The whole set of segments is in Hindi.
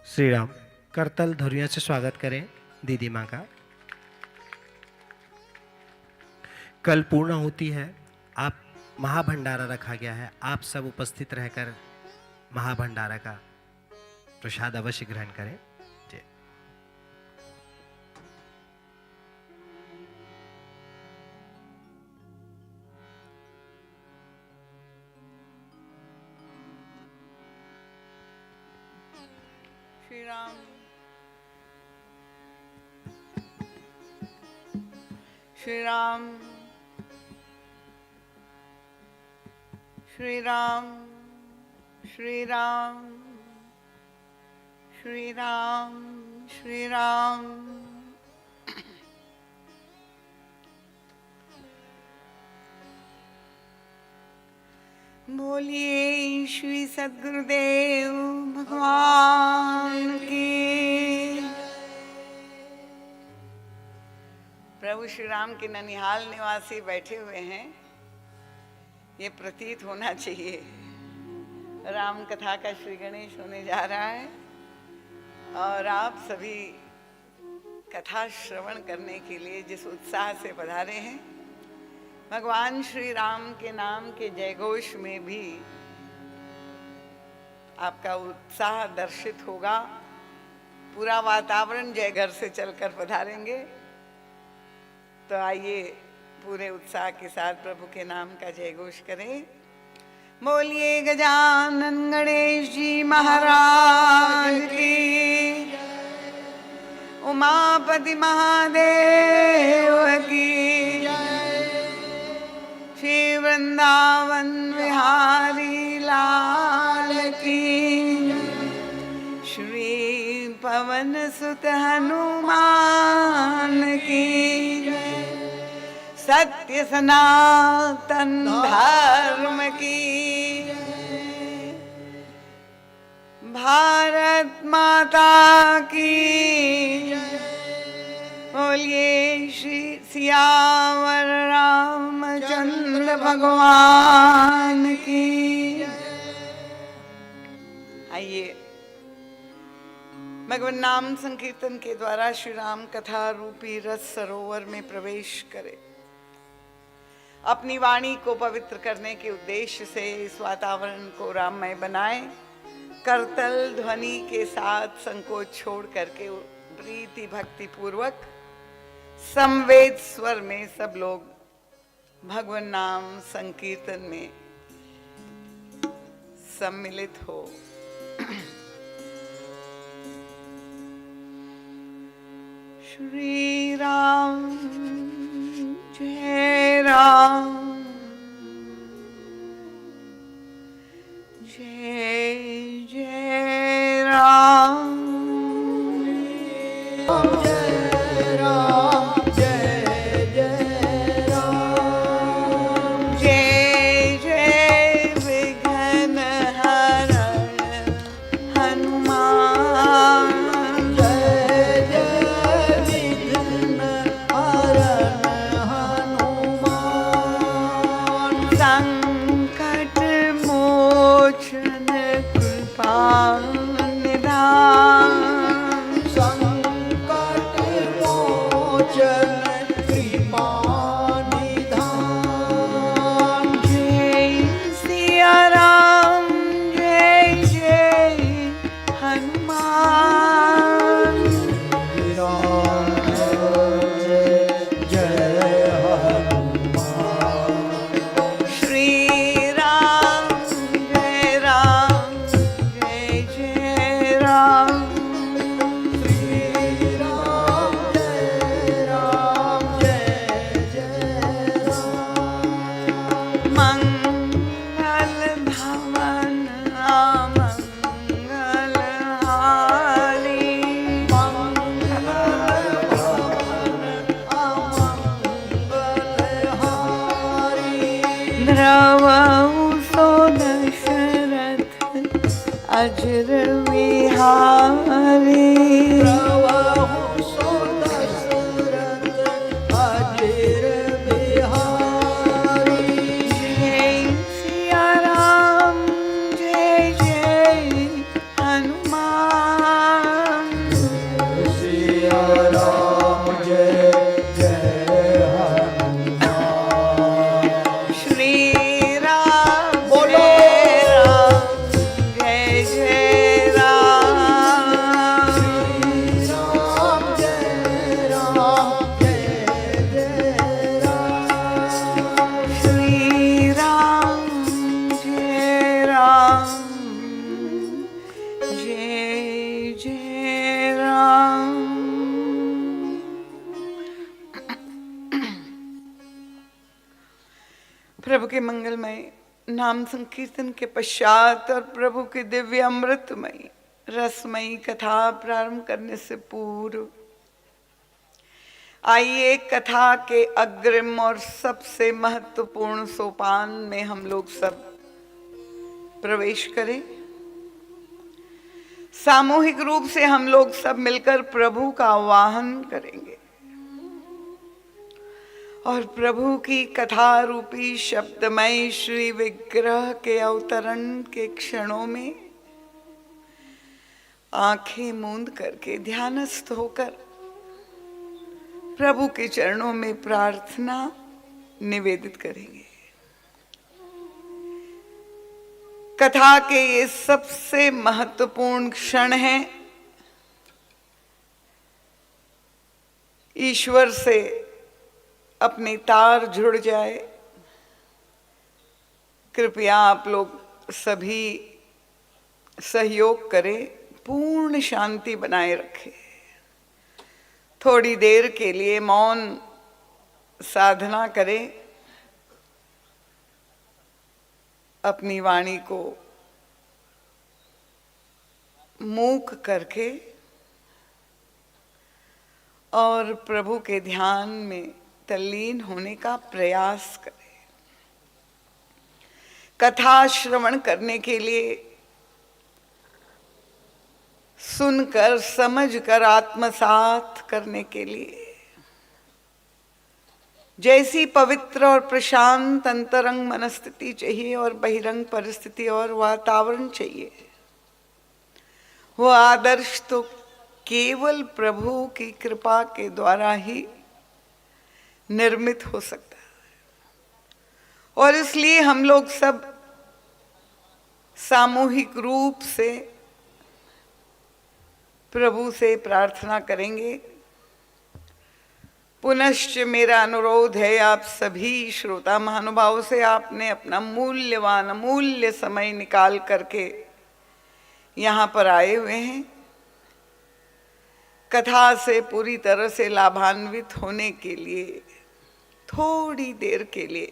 श्री राम। करतल ध्वनियों से स्वागत करें दीदी माँ का। कल पूर्ण होती है, आप महाभंडारा रखा गया है, आप सब उपस्थित रहकर महाभंडारा का प्रसाद अवश्य ग्रहण करें। जय। श्री राम। श्री राम। श्री राम। श्री राम। श्री राम। श्री राम। बोलिए श्री सद्गुरुदेव भगवान की। प्रभु श्री राम के ननिहाल निवासी बैठे हुए हैं, ये प्रतीत होना चाहिए राम कथा का श्री गणेश होने जा रहा है और आप सभी कथा श्रवण करने के लिए जिस उत्साह से पधारे हैं, भगवान श्री राम के नाम के जयघोष में भी आपका उत्साह दर्शित होगा। पूरा वातावरण जय घर से चलकर पधारेंगे। तो आइए पूरे उत्साह के साथ प्रभु के नाम का जयघोष करें। बोलिए गजानन गणेश जी महाराज की, उमापति महादेव की, श्री वृंदावन बिहारी लाल की, श्री पवन सुत हनुमान की, सत्य सनातन धर्म की, भारत माता की। बोलिए श्री सियावर रामचंद्र भगवान की। आइए भगवान नाम संकीर्तन के द्वारा श्री राम कथा रूपी रस सरोवर में प्रवेश करें। अपनी वाणी को पवित्र करने के उद्देश्य से इस वातावरण को राममय बनाएं। करतल ध्वनि के साथ संकोच छोड़ करके प्रीति भक्ति पूर्वक समवेद स्वर में सब लोग भगवान नाम संकीर्तन में सम्मिलित हो। श्री राम जय राम, जय जय राम, जय राम, जय जय राम, जय जय विघ्न हरण हनुमान, जय जय विघ्न हरण हनुमान, संकट मोचन कृपा निधान, संकट मोचन कृपा निधान, जय सिया राम, जय जय हनुमान, राम जय जय हनुमान, श्री राम जय राम, जय जय राम, श्री राम जय राम, जय जय राम, मंगल भवन अमंगल हारी, मंगल भवन अमंगल हारी, द्रवहु सो दशरथ अजर विहारी, प्रभु सो दशरथ अजर बिहारी, जय सिया राम, जय जय हनुमान, के मंगलमय नाम संकीर्तन के पश्चात और प्रभु की दिव्य अमृतमयी रसमयी कथा प्रारंभ करने से पूर्व आइए कथा के अग्रिम और सबसे महत्वपूर्ण सोपान में हम लोग सब प्रवेश करें। सामूहिक रूप से हम लोग सब मिलकर प्रभु का आवाहन करेंगे और प्रभु की कथा रूपी शब्दमय श्री विग्रह के अवतरण के क्षणों में आंखें मूंद करके ध्यानस्थ होकर प्रभु के चरणों में प्रार्थना निवेदित करेंगे। कथा के ये सबसे महत्वपूर्ण क्षण हैं। ईश्वर से अपनी तार जुड़ जाए। कृपया आप लोग सभी सहयोग करें, पूर्ण शांति बनाए रखें। थोड़ी देर के लिए मौन साधना करें। अपनी वाणी को मूक करके और प्रभु के ध्यान में तल्लीन होने का प्रयास करें। कथा श्रवण करने के लिए सुनकर समझकर आत्मसात करने के लिए जैसी पवित्र और प्रशांत अंतरंग मनस्थिति चाहिए और बहिरंग परिस्थिति और वातावरण चाहिए, वह आदर्श तो केवल प्रभु की कृपा के द्वारा ही निर्मित हो सकता है। और इसलिए हम लोग सब सामूहिक रूप से प्रभु से प्रार्थना करेंगे। पुनश्च मेरा अनुरोध है आप सभी श्रोता महानुभावों से, आपने अपना मूल्यवान अमूल्य समय निकाल करके यहाँ पर आए हुए हैं। कथा से पूरी तरह से लाभान्वित होने के लिए थोड़ी देर के लिए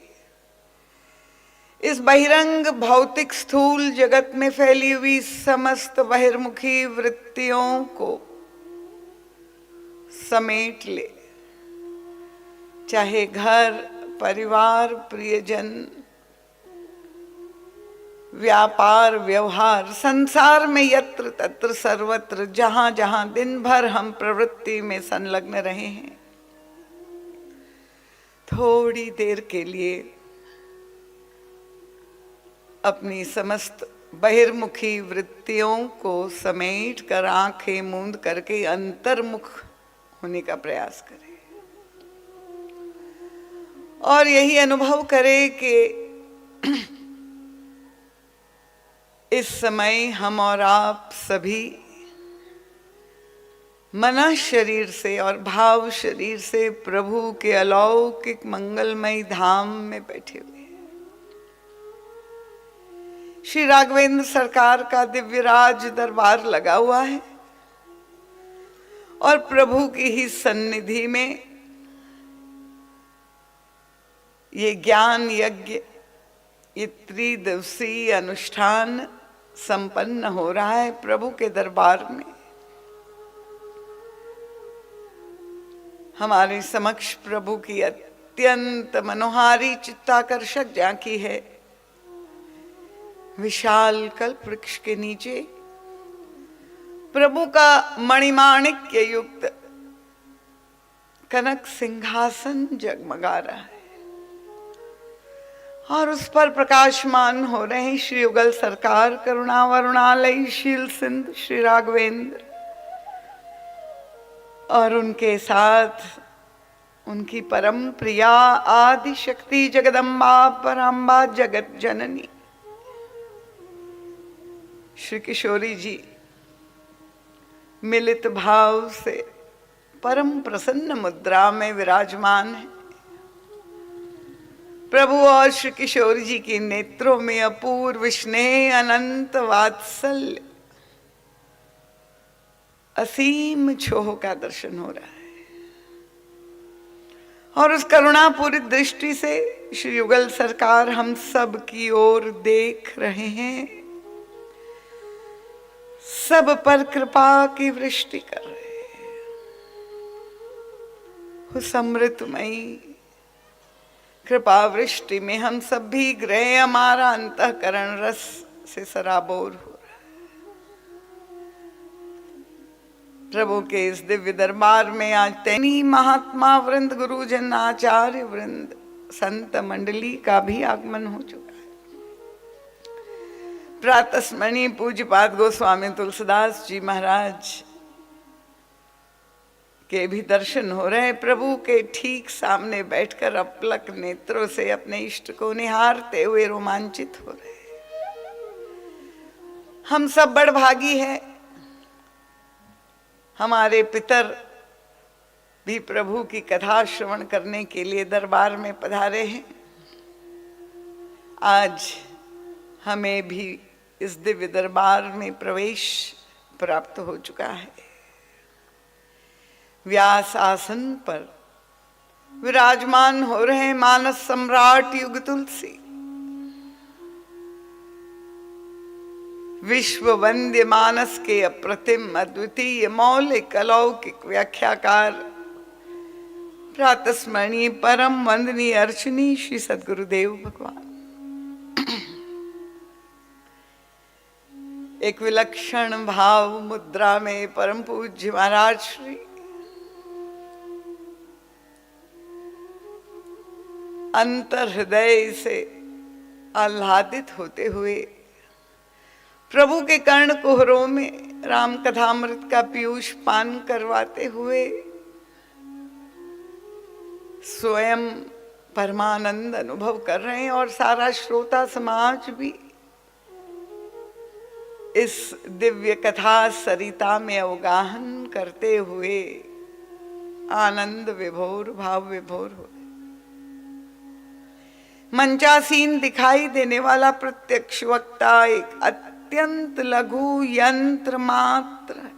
इस बहिरंग भौतिक स्थूल जगत में फैली हुई समस्त बहिर्मुखी वृत्तियों को समेट ले। चाहे घर, परिवार, प्रियजन, व्यापार, व्यवहार, संसार में यत्र तत्र सर्वत्र जहां जहां दिन भर हम प्रवृत्ति में संलग्न रहे हैं, थोड़ी देर के लिए अपनी समस्त बहिर्मुखी वृत्तियों को समेट कर आंखें मूंद करके अंतर्मुख होने का प्रयास करें और यही अनुभव करें कि इस समय हम और आप सभी मन शरीर से और भाव शरीर से प्रभु के अलौकिक मंगलमय धाम में बैठे हुए हैं। श्री राघवेंद्र सरकार का दिव्य राज दरबार लगा हुआ है और प्रभु की ही सन्निधि में ये ज्ञान यज्ञ, ये त्रिदिवसीय अनुष्ठान संपन्न हो रहा है प्रभु के दरबार में। हमारे समक्ष प्रभु की अत्यंत मनोहारी चित्ताकर्षक झांकी है। विशाल कल्प वृक्ष के नीचे प्रभु का मणिमाणिक्य युक्त कनक सिंहासन जगमगा रहा है और उस पर प्रकाशमान हो रहे हैं श्री युगल सरकार करुणा वरुणालय शील सिंध श्री राघवेंद्र और उनके साथ उनकी परम प्रिया आदि शक्ति जगदम्बा पराम्बा जगत जननी श्री किशोरी जी मिलित भाव से परम प्रसन्न मुद्रा में विराजमान है। प्रभु और श्री किशोर जी के नेत्रों में अपूर्व स्नेह, अनंत वात्सल्य, असीम छोह का दर्शन हो रहा है और उस करुणापूरित दृष्टि से श्री युगल सरकार हम सब की ओर देख रहे हैं, सब पर कृपा की वृष्टि कर रहे हैं। उस अमृतमयी कृपा वृष्टि में हम सब भीग रहे हैं, हमारा अंतःकरण रस से सराबोर हो रहा है। प्रभु के इस दिव्य दरबार में आज तैनी महात्मा वृंद, गुरुजन, आचार्य वृंद, संत मंडली का भी आगमन हो चुका है। प्रातः स्मरणीय पूज्यपाद गोस्वामी तुलसीदास जी महाराज के भी दर्शन हो रहे हैं। प्रभु के ठीक सामने बैठकर अपलक नेत्रों से अपने इष्ट को निहारते हुए रोमांचित हो रहे हैं। हम सब बड़भागी हैं, हमारे पितर भी प्रभु की कथा श्रवण करने के लिए दरबार में पधारे हैं। आज हमें भी इस दिव्य दरबार में प्रवेश प्राप्त हो चुका है। व्यास आसन पर विराजमान हो रहे मानस सम्राट युग तुलसी, विश्व वंद्य मानस के अप्रतिम अद्वितीय मौलिक अलौकिक व्याख्याकार प्रातस्मरणीय परम वंदनीय अर्चनीय श्री सद्गुरुदेव भगवान। एक विलक्षण भाव मुद्रा में परम पूज्य महाराज श्री अंतर हृदय से आह्लादित होते हुए प्रभु के कर्ण कुहरों में राम कथामृत का पीयूष पान करवाते हुए स्वयं परमानंद अनुभव कर रहे हैं और सारा श्रोता समाज भी इस दिव्य कथा सरिता में अवगाहन करते हुए आनंद विभोर भाव विभोर हो। मंचासीन दिखाई देने वाला प्रत्यक्ष वक्ता एक अत्यंत लघु यंत्र मात्र है।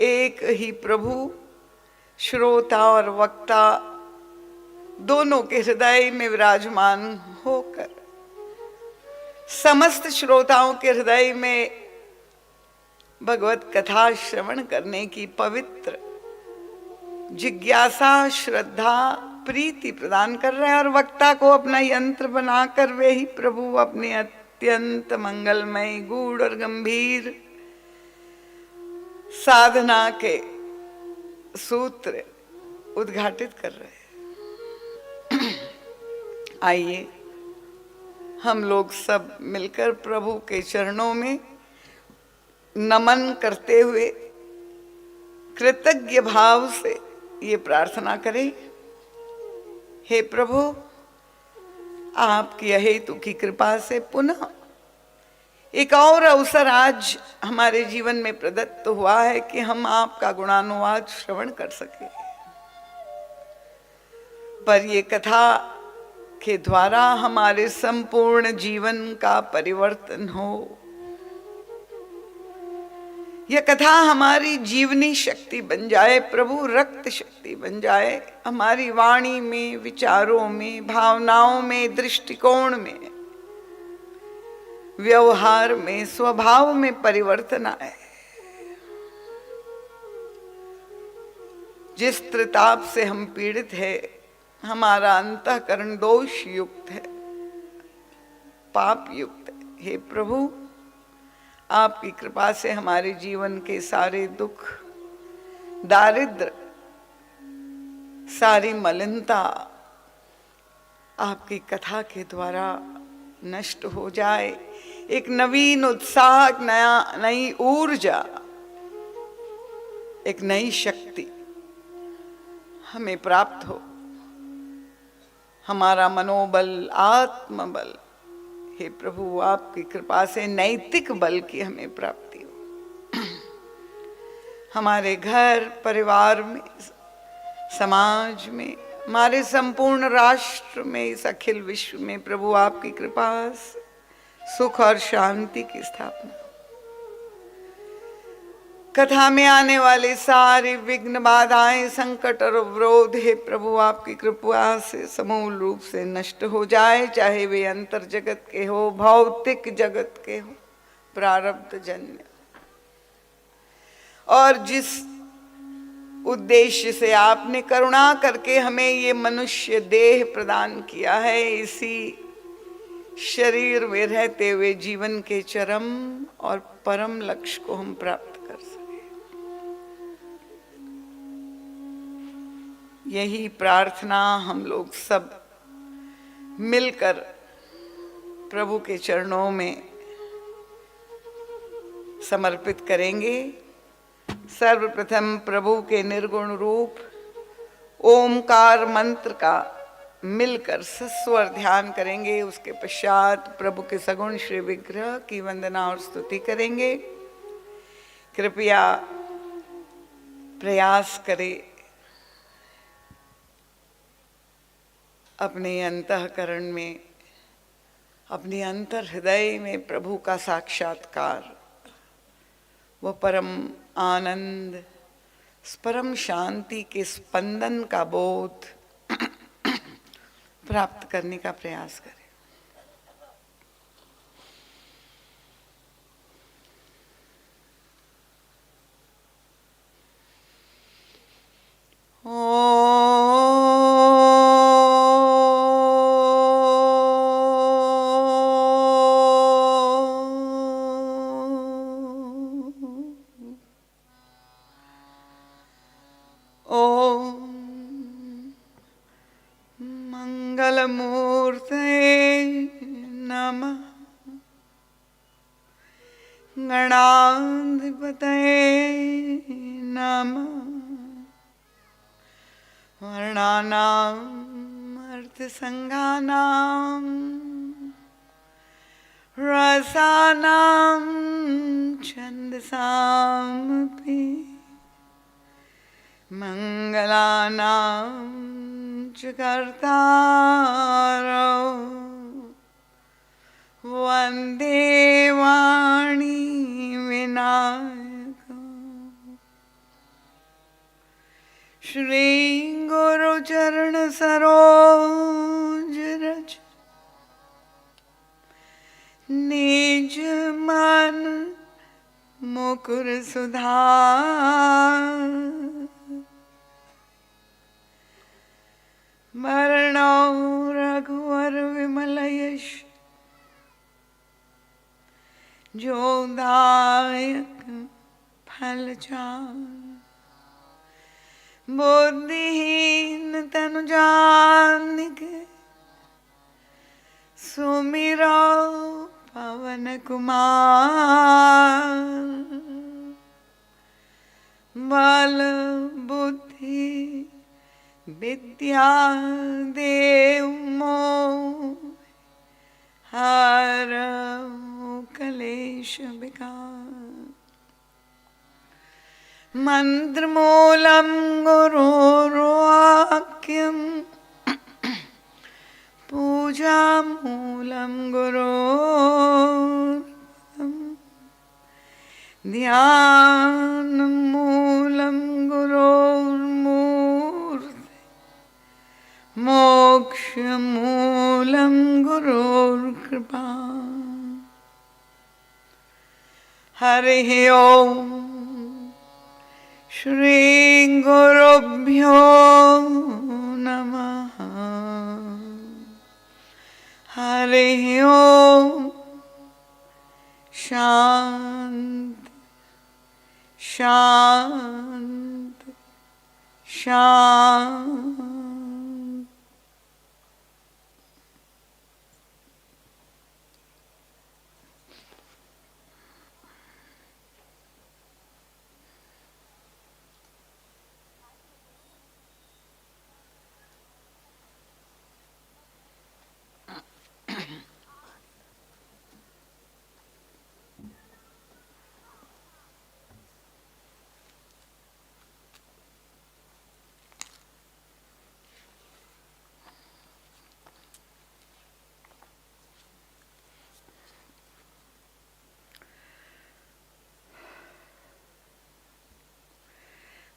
एक ही प्रभु श्रोता और वक्ता दोनों के हृदय में विराजमान होकर समस्त श्रोताओं के हृदय में भगवत कथा श्रवण करने की पवित्र जिज्ञासा, श्रद्धा, प्रीति प्रदान कर रहे हैं और वक्ता को अपना यंत्र बनाकर वे ही प्रभु अपने अत्यंत मंगलमय, गूढ़ और गंभीर साधना के सूत्र उद्घाटित कर रहे हैं। आइए हम लोग सब मिलकर प्रभु के चरणों में नमन करते हुए कृतज्ञ भाव से ये प्रार्थना करें, हे प्रभु, आपकी अहेतु की कृपा से पुनः एक और अवसर आज हमारे जीवन में प्रदत्त हुआ है कि हम आपका गुणानुवाद श्रवण कर सके। पर ये कथा के द्वारा हमारे संपूर्ण जीवन का परिवर्तन हो, यह कथा हमारी जीवनी शक्ति बन जाए, प्रभु रक्त शक्ति बन जाए, हमारी वाणी में, विचारों में, भावनाओं में, दृष्टिकोण में, व्यवहार में, स्वभाव में परिवर्तन आए। जिस त्रिताप से हम पीड़ित है, हमारा अंतःकरण दोष युक्त है, पाप युक्त है। हे प्रभु, आपकी कृपा से हमारे जीवन के सारे दुख, दारिद्र, सारी मलिनता आपकी कथा के द्वारा नष्ट हो जाए। एक नवीन उत्साह, एक नई ऊर्जा, एक नई शक्ति हमें प्राप्त हो। हमारा मनोबल, आत्मबल, हे प्रभु, आपकी कृपा से नैतिक बल की हमें प्राप्ति हो। हमारे घर परिवार में, समाज में, हमारे संपूर्ण राष्ट्र में, इस अखिल विश्व में प्रभु आपकी कृपा से सुख और शांति की स्थापना। कथा में आने वाले सारे विघ्न बाधाएं संकट और अवरोध हे प्रभु आपकी कृपा से समूल रूप से नष्ट हो जाए, चाहे वे अंतर जगत के हो, भौतिक जगत के हो, प्रारब्ध जन्य। और जिस उद्देश्य से आपने करुणा करके हमें ये मनुष्य देह प्रदान किया है, इसी शरीर में रहते हुए जीवन के चरम और परम लक्ष्य को हम प्राप्त कर सके, यही प्रार्थना हम लोग सब मिलकर प्रभु के चरणों में समर्पित करेंगे। सर्वप्रथम प्रभु के निर्गुण रूप ओमकार मंत्र का मिलकर सस्वर ध्यान करेंगे। उसके पश्चात प्रभु के सगुण श्री विग्रह की वंदना और स्तुति करेंगे। कृपया प्रयास करें अपने अंतःकरण में, अपने अंतर हृदय में प्रभु का साक्षात्कार, वह परम आनंद, परम शांति के स्पंदन का बोध प्राप्त करने का प्रयास करें। संगानाम रसानाम छंदसामपि मंगलानाम च कर्तारो वंदे वाणी विनायक श्री गुरु चरण सरोज रज निज मन मुकुर सुधार मरणौ रघुवर विमल यश जो दायक फल चार बुद्धिहीन तनु जानिके सुमिरो पवन कुमार बल बुद्धि विद्या देव मोह हरहु कलेश विकार मंत्रमूलं गुरोर्वाक्यं पूजामूलं गुरोर्पदं ध्यानमूलं गुरोर्मूर्ति मोक्षमूलं गुरोर्कृपा हरिः ओम् श्री गुरुभ्यो नमः हरिः ओम् शांति शांति शांति।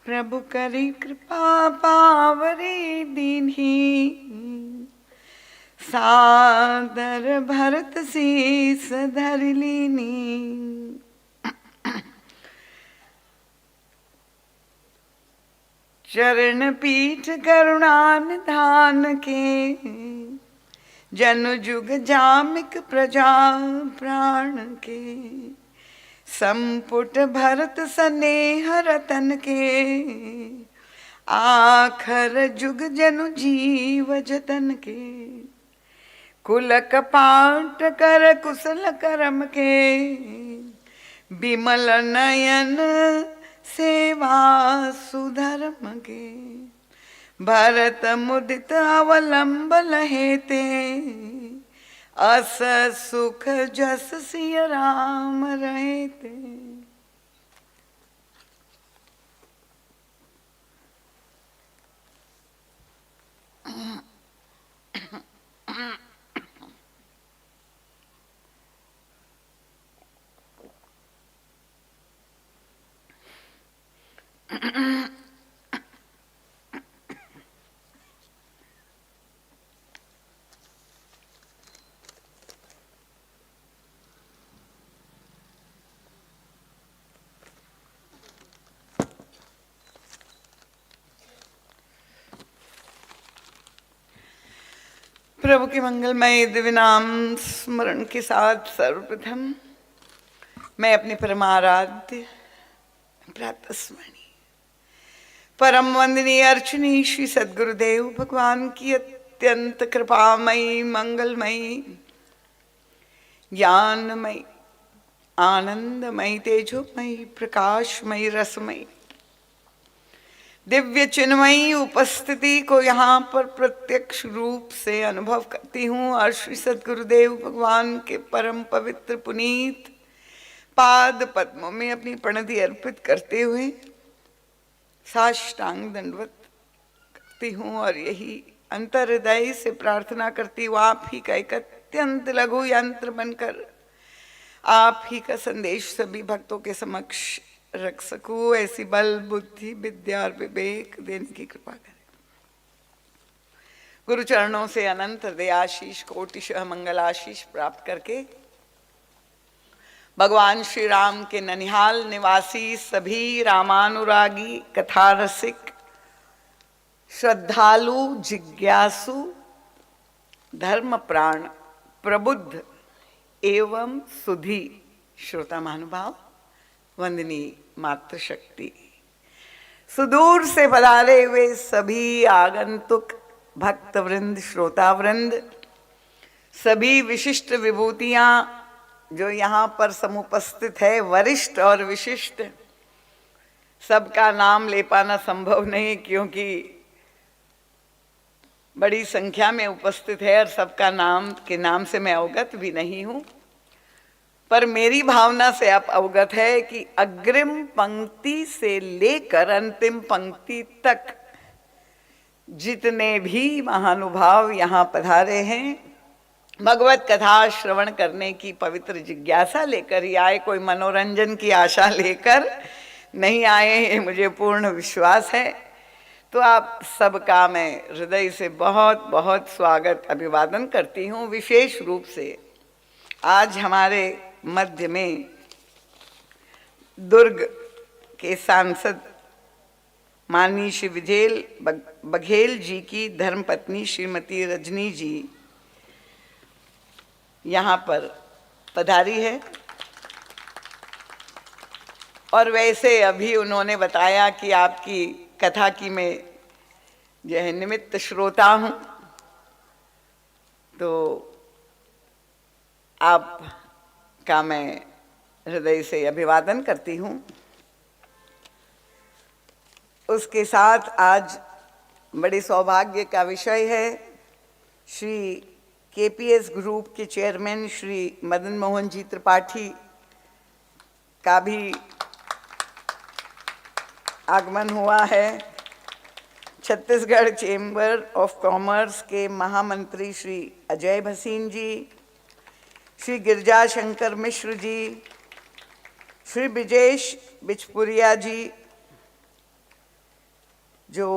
प्रभु करी कृपा पावरी दीन्ही, सादर भरत शीस धर लीनी। चरण पीठ करुणा निधान के, जन जुग जामिक प्रजा प्राण के। संपुट भरत स्नेह रतन के, आखर जुग जनु जीव जतन के। कुल कपाट कर कुशल करम के, विमल नयन सेवा सुधर्म के। भरत मुदित अवलंब लहेते, अस सुख जस सिय राम रहते। प्रभु के मंगलमय दिव्य नाम स्मरण के साथ सर्वप्रथम मैं अपने परमाराध्य प्रातस्मरणीय परम वंदनीय अर्चनीय श्री सद्गुरुदेव भगवान की अत्यंत कृपामयी मंगलमयी ज्ञानमयी आनंदमयी तेजोमयी प्रकाशमयी रसमयी दिव्य चिन्मयी उपस्थिति को यहाँ पर प्रत्यक्ष रूप से अनुभव करती हूँ और श्री सद्गुरुदेव भगवान के परम पवित्र पुनीत पाद पद्मों में अपनी प्रणति अर्पित करते हुए साष्टांग दंडवत करती हूँ और यही अंतर हृदय से प्रार्थना करती हूँ आप ही का एक अत्यंत लघु यंत्र बनकर आप ही का संदेश सभी भक्तों के समक्ष रख सकूं, ऐसी बल बुद्धि विद्या और विवेक देने की कृपा करें। गुरु चरणों से अनंत हृदय आशीष कोटिशः मंगल आशीष प्राप्त करके भगवान श्री राम के ननिहाल निवासी सभी रामानुरागी कथा रसिक श्रद्धालु जिज्ञासु धर्म प्राण प्रबुद्ध एवं सुधी श्रोता महानुभाव वंदनीय मातृशक्ति सुदूर से पधारे हुए सभी आगंतुक भक्त वृंद श्रोता वृंद सभी विशिष्ट विभूतियां जो यहाँ पर समुपस्थित है वरिष्ठ और विशिष्ट सबका नाम ले पाना संभव नहीं क्योंकि बड़ी संख्या में उपस्थित है और सबका नाम के नाम से मैं अवगत भी नहीं हूँ पर मेरी भावना से आप अवगत है कि अग्रिम पंक्ति से लेकर अंतिम पंक्ति तक जितने भी महानुभाव यहाँ पधारे हैं भगवत कथा श्रवण करने की पवित्र जिज्ञासा लेकर ही आए, कोई मनोरंजन की आशा लेकर नहीं आए, ये मुझे पूर्ण विश्वास है। तो आप सबका मैं हृदय से बहुत बहुत स्वागत अभिवादन करती हूँ। विशेष रूप से आज हमारे मध्य में दुर्ग के सांसद माननीय श्री विजेल बघेल जी की धर्मपत्नी श्रीमती रजनी जी यहाँ पर पधारी है और वैसे अभी उन्होंने बताया कि आपकी कथा की मैं जो है निमित्त श्रोता हूँ, तो आप का मैं हृदय से अभिवादन करती हूँ। उसके साथ आज बड़े सौभाग्य का विषय है श्री केपीएस ग्रुप के चेयरमैन श्री मदन मोहन जी त्रिपाठी का भी आगमन हुआ है। छत्तीसगढ़ चेंबर ऑफ कॉमर्स के महामंत्री श्री अजय भसीन जी, श्री गिरजा शंकर मिश्र जी, श्री ब्रिजेश बिचपुरिया जी, जो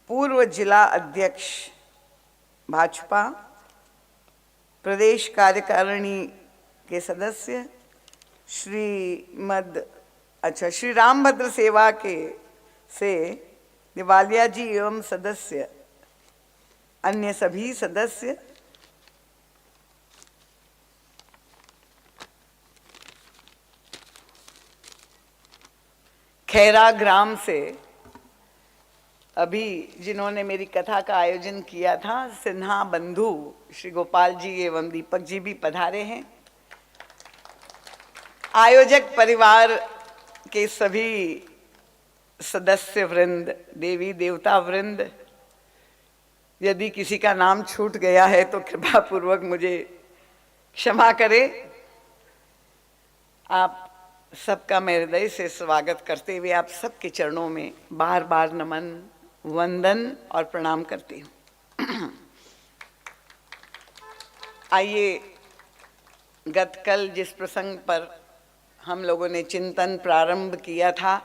पूर्व जिला अध्यक्ष भाजपा, प्रदेश कार्यकारिणी के सदस्य, श्री रामभद्र सेवा के से दिवालिया जी एवं सदस्य, अन्य सभी सदस्य, खैरा ग्राम से अभी जिन्होंने मेरी कथा का आयोजन किया था, सिन्हा बंधु श्री गोपाल जी एवं दीपक जी भी पधारे हैं। आयोजक परिवार के सभी सदस्य वृंद, देवी देवता वृंद, यदि किसी का नाम छूट गया है तो कृपा पूर्वक मुझे क्षमा करें। आप सबका मैं हृदय से स्वागत करते हुए आप सबके चरणों में बार बार नमन, वंदन और प्रणाम करती हूँ। आइए, गतकल जिस प्रसंग पर हम लोगों ने चिंतन प्रारंभ किया था,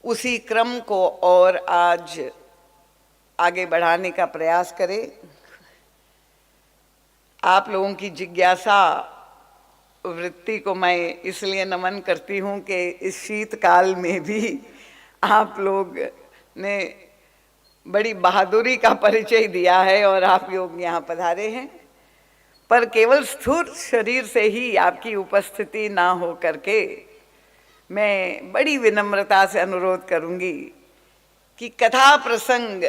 उसी क्रम को और आज आगे बढ़ाने का प्रयास करें। आप लोगों की जिज्ञासा वृत्ति को मैं इसलिए नमन करती हूँ कि इस शीतकाल में भी आप लोग ने बड़ी बहादुरी का परिचय दिया है और आप लोग यहाँ पधारे हैं। पर केवल स्थूल शरीर से ही आपकी उपस्थिति ना हो करके मैं बड़ी विनम्रता से अनुरोध करूँगी कि कथा प्रसंग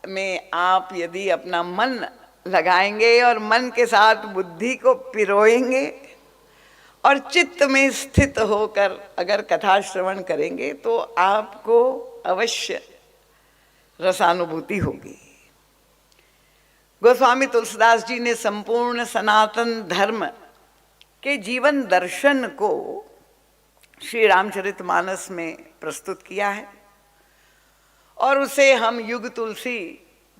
में आप यदि अपना मन लगाएंगे और मन के साथ बुद्धि को पिरोएंगे और चित्त में स्थित होकर अगर कथा श्रवण करेंगे तो आपको अवश्य रसानुभूति होगी। गोस्वामी तुलसीदास जी ने संपूर्ण सनातन धर्म के जीवन दर्शन को श्री रामचरितमानस में प्रस्तुत किया है और उसे हम युग तुलसी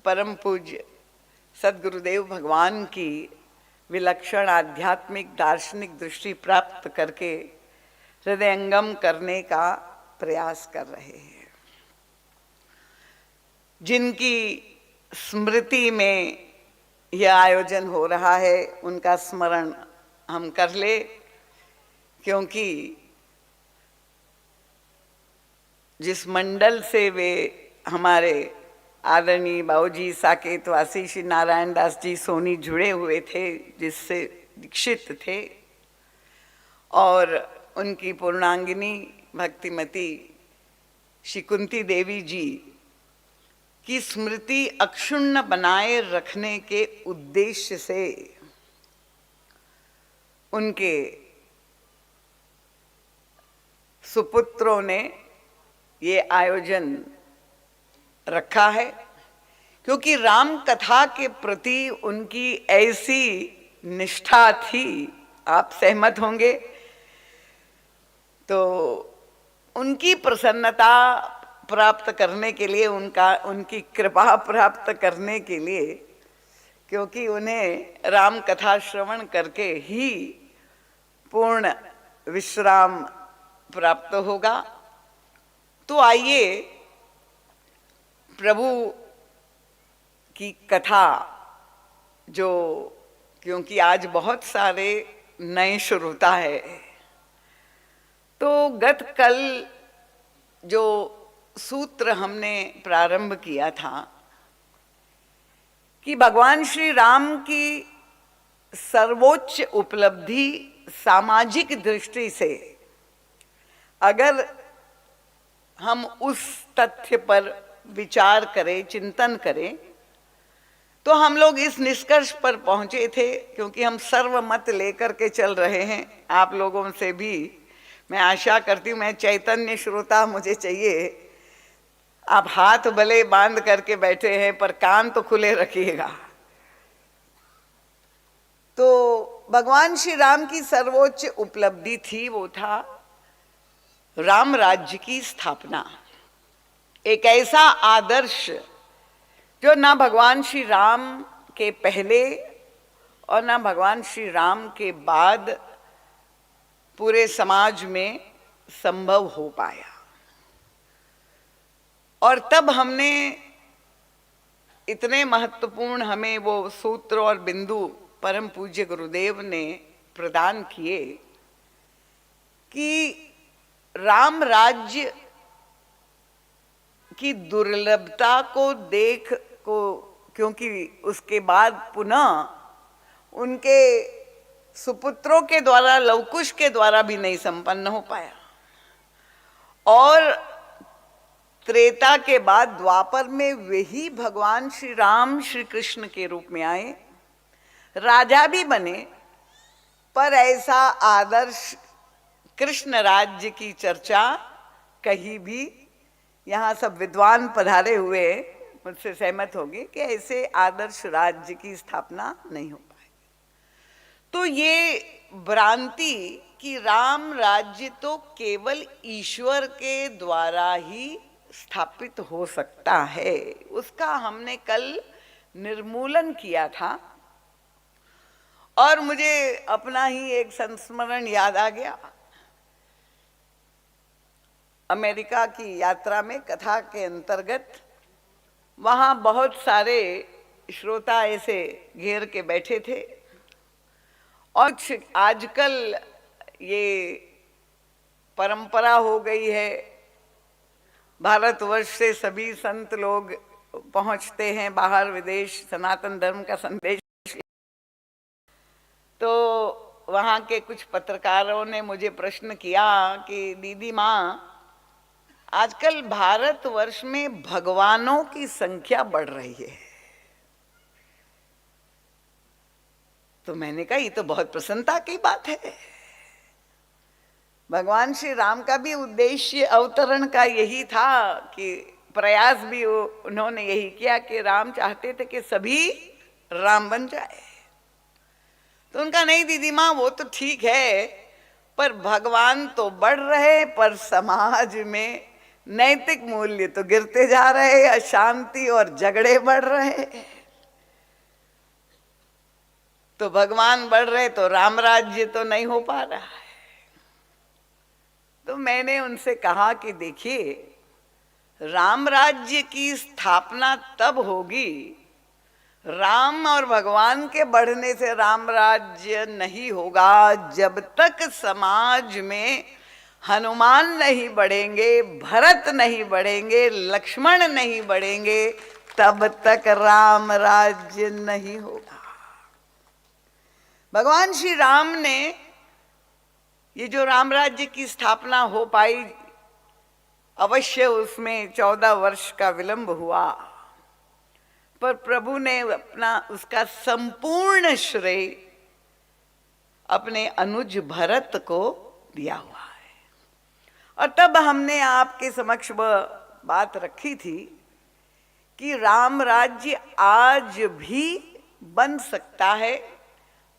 परम पूज्य सद्गुरुदेव भगवान की विलक्षण आध्यात्मिक दार्शनिक दृष्टि प्राप्त करके हृदयंगम करने का प्रयास कर रहे हैं। जिनकी स्मृति में यह आयोजन हो रहा है उनका स्मरण हम कर ले, क्योंकि जिस मंडल से वे हमारे आदरणीय बाबूजी साकेतवासी श्री नारायण दास जी सोनी जुड़े हुए थे, जिससे दीक्षित थे, और उनकी पूर्णांगिनी भक्तिमती श्री कुंती देवी जी की स्मृति अक्षुण्ण बनाए रखने के उद्देश्य से उनके सुपुत्रों ने ये आयोजन रखा है, क्योंकि राम कथा के प्रति उनकी ऐसी निष्ठा थी, आप सहमत होंगे। तो उनकी प्रसन्नता प्राप्त करने के लिए, उनकी कृपा प्राप्त करने के लिए, क्योंकि उन्हें राम कथा श्रवण करके ही पूर्ण विश्राम प्राप्त होगा। तो आइए प्रभु की कथा, जो क्योंकि आज बहुत सारे नए श्रोता है, तो गत कल जो सूत्र हमने प्रारंभ किया था कि भगवान श्री राम की सर्वोच्च उपलब्धि सामाजिक दृष्टि से अगर हम उस तथ्य पर विचार करें, चिंतन करें, तो हम लोग इस निष्कर्ष पर पहुंचे थे, क्योंकि हम सर्वमत लेकर के चल रहे हैं। आप लोगों से भी मैं आशा करती हूँ, मैं चैतन्य श्रोता मुझे चाहिए। आप हाथ भले बांध करके बैठे हैं पर कान तो खुले रखिएगा। तो भगवान श्री राम की सर्वोच्च उपलब्धि थी, वो था राम राज्य की स्थापना। एक ऐसा आदर्श जो ना भगवान श्री राम के पहले और ना भगवान श्री राम के बाद पूरे समाज में संभव हो पाया। और तब हमने इतने महत्वपूर्ण हमें वो सूत्र और बिंदु परम पूज्य गुरुदेव ने प्रदान किए कि राम राज्य की दुर्लभता को देख को, क्योंकि उसके बाद पुनः उनके सुपुत्रों के द्वारा, लवकुश के द्वारा भी नहीं संपन्न हो पाया, और त्रेता के बाद द्वापर में वही भगवान श्री राम श्री कृष्ण के रूप में आए, राजा भी बने, पर ऐसा आदर्श कृष्ण राज्य की चर्चा कहीं भी, यहाँ सब विद्वान पधारे हुए मुझसे सहमत होंगे कि ऐसे आदर्श राज्य की स्थापना नहीं हो पाई। तो ये भ्रांति कि राम राज्य तो केवल ईश्वर के द्वारा ही स्थापित हो सकता है, उसका हमने कल निर्मूलन किया था। और मुझे अपना ही एक संस्मरण याद आ गया। अमेरिका की यात्रा में कथा के अंतर्गत वहाँ बहुत सारे श्रोता ऐसे घेर के बैठे थे, और आजकल ये परंपरा हो गई है, भारतवर्ष से सभी संत लोग पहुंचते हैं बाहर विदेश सनातन धर्म का संदेश। तो वहाँ के कुछ पत्रकारों ने मुझे प्रश्न किया कि दीदी माँ, आजकल भारतवर्ष में भगवानों की संख्या बढ़ रही है। तो मैंने कहा ये तो बहुत प्रसन्नता की बात है। भगवान श्री राम का भी उद्देश्य अवतरण का यही था कि प्रयास भी उन्होंने यही किया कि राम चाहते थे कि सभी राम बन जाए। तो उनका नहीं दीदी माँ वो तो ठीक है, पर भगवान तो बढ़ रहे, पर समाज में नैतिक मूल्य तो गिरते जा रहे, अशांति और झगड़े बढ़ रहे। तो भगवान बढ़ रहे तो राम राज्य तो नहीं हो पा रहा है। तो मैंने उनसे कहा कि देखिए, राम राज्य की स्थापना तब होगी, राम और भगवान के बढ़ने से राम राज्य नहीं होगा जब तक समाज में हनुमान नहीं बढ़ेंगे, भरत नहीं बढ़ेंगे, लक्ष्मण नहीं बढ़ेंगे, तब तक राम राज्य नहीं होगा। भगवान श्री राम ने ये जो राम राज्य की स्थापना हो पाई, अवश्य उसमें 14 वर्ष का विलंब हुआ, पर प्रभु ने अपना उसका संपूर्ण श्रेय अपने अनुज भरत को दिया हुआ है। और तब हमने आपके समक्ष बात रखी थी कि राम राज्य आज भी बन सकता है,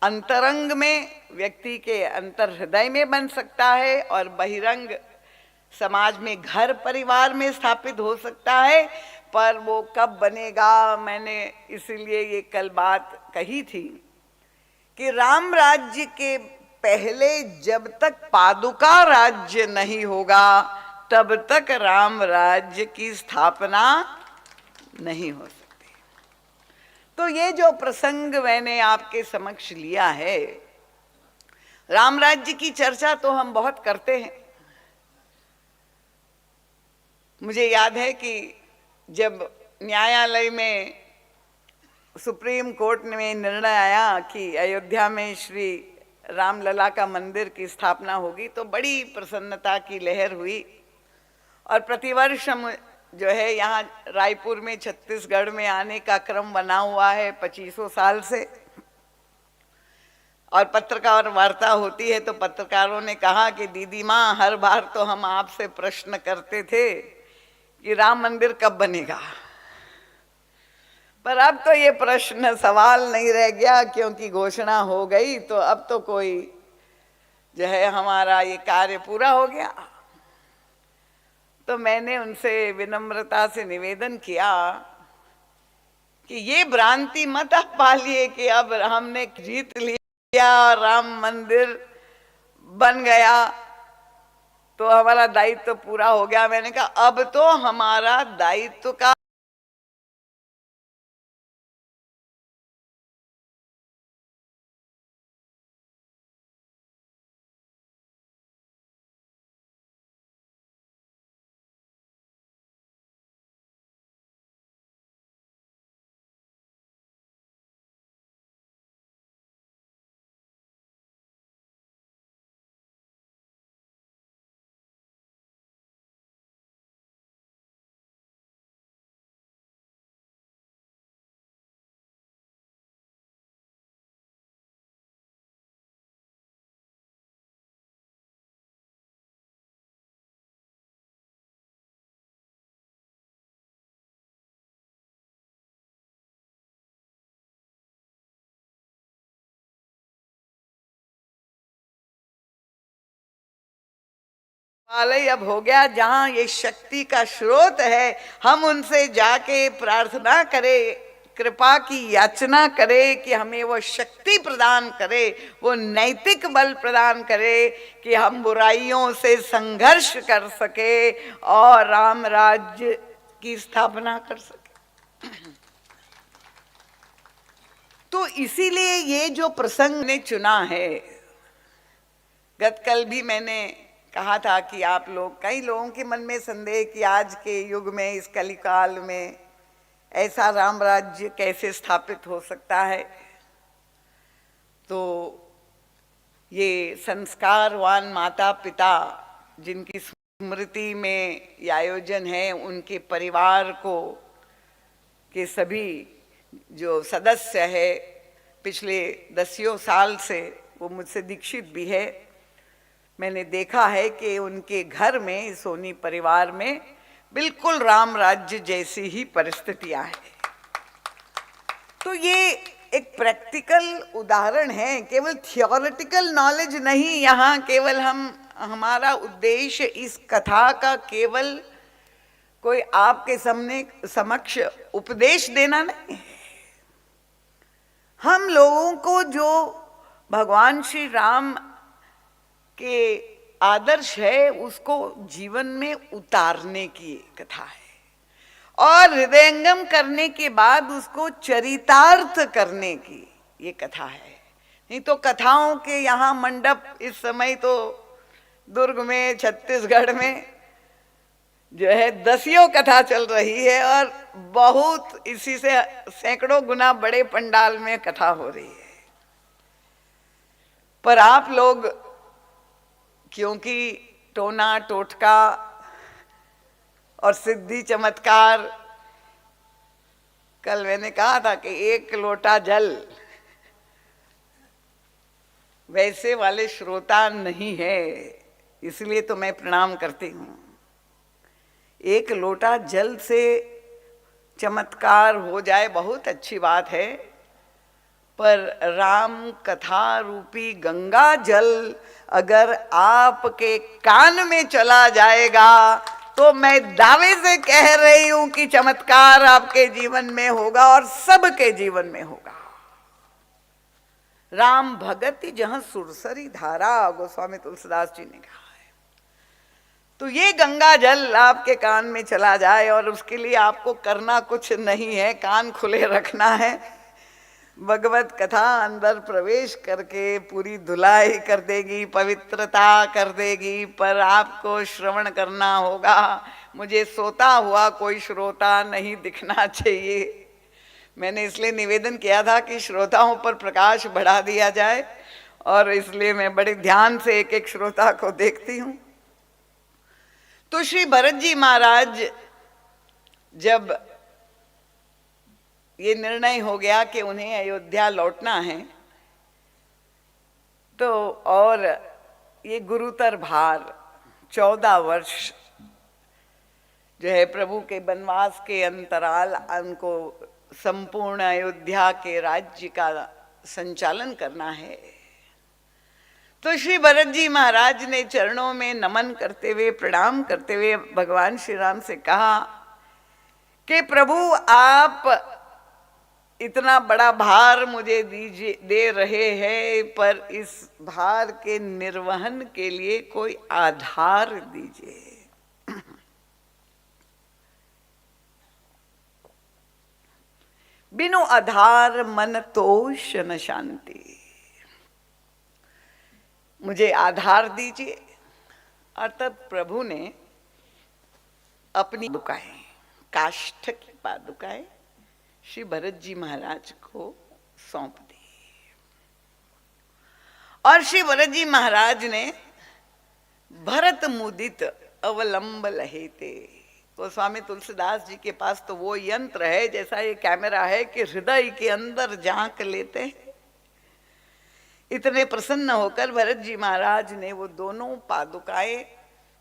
अंतरंग में, व्यक्ति के अंतर हृदय में बन सकता है, और बहिरंग समाज में, घर परिवार में स्थापित हो सकता है। पर वो कब बनेगा, मैंने इसीलिए ये कल बात कही थी कि राम राज्य के पहले जब तक पादुका राज्य नहीं होगा, तब तक राम राज्य की स्थापना नहीं हो सकती। तो ये जो प्रसंग मैंने आपके समक्ष लिया है, राम राज्य की चर्चा तो हम बहुत करते हैं। मुझे याद है कि जब न्यायालय में, सुप्रीम कोर्ट में निर्णय आया कि अयोध्या में श्री रामलला का मंदिर की स्थापना होगी, तो बड़ी प्रसन्नता की लहर हुई। और प्रतिवर्ष हम जो है यहाँ रायपुर में, छत्तीसगढ़ में आने का क्रम बना हुआ है 25 साल से। और पत्रकार वार्ता होती है तो पत्रकारों ने कहा कि दीदी माँ, हर बार तो हम आपसे प्रश्न करते थे कि राम मंदिर कब बनेगा, पर अब तो ये प्रश्न सवाल नहीं रह गया, क्योंकि घोषणा हो गई। तो अब तो कोई जो है हमारा ये कार्य पूरा हो गया। तो मैंने उनसे विनम्रता से निवेदन किया कि ये भ्रांति मत आप पालिए कि अब हमने जीत लिया, राम मंदिर बन गया। तो हमारा दायित्व तो पूरा हो गया। मैंने कहा अब तो हमारा दायित्व का हिमालय अब हो गया जहां ये शक्ति का स्रोत है। हम उनसे जाके प्रार्थना करें, कृपा की याचना करे कि हमें वो शक्ति प्रदान करे, वो नैतिक बल प्रदान करे कि हम बुराइयों से संघर्ष कर सके और राम राज्य की स्थापना कर सके। तो इसीलिए ये जो प्रसंग ने चुना है, गत कल भी मैंने कहा था कि आप लोग, कई लोगों के मन में संदेह कि आज के युग में, इस कलिकाल में ऐसा राम राज्य कैसे स्थापित हो सकता है। तो ये संस्कारवान माता पिता जिनकी स्मृति में ये आयोजन है, उनके परिवार को के सभी जो सदस्य है, पिछले 10 साल से वो मुझसे दीक्षित भी है। मैंने देखा है कि उनके घर में, सोनी परिवार में बिल्कुल राम राज्य जैसी ही परिस्थितियां हैं। तो ये एक प्रैक्टिकल उदाहरण है, केवल थियोरेटिकल नॉलेज नहीं। यहाँ केवल हमारा उद्देश्य इस कथा का केवल कोई आपके समक्ष उपदेश देना नहीं। हम लोगों को जो भगवान श्री राम के आदर्श है उसको जीवन में उतारने की कथा है, और हृदयंगम करने के बाद उसको चरितार्थ करने की ये कथा है। नहीं तो कथाओं के यहाँ मंडप इस समय तो दुर्ग में, छत्तीसगढ़ में जो है 10 कथा चल रही है, और बहुत इसी से सैकड़ों गुना बड़े पंडाल में कथा हो रही है। पर आप लोग क्योंकि टोना टोटका और सिद्धि चमत्कार, कल मैंने कहा था कि 1 लोटा जल, वैसे वाले श्रोता नहीं है, इसलिए तो मैं प्रणाम करती हूँ। 1 लोटा जल से चमत्कार हो जाए बहुत अच्छी बात है, पर राम कथा रूपी गंगा जल अगर आपके कान में चला जाएगा तो मैं दावे से कह रही हूं कि चमत्कार आपके जीवन में होगा और सबके जीवन में होगा। राम भगति जहां सुरसरी धारा, गोस्वामी तुलसीदास जी ने कहा है। तो ये गंगा जल आपके कान में चला जाए, और उसके लिए आपको करना कुछ नहीं है, कान खुले रखना है। भगवत कथा अंदर प्रवेश करके पूरी धुलाई कर देगी, पवित्रता कर देगी, पर आपको श्रवण करना होगा। मुझे सोता हुआ कोई श्रोता नहीं दिखना चाहिए। मैंने इसलिए निवेदन किया था कि श्रोताओं पर प्रकाश बढ़ा दिया जाए, और इसलिए मैं बड़े ध्यान से एक एक श्रोता को देखती हूँ। तो श्री भरत जी महाराज, जब ये निर्णय हो गया कि उन्हें अयोध्या लौटना है, तो और ये गुरुतर भार 14 वर्ष जो है प्रभु के वनवास के अंतराल उनको संपूर्ण अयोध्या के राज्य का संचालन करना है। तो श्री भरत जी महाराज ने चरणों में नमन करते हुए, प्रणाम करते हुए भगवान श्री राम से कहा कि प्रभु, आप इतना बड़ा भार मुझे दीजिए, दे रहे हैं, पर इस भार के निर्वहन के लिए कोई आधार दीजिए। बिनु आधार मन तोष न शांति। मुझे आधार दीजिए। अर्थात प्रभु ने अपनी पादुकाएं, काष्ठ की पादुकाएं श्री भरत जी महाराज को सौंप दी और श्री भरत जी महाराज ने भरत मुदित अवलंब लहेते। गोस्वामी तुलसीदास जी के पास तो वो यंत्र है, जैसा ये कैमरा है, कि हृदय के अंदर झांक लेते हैं। इतने प्रसन्न होकर भरत जी महाराज ने वो दोनों पादुकाएं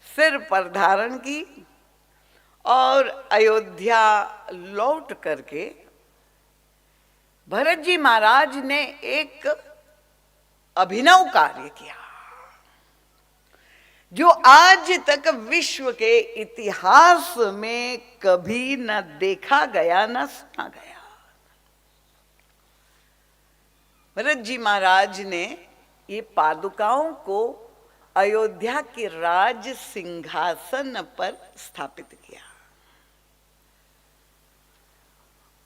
सिर पर धारण की और अयोध्या लौट करके भरत जी महाराज ने एक अभिनव कार्य किया जो आज तक विश्व के इतिहास में कभी न देखा गया न सुना गया। भरत जी महाराज ने ये पादुकाओं को अयोध्या के राज सिंहासन पर स्थापित किया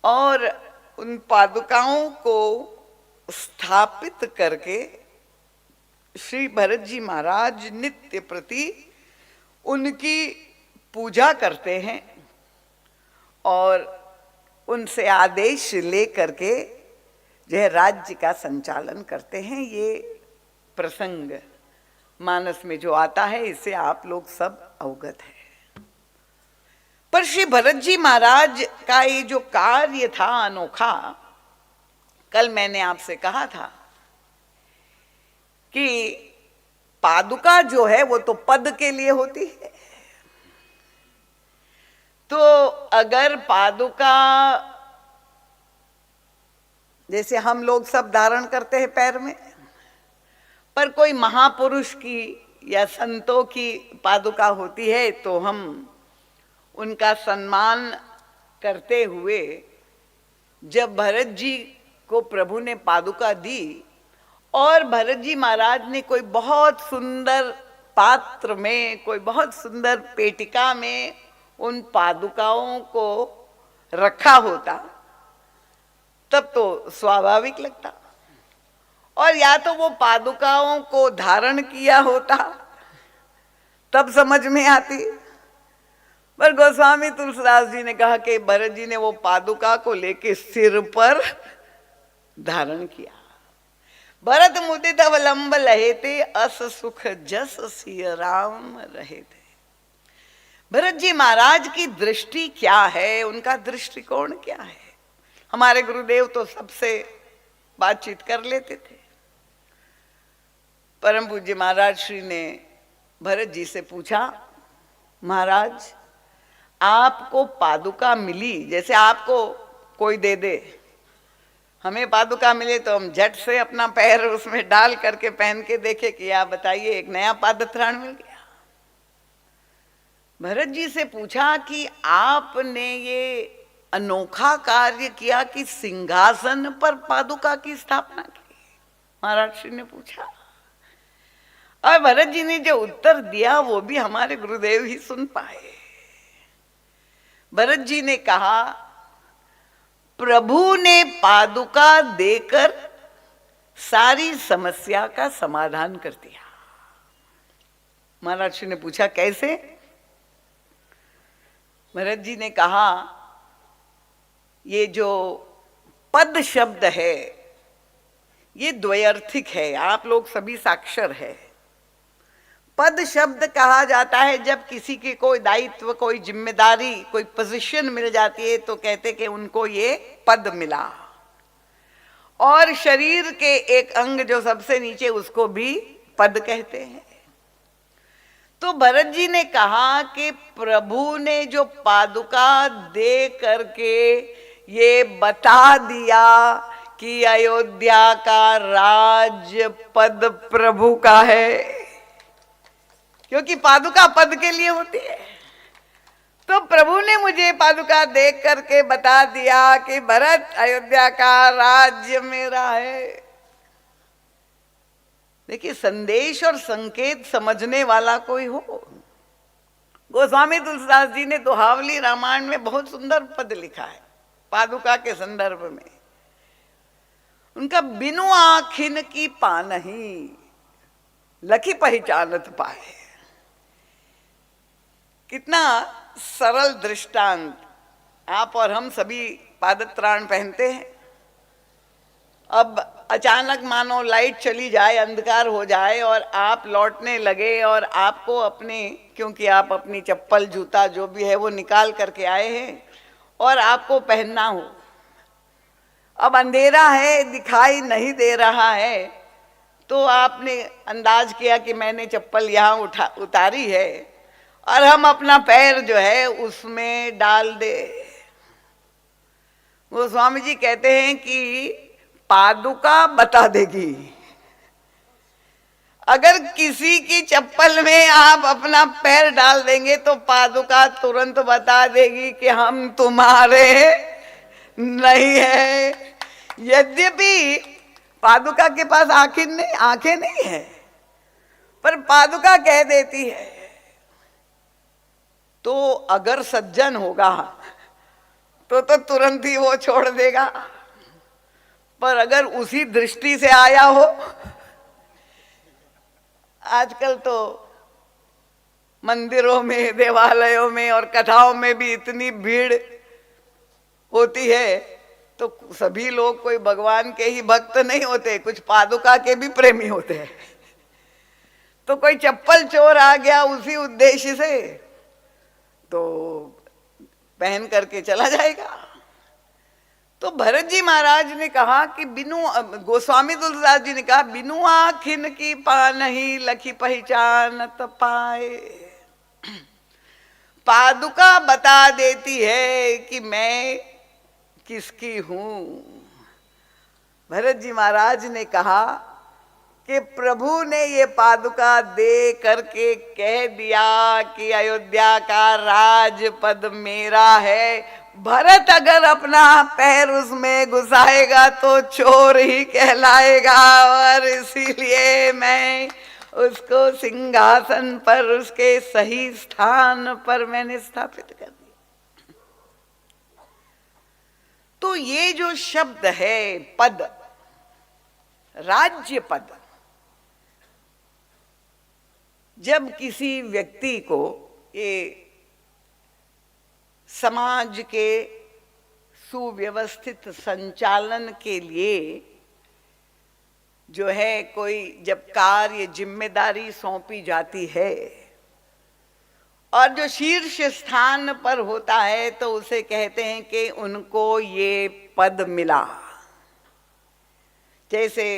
और उन पादुकाओं को स्थापित करके श्री भरत जी महाराज नित्य प्रति उनकी पूजा करते हैं और उनसे आदेश ले करके जो है राज्य का संचालन करते हैं। ये प्रसंग मानस में जो आता है इससे आप लोग सब अवगत है। पर श्री भरत जी महाराज का ये जो कार्य था अनोखा, कल मैंने आपसे कहा था कि पादुका जो है वो तो पद के लिए होती है। तो अगर पादुका जैसे हम लोग सब धारण करते हैं पैर में, पर कोई महापुरुष की या संतों की पादुका होती है तो हम उनका सम्मान करते हुए जब भरत जी को प्रभु ने पादुका दी और भरत जी महाराज ने कोई बहुत सुंदर पात्र में, कोई बहुत सुंदर पेटिका में उन पादुकाओं को रखा होता तब तो स्वाभाविक लगता, और या तो वो पादुकाओं को धारण किया होता तब समझ में आती। पर गोस्वामी तुलसीदास जी ने कहा कि भरत जी ने वो पादुका को लेके सिर पर धारण किया। भरत मुदित अवलंब लहेते, अस सुख जस सिय राम रहेते। भरत जी महाराज की दृष्टि क्या है, उनका दृष्टिकोण क्या है? हमारे गुरुदेव तो सबसे बातचीत कर लेते थे। परम पूज्य महाराज श्री ने भरत जी से पूछा, महाराज आपको पादुका मिली, जैसे आपको कोई दे दे, हमें पादुका मिले तो हम झट से अपना पैर उसमें डाल करके पहन के देखे कि आप बताइए एक नया पादत्राण मिल गया। भरत जी से पूछा कि आपने ये अनोखा कार्य किया कि सिंहासन पर पादुका की स्थापना की। महाराज श्री ने पूछा और भरत जी ने जो उत्तर दिया वो भी हमारे गुरुदेव ही सुन पाए। भरत जी ने कहा, प्रभु ने पादुका देकर सारी समस्या का समाधान कर दिया। महाराज श्री ने पूछा कैसे? भरत जी ने कहा, ये जो पद शब्द है ये द्वयर्थिक है, आप लोग सभी साक्षर है। पद शब्द कहा जाता है जब किसी के कोई दायित्व, कोई जिम्मेदारी, कोई पोजीशन मिल जाती है तो कहते कि उनको ये पद मिला। और शरीर के एक अंग जो सबसे नीचे उसको भी पद कहते हैं। तो भरत जी ने कहा कि प्रभु ने जो पादुका दे करके ये बता दिया कि अयोध्या का राज पद प्रभु का है, क्योंकि पादुका पद के लिए होती है। तो प्रभु ने मुझे पादुका देख करके बता दिया कि भरत, अयोध्या का राज्य मेरा है। देखिए, संदेश और संकेत समझने वाला कोई हो। गोस्वामी तुलसीदास जी ने दोहावली रामायण में बहुत सुंदर पद लिखा है पादुका के संदर्भ में। उनका बिनु आखिन की पानही लखी पहचानत पाए। कितना सरल दृष्टांत। आप और हम सभी पादत्राण पहनते हैं। अब अचानक मानो लाइट चली जाए, अंधकार हो जाए और आप लौटने लगे और आपको अपने, क्योंकि आप अपनी चप्पल जूता जो भी है वो निकाल करके आए हैं और आपको पहनना हो। अब अंधेरा है, दिखाई नहीं दे रहा है, तो आपने अंदाज किया कि मैंने चप्पल यहाँ उतारी है और हम अपना पैर जो है उसमें डाल दे। वो स्वामी जी कहते हैं कि पादुका बता देगी। अगर किसी की चप्पल में आप अपना पैर डाल देंगे तो पादुका तुरंत बता देगी कि हम तुम्हारे नहीं है। यद्यपि पादुका के पास आंखें नहीं है, पर पादुका कह देती है। तो अगर सज्जन होगा तो तुरंत ही वो छोड़ देगा, पर अगर उसी दृष्टि से आया हो, आजकल तो मंदिरों में, देवालयों में और कथाओं में भी इतनी भीड़ होती है, तो सभी लोग कोई भगवान के ही भक्त नहीं होते, कुछ पादुका के भी प्रेमी होते हैं। तो कोई चप्पल चोर आ गया उसी उद्देश्य से, तो पहन करके चला जाएगा। तो भरत जी महाराज ने कहा कि गोस्वामी तुलसीदास जी ने कहा, बिनु आखिन की पानही लखी पहचानत पाए। पादुका बता देती है कि मैं किसकी हूं। भरत जी महाराज ने कहा कि प्रभु ने ये पादुका दे करके कह दिया कि अयोध्या का राजपद मेरा है। भरत अगर अपना पैर उसमें घुसाएगा तो चोर ही कहलाएगा, और इसीलिए मैं उसको सिंहासन पर, उसके सही स्थान पर मैंने स्थापित कर दिया। तो ये जो शब्द है पद, राज्य पद, जब किसी व्यक्ति को ये समाज के सुव्यवस्थित संचालन के लिए जो है कोई जब कार्य जिम्मेदारी सौंपी जाती है और जो शीर्ष स्थान पर होता है, तो उसे कहते हैं कि उनको ये पद मिला। जैसे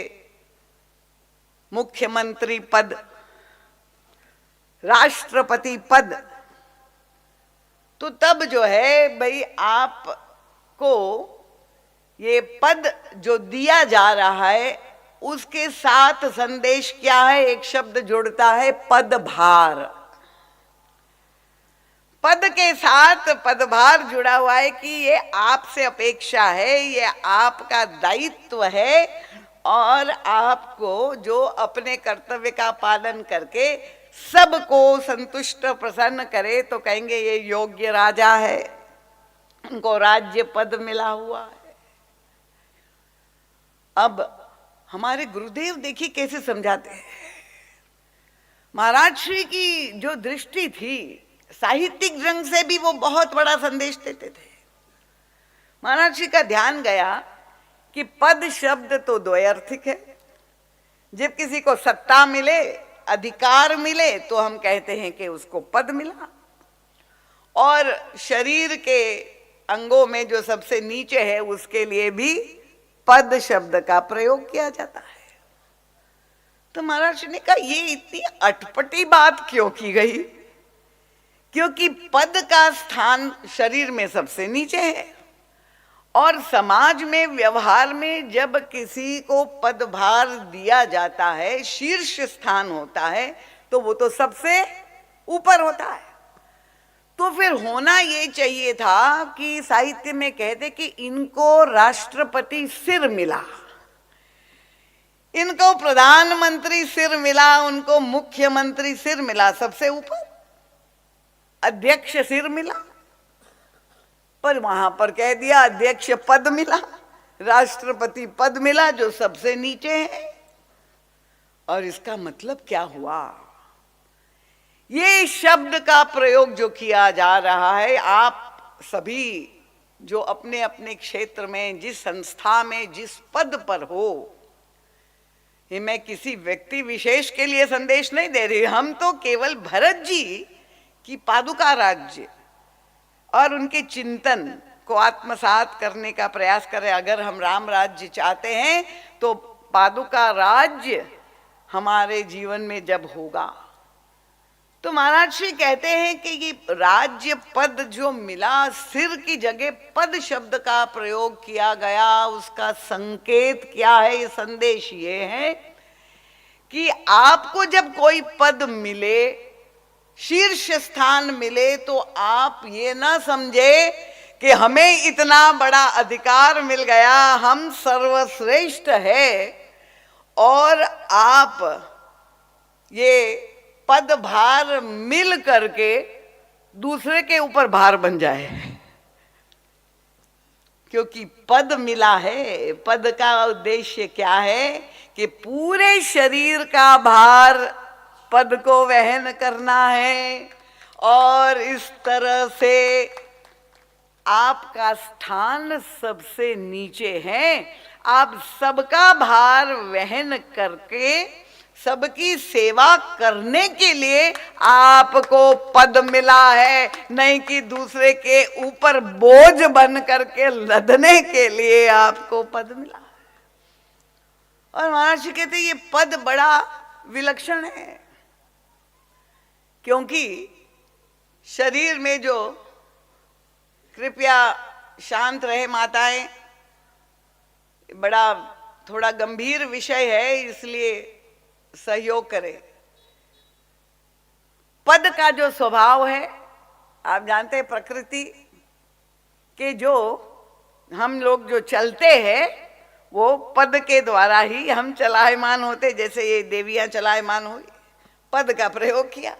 मुख्यमंत्री पद, राष्ट्रपति पद, तो तब जो है भाई आपको ये पद जो दिया जा रहा है उसके साथ संदेश क्या है, एक शब्द जुड़ता है पदभार। पद के साथ पदभार जुड़ा हुआ है कि ये आपसे अपेक्षा है, ये आपका दायित्व है, और आपको जो अपने कर्तव्य का पालन करके सबको संतुष्ट प्रसन्न करे तो कहेंगे ये योग्य राजा है, उनको राज्य पद मिला हुआ है। अब हमारे गुरुदेव देखिए कैसे समझाते हैं। महाराज श्री की जो दृष्टि थी, साहित्यिक ढंग से भी वो बहुत बड़ा संदेश देते थे। महाराज श्री का ध्यान गया कि पद शब्द तो द्वयार्थिक है। जब किसी को सत्ता मिले, अधिकार मिले, तो हम कहते हैं कि उसको पद मिला, और शरीर के अंगों में जो सबसे नीचे है उसके लिए भी पद शब्द का प्रयोग किया जाता है। तो महाराज ने कहा ये इतनी अटपटी बात क्यों की गई, क्योंकि पद का स्थान शरीर में सबसे नीचे है, और समाज में व्यवहार में जब किसी को पदभार दिया जाता है, शीर्ष स्थान होता है, तो वो तो सबसे ऊपर होता है। तो फिर होना ये चाहिए था कि साहित्य में कहते कि इनको राष्ट्रपति सिर मिला, इनको प्रधानमंत्री सिर मिला, उनको मुख्यमंत्री सिर मिला, सबसे ऊपर अध्यक्ष सिर मिला, पर वहां पर कह दिया अध्यक्ष पद मिला, राष्ट्रपति पद मिला जो सबसे नीचे है। और इसका मतलब क्या हुआ? ये शब्द का प्रयोग जो किया जा रहा है, आप सभी जो अपने अपने क्षेत्र में, जिस संस्था में, जिस पद पर हो, ये मैं किसी व्यक्ति विशेष के लिए संदेश नहीं दे रही, हम तो केवल भरत जी की पादुका राज्य और उनके चिंतन को आत्मसात करने का प्रयास करें। अगर हम राम राज्य चाहते हैं तो पादुका राज्य हमारे जीवन में जब होगा, तो महाराज श्री कहते हैं कि ये राज्य पद जो मिला, सिर की जगह पद शब्द का प्रयोग किया गया, उसका संकेत क्या है? ये संदेश ये है कि आपको जब कोई पद मिले, शीर्ष स्थान मिले, तो आप ये ना समझे कि हमें इतना बड़ा अधिकार मिल गया, हम सर्वश्रेष्ठ है और आप ये पद भार मिल करके दूसरे के ऊपर भार बन जाए। क्योंकि पद मिला है, पद का उद्देश्य क्या है कि पूरे शरीर का भार पद को वहन करना है, और इस तरह से आपका स्थान सबसे नीचे है। आप सबका भार वहन करके सबकी सेवा करने के लिए आपको पद मिला है, नहीं कि दूसरे के ऊपर बोझ बन करके लदने के लिए आपको पद मिला है। और महाराज जी कहते ये पद बड़ा विलक्षण है, क्योंकि शरीर में जो, कृपया शांत रहे माताएं, बड़ा थोड़ा गंभीर विषय है, इसलिए सहयोग करें। पद का जो स्वभाव है, आप जानते हैं प्रकृति के जो हम लोग जो चलते हैं वो पद के द्वारा ही हम चलायमान होते। जैसे ये देवियां चलायमान हुई, पद का प्रयोग किया,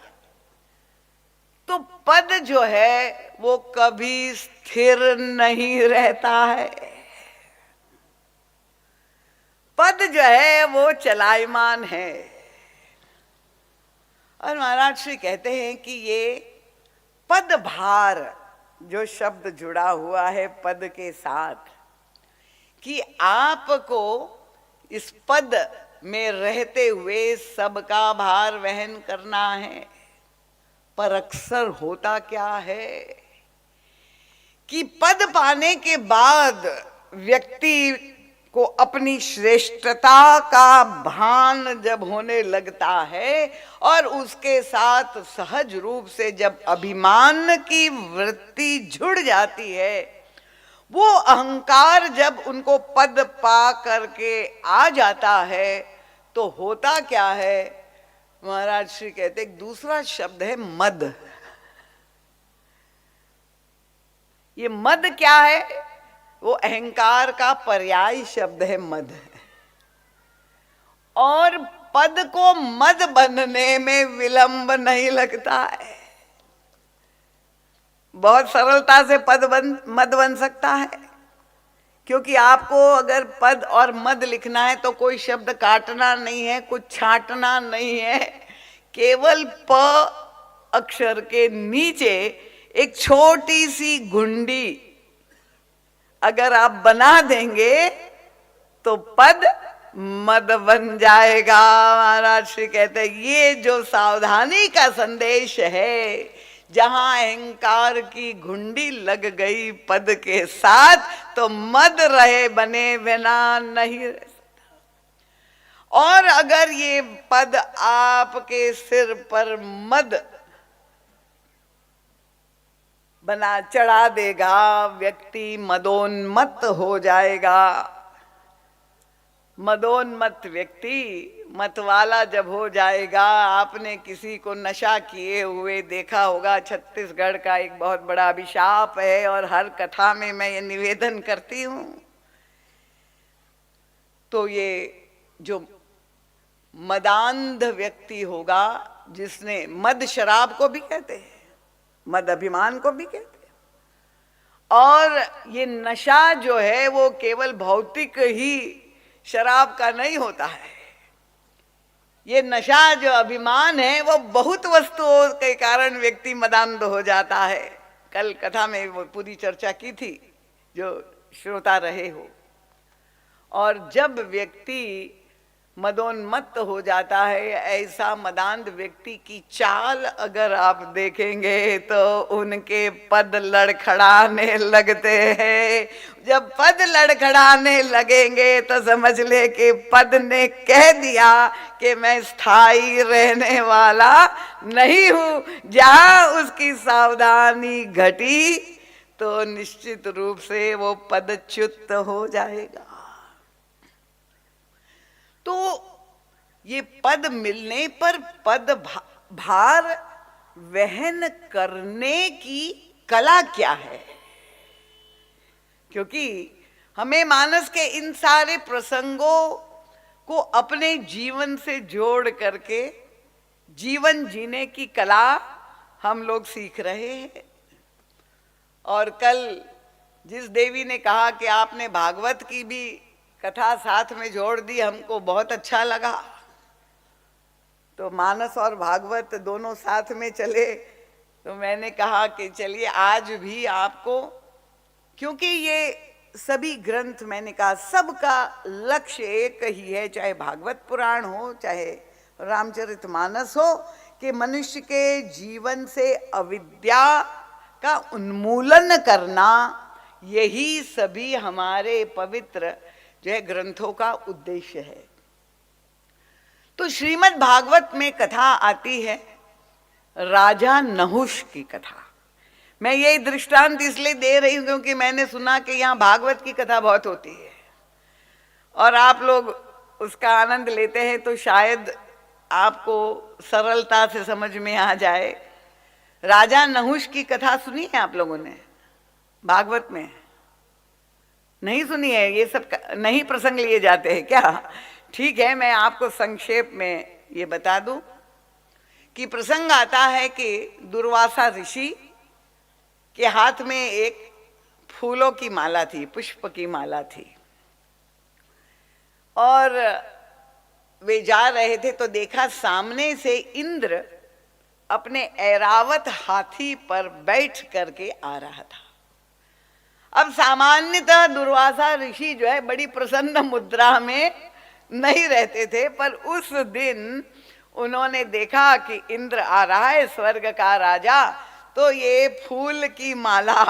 तो पद जो है वो कभी स्थिर नहीं रहता है। पद जो है वो चलायमान है। और महाराज श्री कहते हैं कि ये पद भार जो शब्द जुड़ा हुआ है पद के साथ, कि आपको इस पद में रहते हुए सबका भार वहन करना है। पर अक्सर होता क्या है कि पद पाने के बाद व्यक्ति को अपनी श्रेष्ठता का भान जब होने लगता है और उसके साथ सहज रूप से जब अभिमान की वृत्ति जुड़ जाती है, वो अहंकार जब उनको पद पा करके आ जाता है, तो होता क्या है? महाराज श्री कहते एक दूसरा शब्द है मद। ये मद क्या है? वो अहंकार का पर्याय शब्द है मद। और पद को मद बनने में विलंब नहीं लगता है, बहुत सरलता से मद बन सकता है। क्योंकि आपको अगर पद और मद लिखना है तो कोई शब्द काटना नहीं है, कुछ छांटना नहीं है, केवल प अक्षर के नीचे एक छोटी सी घुंडी अगर आप बना देंगे तो पद मद बन जाएगा। महाराज श्री कहते हैं ये जो सावधानी का संदेश है, जहां अहंकार की घुंडी लग गई पद के साथ, तो मद रहे बने बिना नहीं रह सकता। और अगर ये पद आपके सिर पर मद बना चढ़ा देगा, व्यक्ति मदोन्मत्त हो जाएगा। मदोन्मत्त व्यक्ति मतवाला जब हो जाएगा। आपने किसी को नशा किए हुए देखा होगा। छत्तीसगढ़ का एक बहुत बड़ा अभिशाप है और हर कथा में मैं ये निवेदन करती हूँ। तो ये जो मदांध व्यक्ति होगा, जिसने मद शराब को भी कहते हैं, मद अभिमान को भी कहते हैं, और ये नशा जो है वो केवल भौतिक ही शराब का नहीं होता है। ये नशा जो अभिमान है वो बहुत वस्तुओं के कारण व्यक्ति मदांध हो जाता है। कल कथा में वो पूरी चर्चा की थी, जो श्रोता रहे हो। और जब व्यक्ति मदोन्मत्त हो जाता है, ऐसा मदांध व्यक्ति की चाल अगर आप देखेंगे तो उनके पद लड़खड़ाने लगते हैं। जब पद लड़खड़ाने लगेंगे तो समझ ले कि पद ने कह दिया कि मैं स्थायी रहने वाला नहीं हूं। जहां उसकी सावधानी घटी तो निश्चित रूप से वो पदच्युत हो जाएगा। तो ये पद मिलने पर पद भार वहन करने की कला क्या है? क्योंकि हमें मानस के इन सारे प्रसंगों को अपने जीवन से जोड़ करके जीवन जीने की कला हम लोग सीख रहे हैं। और कल जिस देवी ने कहा कि आपने भागवत की भी कथा साथ में जोड़ दी, हमको बहुत अच्छा लगा। तो मानस और भागवत दोनों साथ में चले, तो मैंने कहा कि चलिए आज भी आपको, क्योंकि ये सभी ग्रंथ, मैंने कहा सबका लक्ष्य एक ही है, चाहे भागवत पुराण हो चाहे रामचरितमानस हो, कि मनुष्य के जीवन से अविद्या का उन्मूलन करना, यही सभी हमारे पवित्र जो है ग्रंथों का उद्देश्य है। तो श्रीमद् भागवत में कथा आती है राजा नहुष की कथा। मैं ये दृष्टांत इसलिए दे रही हूं क्योंकि मैंने सुना कि यहाँ भागवत की कथा बहुत होती है और आप लोग उसका आनंद लेते हैं, तो शायद आपको सरलता से समझ में आ जाए। राजा नहुष की कथा सुनी है आप लोगों ने भागवत में? नहीं सुनी है? ये सब नहीं प्रसंग लिए जाते हैं क्या? ठीक है, मैं आपको संक्षेप में ये बता दूं कि प्रसंग आता है कि दुर्वासा ऋषि के हाथ में एक फूलों की माला थी, पुष्प की माला थी, और वे जा रहे थे तो देखा सामने से इंद्र अपने ऐरावत हाथी पर बैठ करके आ रहा था। अब सामान्यतः दुर्वासा ऋषि जो है बड़ी प्रसन्न मुद्रा में नहीं रहते थे, पर उस दिन उन्होंने देखा कि इंद्र आ रहा है, स्वर्ग का राजा, तो ये फूल की माला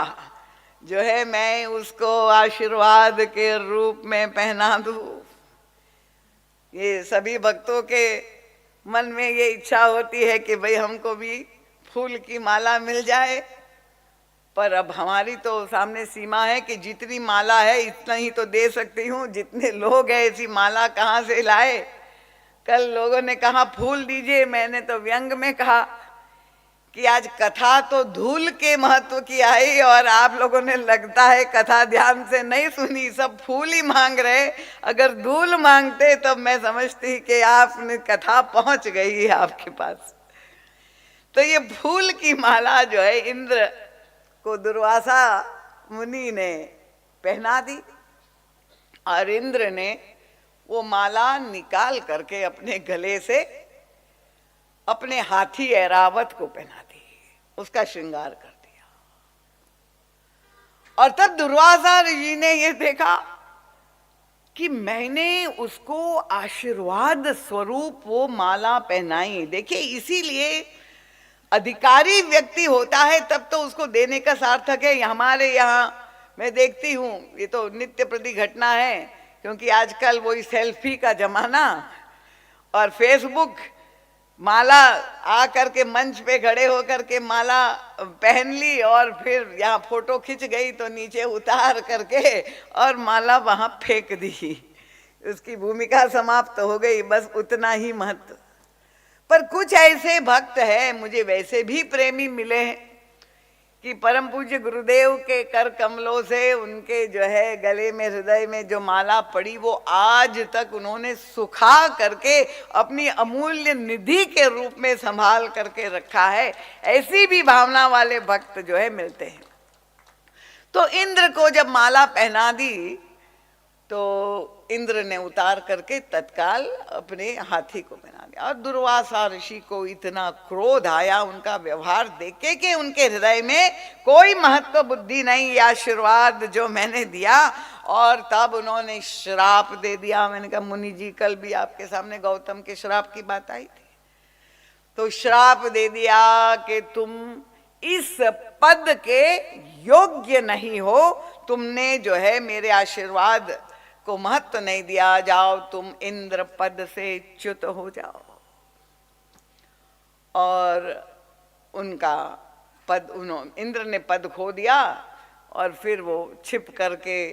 जो है मैं उसको आशीर्वाद के रूप में पहना दूं। ये सभी भक्तों के मन में ये इच्छा होती है कि भाई हमको भी फूल की माला मिल जाए, पर अब हमारी तो सामने सीमा है कि जितनी माला है इतना ही तो दे सकती हूँ। जितने लोग हैं ऐसी माला कहाँ से लाए? कल लोगों ने कहा फूल दीजिए, मैंने तो व्यंग में कहा कि आज कथा तो धूल के महत्व की आई और आप लोगों ने लगता है कथा ध्यान से नहीं सुनी, सब फूल ही मांग रहे। अगर धूल मांगते तो मैं समझती कि आपने कथा पहुंच गई है आपके पास। तो ये फूल की माला जो है इंद्र को दुर्वासा मुनि ने पहना दी और इंद्र ने वो माला निकाल करके अपने गले से अपने हाथी ऐरावत को पहना दी, उसका श्रृंगार कर दिया। और तब दुर्वासा ऋषि ने ये देखा कि मैंने उसको आशीर्वाद स्वरूप वो माला पहनाई। देखिए, इसीलिए अधिकारी व्यक्ति होता है तब तो उसको देने का सार्थक है। हमारे यहाँ मैं देखती हूँ, ये तो नित्य प्रति घटना है, क्योंकि आजकल वही सेल्फी का जमाना और फेसबुक, माला आ करके मंच पे खड़े होकर के माला पहन ली और फिर यहाँ फोटो खिंच गई तो नीचे उतार करके और माला वहाँ फेंक दी। उसकी भूमिका समाप्त हो गई, बस उतना ही महत्व। पर कुछ ऐसे भक्त हैं, मुझे वैसे भी प्रेमी मिले हैं कि परम पूज्य गुरुदेव के कर कमलों से उनके जो है गले में, हृदय में जो माला पड़ी, वो आज तक उन्होंने सुखा करके अपनी अमूल्य निधि के रूप में संभाल करके रखा है। ऐसी भी भावना वाले भक्त जो है मिलते हैं। तो इंद्र को जब माला पहना दी तो इंद्र ने उतार करके तत्काल अपने हाथी को पहना दिया। और दुर्वासा ऋषि को इतना क्रोध आया उनका व्यवहार देखे कि उनके हृदय में कोई महत्व बुद्धि नहीं, या आशीर्वाद जो मैंने दिया। और तब उन्होंने श्राप दे दिया। मैंने कहा मुनि जी, कल भी आपके सामने गौतम के श्राप की बात आई थी, तो श्राप दे दिया कि तुम इस पद के योग्य नहीं हो, तुमने जो है मेरे आशीर्वाद को महत्व नहीं दिया, जाओ तुम इंद्र पद से च्युत हो जाओ। और उनका पद, इंद्र ने पद खो दिया और फिर वो छिप करके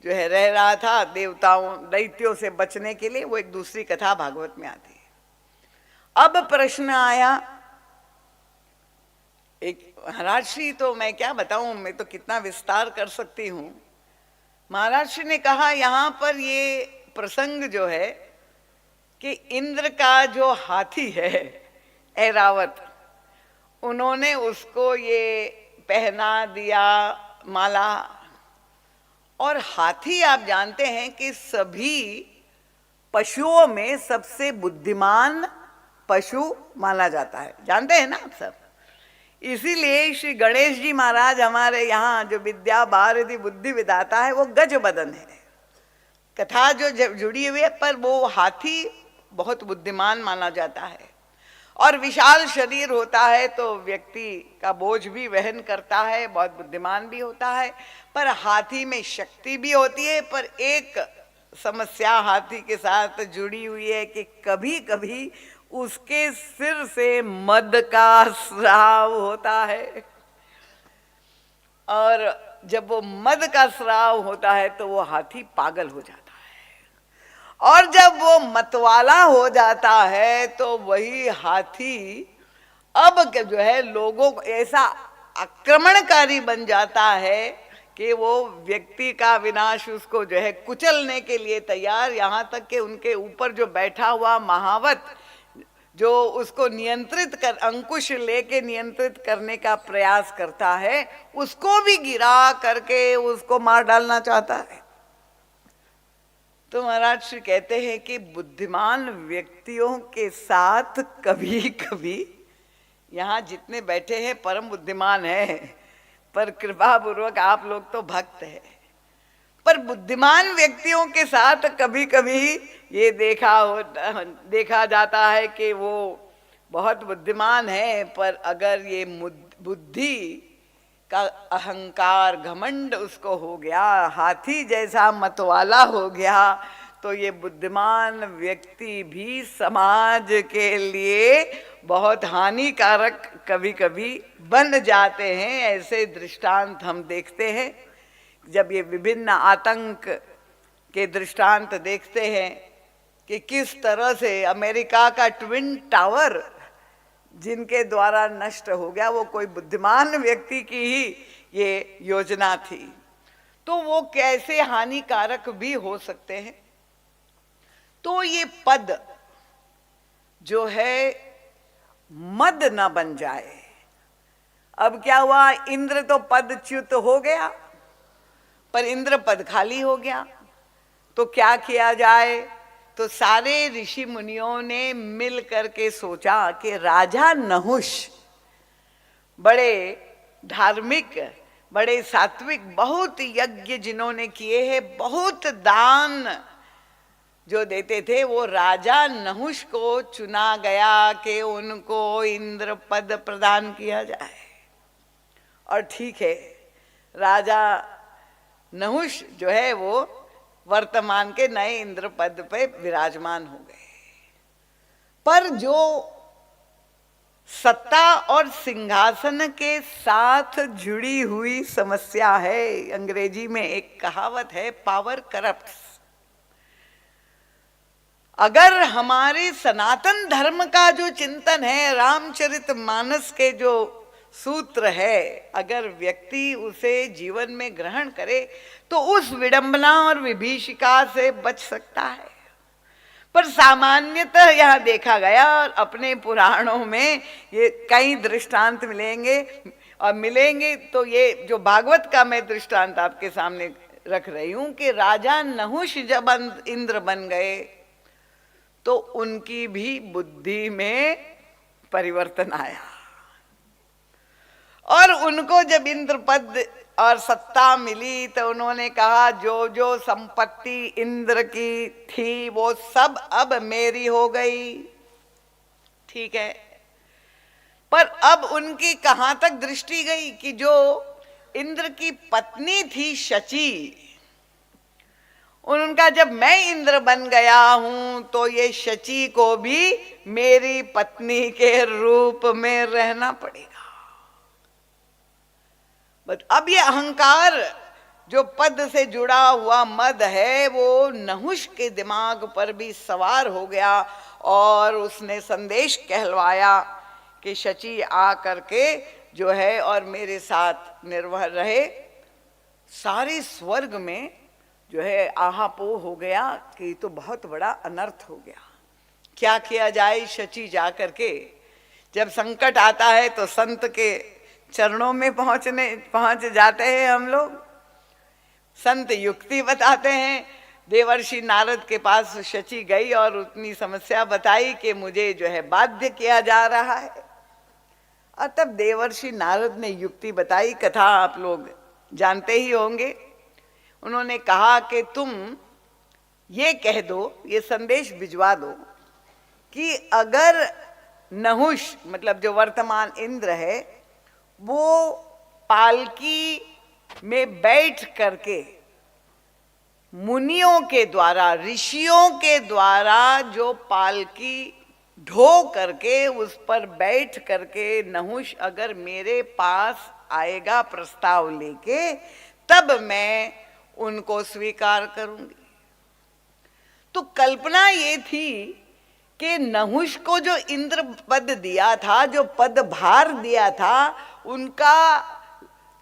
जो है रह रहा था देवताओं दैत्यों से बचने के लिए। वो एक दूसरी कथा भागवत में आती है। अब प्रश्न आया, एक महाराज श्री, तो मैं क्या बताऊं, मैं तो कितना विस्तार कर सकती हूं। महाराज श्री ने कहा यहाँ पर ये प्रसंग जो है कि इंद्र का जो हाथी है ऐरावत, उन्होंने उसको ये पहना दिया माला। और हाथी आप जानते हैं कि सभी पशुओं में सबसे बुद्धिमान पशु माना जाता है, जानते हैं ना आप सब। इसीलिए श्री गणेश जी महाराज हमारे यहाँ जो विद्या भारती बुद्धि विदाता है, वो गज बदन है। कथा जो जुड़ी हुई है, पर वो हाथी बहुत बुद्धिमान माना जाता है। और विशाल शरीर होता है तो व्यक्ति का बोझ भी वहन करता है, बहुत बुद्धिमान भी होता है। पर हाथी में शक्ति भी होती है। पर एक समस्या हाथी के साथ जुड़ी हुई है कि कभी कभी उसके सिर से मद का स्राव होता है। और जब वो मद का स्राव होता है तो वो हाथी पागल हो जाता है। और जब वो मतवाला हो जाता है तो वही हाथी अब जो है लोगों को ऐसा आक्रमणकारी बन जाता है कि वो व्यक्ति का विनाश, उसको जो है कुचलने के लिए तैयार। यहाँ तक कि उनके ऊपर जो बैठा हुआ महावत, जो उसको नियंत्रित कर, अंकुश लेके नियंत्रित करने का प्रयास करता है, उसको भी गिरा करके उसको मार डालना चाहता है। तो महाराज श्री कहते हैं कि बुद्धिमान व्यक्तियों के साथ कभी कभी, यहाँ जितने बैठे हैं परम बुद्धिमान हैं, पर कृपा पूर्वक आप लोग तो भक्त हैं, पर बुद्धिमान व्यक्तियों के साथ कभी कभी ये देखा जाता है कि वो बहुत बुद्धिमान है, पर अगर ये बुद्धि का अहंकार घमंड उसको हो गया, हाथी जैसा मतवाला हो गया, तो ये बुद्धिमान व्यक्ति भी समाज के लिए बहुत हानिकारक कभी कभी बन जाते हैं। ऐसे दृष्टांत हम देखते हैं। जब ये विभिन्न आतंक के दृष्टांत देखते हैं कि किस तरह से अमेरिका का ट्विन टावर जिनके द्वारा नष्ट हो गया, वो कोई बुद्धिमान व्यक्ति की ही ये योजना थी, तो वो कैसे हानिकारक भी हो सकते हैं। तो ये पद जो है मद न बन जाए। अब क्या हुआ, इंद्र तो पदच्युत हो गया, पर इंद्र पद खाली हो गया। तो क्या किया जाए, तो सारे ऋषि मुनियों ने मिल करके सोचा कि राजा नहुष बड़े धार्मिक, बड़े सात्विक, बहुत यज्ञ जिन्होंने किए हैं, बहुत दान जो देते थे, वो राजा नहुष को चुना गया कि उनको इंद्र पद प्रदान किया जाए। और ठीक है, राजा नहुष जो है वो वर्तमान के नए इंद्र पद पे विराजमान हो गए। पर जो सत्ता और सिंहासन के साथ जुड़ी हुई समस्या है, अंग्रेजी में एक कहावत है, पावर करप्ट्स। अगर हमारे सनातन धर्म का जो चिंतन है, रामचरितमानस के जो सूत्र है, अगर व्यक्ति उसे जीवन में ग्रहण करे तो उस विडंबना और विभीषिका से बच सकता है। पर सामान्यतः यह देखा गया, और अपने पुराणों में ये कई दृष्टांत मिलेंगे, और मिलेंगे तो ये जो भागवत का मैं दृष्टांत आपके सामने रख रही हूं कि राजा नहुष जब इंद्र बन गए तो उनकी भी बुद्धि में परिवर्तन आया, और उनको जब इंद्र पद और सत्ता मिली तो उन्होंने कहा जो जो संपत्ति इंद्र की थी वो सब अब मेरी हो गई। ठीक है, पर अब उनकी कहां तक दृष्टि गई कि जो इंद्र की पत्नी थी शची, उनका जब मैं इंद्र बन गया हूं तो ये शची को भी मेरी पत्नी के रूप में रहना पड़ेगा। बट अब ये अहंकार जो पद से जुड़ा हुआ मद है वो नहुष के दिमाग पर भी सवार हो गया, और उसने संदेश कहलवाया कि शची आ करके जो है और मेरे साथ निर्भर रहे। सारे स्वर्ग में जो है आहापो हो गया कि तो बहुत बड़ा अनर्थ हो गया। क्या किया जाए? शची जा करके, जब संकट आता है तो संत के चरणों में पहुंच जाते हैं हम लोग। संत युक्ति बताते हैं। देवर्षि नारद के पास शची गई और उतनी समस्या बताई कि मुझे जो है बाध्य किया जा रहा है, और तब देवर्षि नारद ने युक्ति बताई। कथा आप लोग जानते ही होंगे। उन्होंने कहा कि तुम ये कह दो, ये संदेश भिजवा दो कि अगर नहुष मतलब जो वर्तमान इंद्र है वो पालकी में बैठ करके मुनियों के द्वारा, ऋषियों के द्वारा जो पालकी ढो करके उस पर बैठ करके नहुष अगर मेरे पास आएगा प्रस्ताव लेके, तब मैं उनको स्वीकार करूंगी। तो कल्पना ये थी कि नहुष को जो इंद्र पद दिया था, जो पद भार दिया था, उनका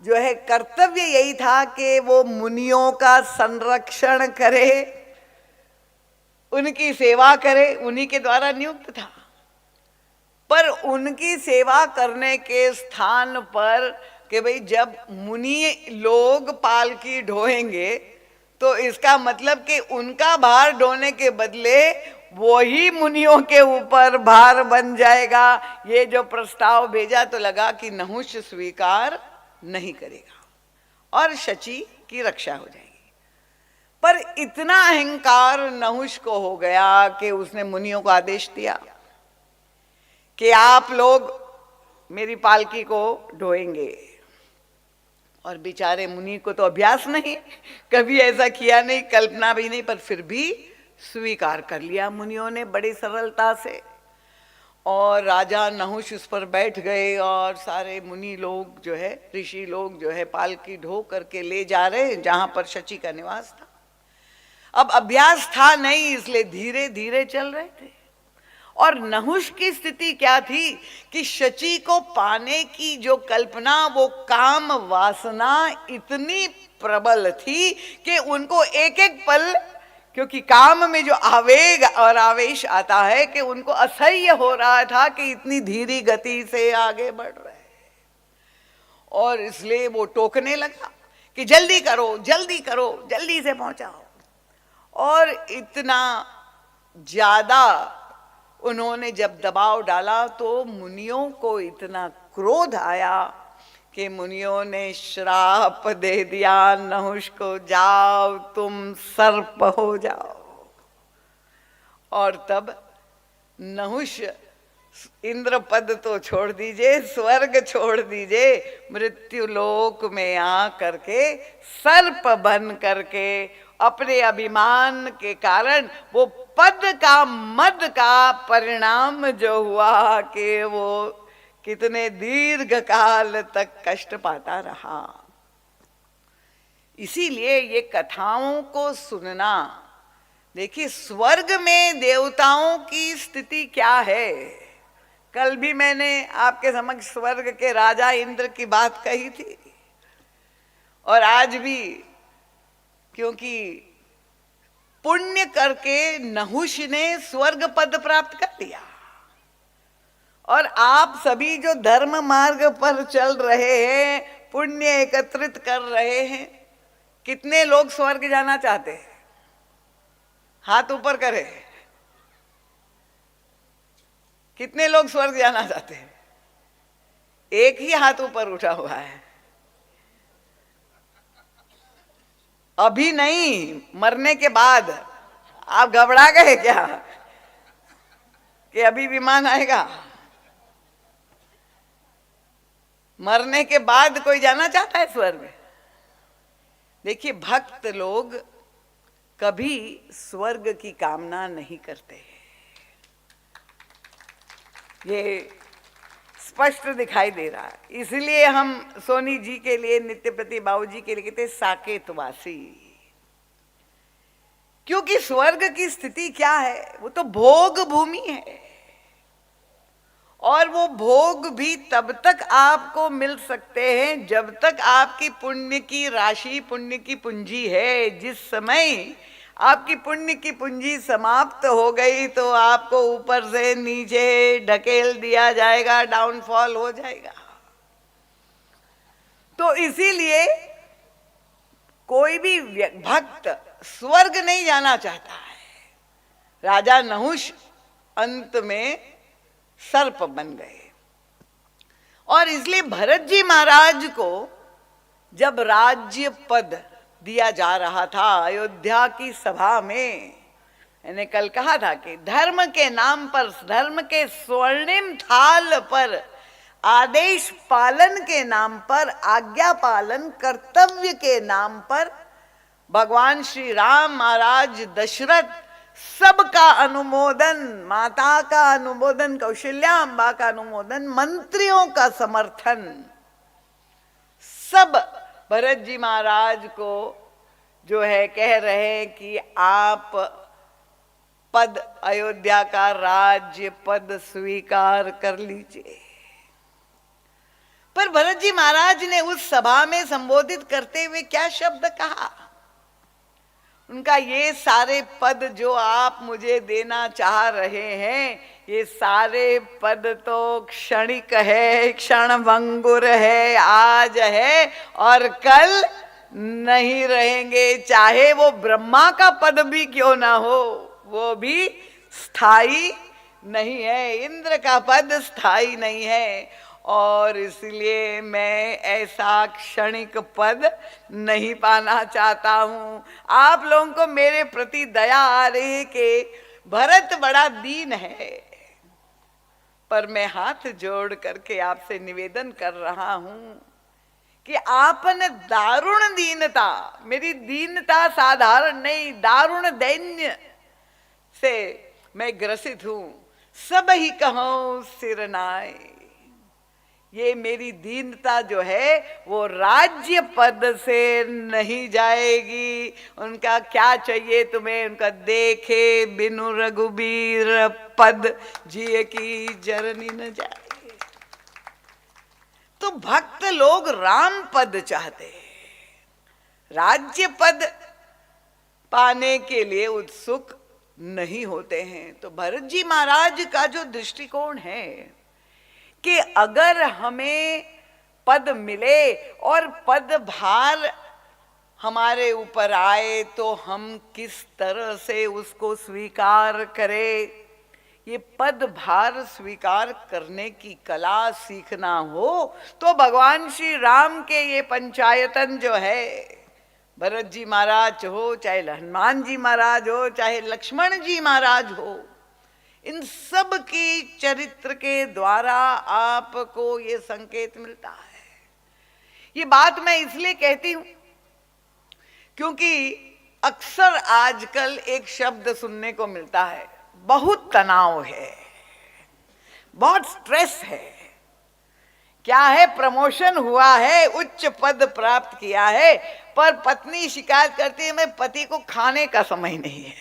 जो है कर्तव्य यही था कि वो मुनियों का संरक्षण करे, उनकी सेवा करे, उन्हीं के द्वारा नियुक्त था। पर उनकी सेवा करने के स्थान पर कि भाई जब मुनि लोग पालकी ढोएंगे तो इसका मतलब कि उनका भार ढोने के बदले वही मुनियों के ऊपर भार बन जाएगा। ये जो प्रस्ताव भेजा तो लगा कि नहुष स्वीकार नहीं करेगा और शची की रक्षा हो जाएगी। पर इतना अहंकार नहुष को हो गया कि उसने मुनियों को आदेश दिया कि आप लोग मेरी पालकी को ढोएंगे। और बेचारे मुनि को तो अभ्यास नहीं, कभी ऐसा किया नहीं, कल्पना भी नहीं, पर फिर भी स्वीकार कर लिया मुनियों ने बड़ी सरलता से। और राजा नहुष उस पर बैठ गए और सारे मुनि लोग जो है, ऋषि लोग जो है पालकी ढो करके ले जा रहे जहां पर शची का निवास था। अब अभ्यास था नहीं, इसलिए धीरे धीरे चल रहे थे। और नहुष की स्थिति क्या थी कि शची को पाने की जो कल्पना, वो काम वासना इतनी प्रबल थी कि उनको एक एक पल, क्योंकि काम में जो आवेग और आवेश आता है, कि उनको असह्य हो रहा था कि इतनी धीमी गति से आगे बढ़ रहे हैं। और इसलिए वो टोकने लगा कि जल्दी करो, जल्दी करो, जल्दी से पहुंचाओ। और इतना ज्यादा उन्होंने जब दबाव डाला तो मुनियों को इतना क्रोध आया कि मुनियों ने श्राप दे दिया नहुष को, जाओ तुम सर्प हो जाओ। और तब नहुष इंद्र पद तो छोड़ दीजिए, स्वर्ग छोड़ दीजिए, मृत्यु लोक में आ करके सर्प बन करके अपने अभिमान के कारण वो पद का, मद का परिणाम जो हुआ कि वो कितने दीर्घ काल तक कष्ट पाता रहा। इसीलिए ये कथाओं को सुनना देखिए स्वर्ग में देवताओं की स्थिति क्या है। कल भी मैंने आपके समक्ष स्वर्ग के राजा इंद्र की बात कही थी, और आज भी, क्योंकि पुण्य करके नहुष ने स्वर्ग पद प्राप्त कर लिया, और आप सभी जो धर्म मार्ग पर चल रहे हैं, पुण्य एकत्रित कर रहे हैं, कितने लोग स्वर्ग जाना चाहते हैं? हाथ ऊपर करें। कितने लोग स्वर्ग जाना चाहते हैं? एक ही हाथ ऊपर उठा हुआ है। अभी नहीं, मरने के बाद। आप घबरा गए क्या कि अभी विमान आएगा? मरने के बाद कोई जाना चाहता है स्वर्ग? देखिए भक्त लोग कभी स्वर्ग की कामना नहीं करते, ये स्पष्ट दिखाई दे रहा है। इसलिए हम सोनी जी के लिए, नित्यप्रति बाबू जी के लिए कहते साकेतवासी, क्योंकि स्वर्ग की स्थिति क्या है? वो तो भोग भूमि है, और वो भोग भी तब तक आपको मिल सकते हैं जब तक आपकी पुण्य की राशि, पुण्य की पूंजी है। जिस समय आपकी पुण्य की पूंजी समाप्त हो गई तो आपको ऊपर से नीचे ढकेल दिया जाएगा, डाउनफॉल हो जाएगा। तो इसीलिए कोई भी भक्त स्वर्ग नहीं जाना चाहता है। राजा नहुष अंत में सर्प बन गए, और इसलिए भरत जी महाराज को जब राज्य पद दिया जा रहा था अयोध्या की सभा में, मैंने कल कहा था कि धर्म के नाम पर, धर्म के स्वर्णिम थाल पर, आदेश पालन के नाम पर, आज्ञा पालन कर्तव्य के नाम पर भगवान श्री राम महाराज, दशरथ, सबका अनुमोदन, माता का अनुमोदन, कौशल्या अम्बा का अनुमोदन, मंत्रियों का समर्थन, सब भरत जी महाराज को जो है कह रहे हैं कि आप पद, अयोध्या का राज्य पद स्वीकार कर लीजिए। पर भरत जी महाराज ने उस सभा में संबोधित करते हुए क्या शब्द कहा? उनका ये सारे पद जो आप मुझे देना चाह रहे हैं, ये सारे पद तो क्षणिक है, क्षणभंगुर है, आज है और कल नहीं रहेंगे। चाहे वो ब्रह्मा का पद भी क्यों ना हो, वो भी स्थायी नहीं है, इंद्र का पद स्थायी नहीं है। और इसलिए मैं ऐसा क्षणिक पद नहीं पाना चाहता हूं। आप लोगों को मेरे प्रति दया आ रही है कि भरत बड़ा दीन है, पर मैं हाथ जोड़ करके आपसे निवेदन कर रहा हूं कि आपने दारुण दीनता, मेरी दीनता साधारण नहीं, दारुण दैन्य से मैं ग्रसित हूं। सब ही कहो सिर नाय, ये मेरी दीनता जो है वो राज्य पद से नहीं जाएगी। उनका क्या चाहिए तुम्हें? उनका देखे बिनु रघुबीर पद जिए की जरनी न जाए। तो भक्त लोग राम पद चाहते हैं, राज्य पद पाने के लिए उत्सुक नहीं होते हैं। तो भरत जी महाराज का जो दृष्टिकोण है कि अगर हमें पद मिले और पद भार हमारे ऊपर आए तो हम किस तरह से उसको स्वीकार करें। ये पद भार स्वीकार करने की कला सीखना हो तो भगवान श्री राम के ये पंचायतन जो है, भरत जी महाराज हो, चाहे हनुमान जी महाराज हो, चाहे लक्ष्मण जी महाराज हो, इन सब की चरित्र के द्वारा आपको ये संकेत मिलता है। ये बात मैं इसलिए कहती हूं क्योंकि अक्सर आजकल एक शब्द सुनने को मिलता है, बहुत तनाव है, बहुत स्ट्रेस है। क्या है? प्रमोशन हुआ है, उच्च पद प्राप्त किया है, पर पत्नी शिकायत करती है मैं पति को खाने का समय नहीं है,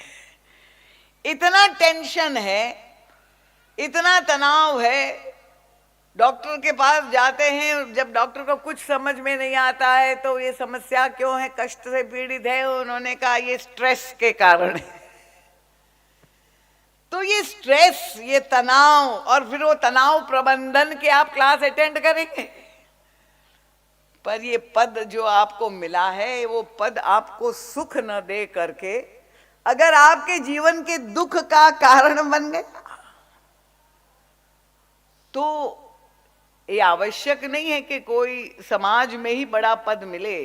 इतना टेंशन है, इतना तनाव है। डॉक्टर के पास जाते हैं, जब डॉक्टर को कुछ समझ में नहीं आता है तो ये समस्या क्यों है, कष्ट से पीड़ित है, उन्होंने कहा ये स्ट्रेस के कारण है। तो ये स्ट्रेस, ये तनाव, और फिर वो तनाव प्रबंधन के आप क्लास अटेंड करेंगे, पर ये पद जो आपको मिला है वो पद आपको सुख न दे करके अगर आपके जीवन के दुख का कारण बन गया तो ये आवश्यक नहीं है कि कोई समाज में ही बड़ा पद मिले।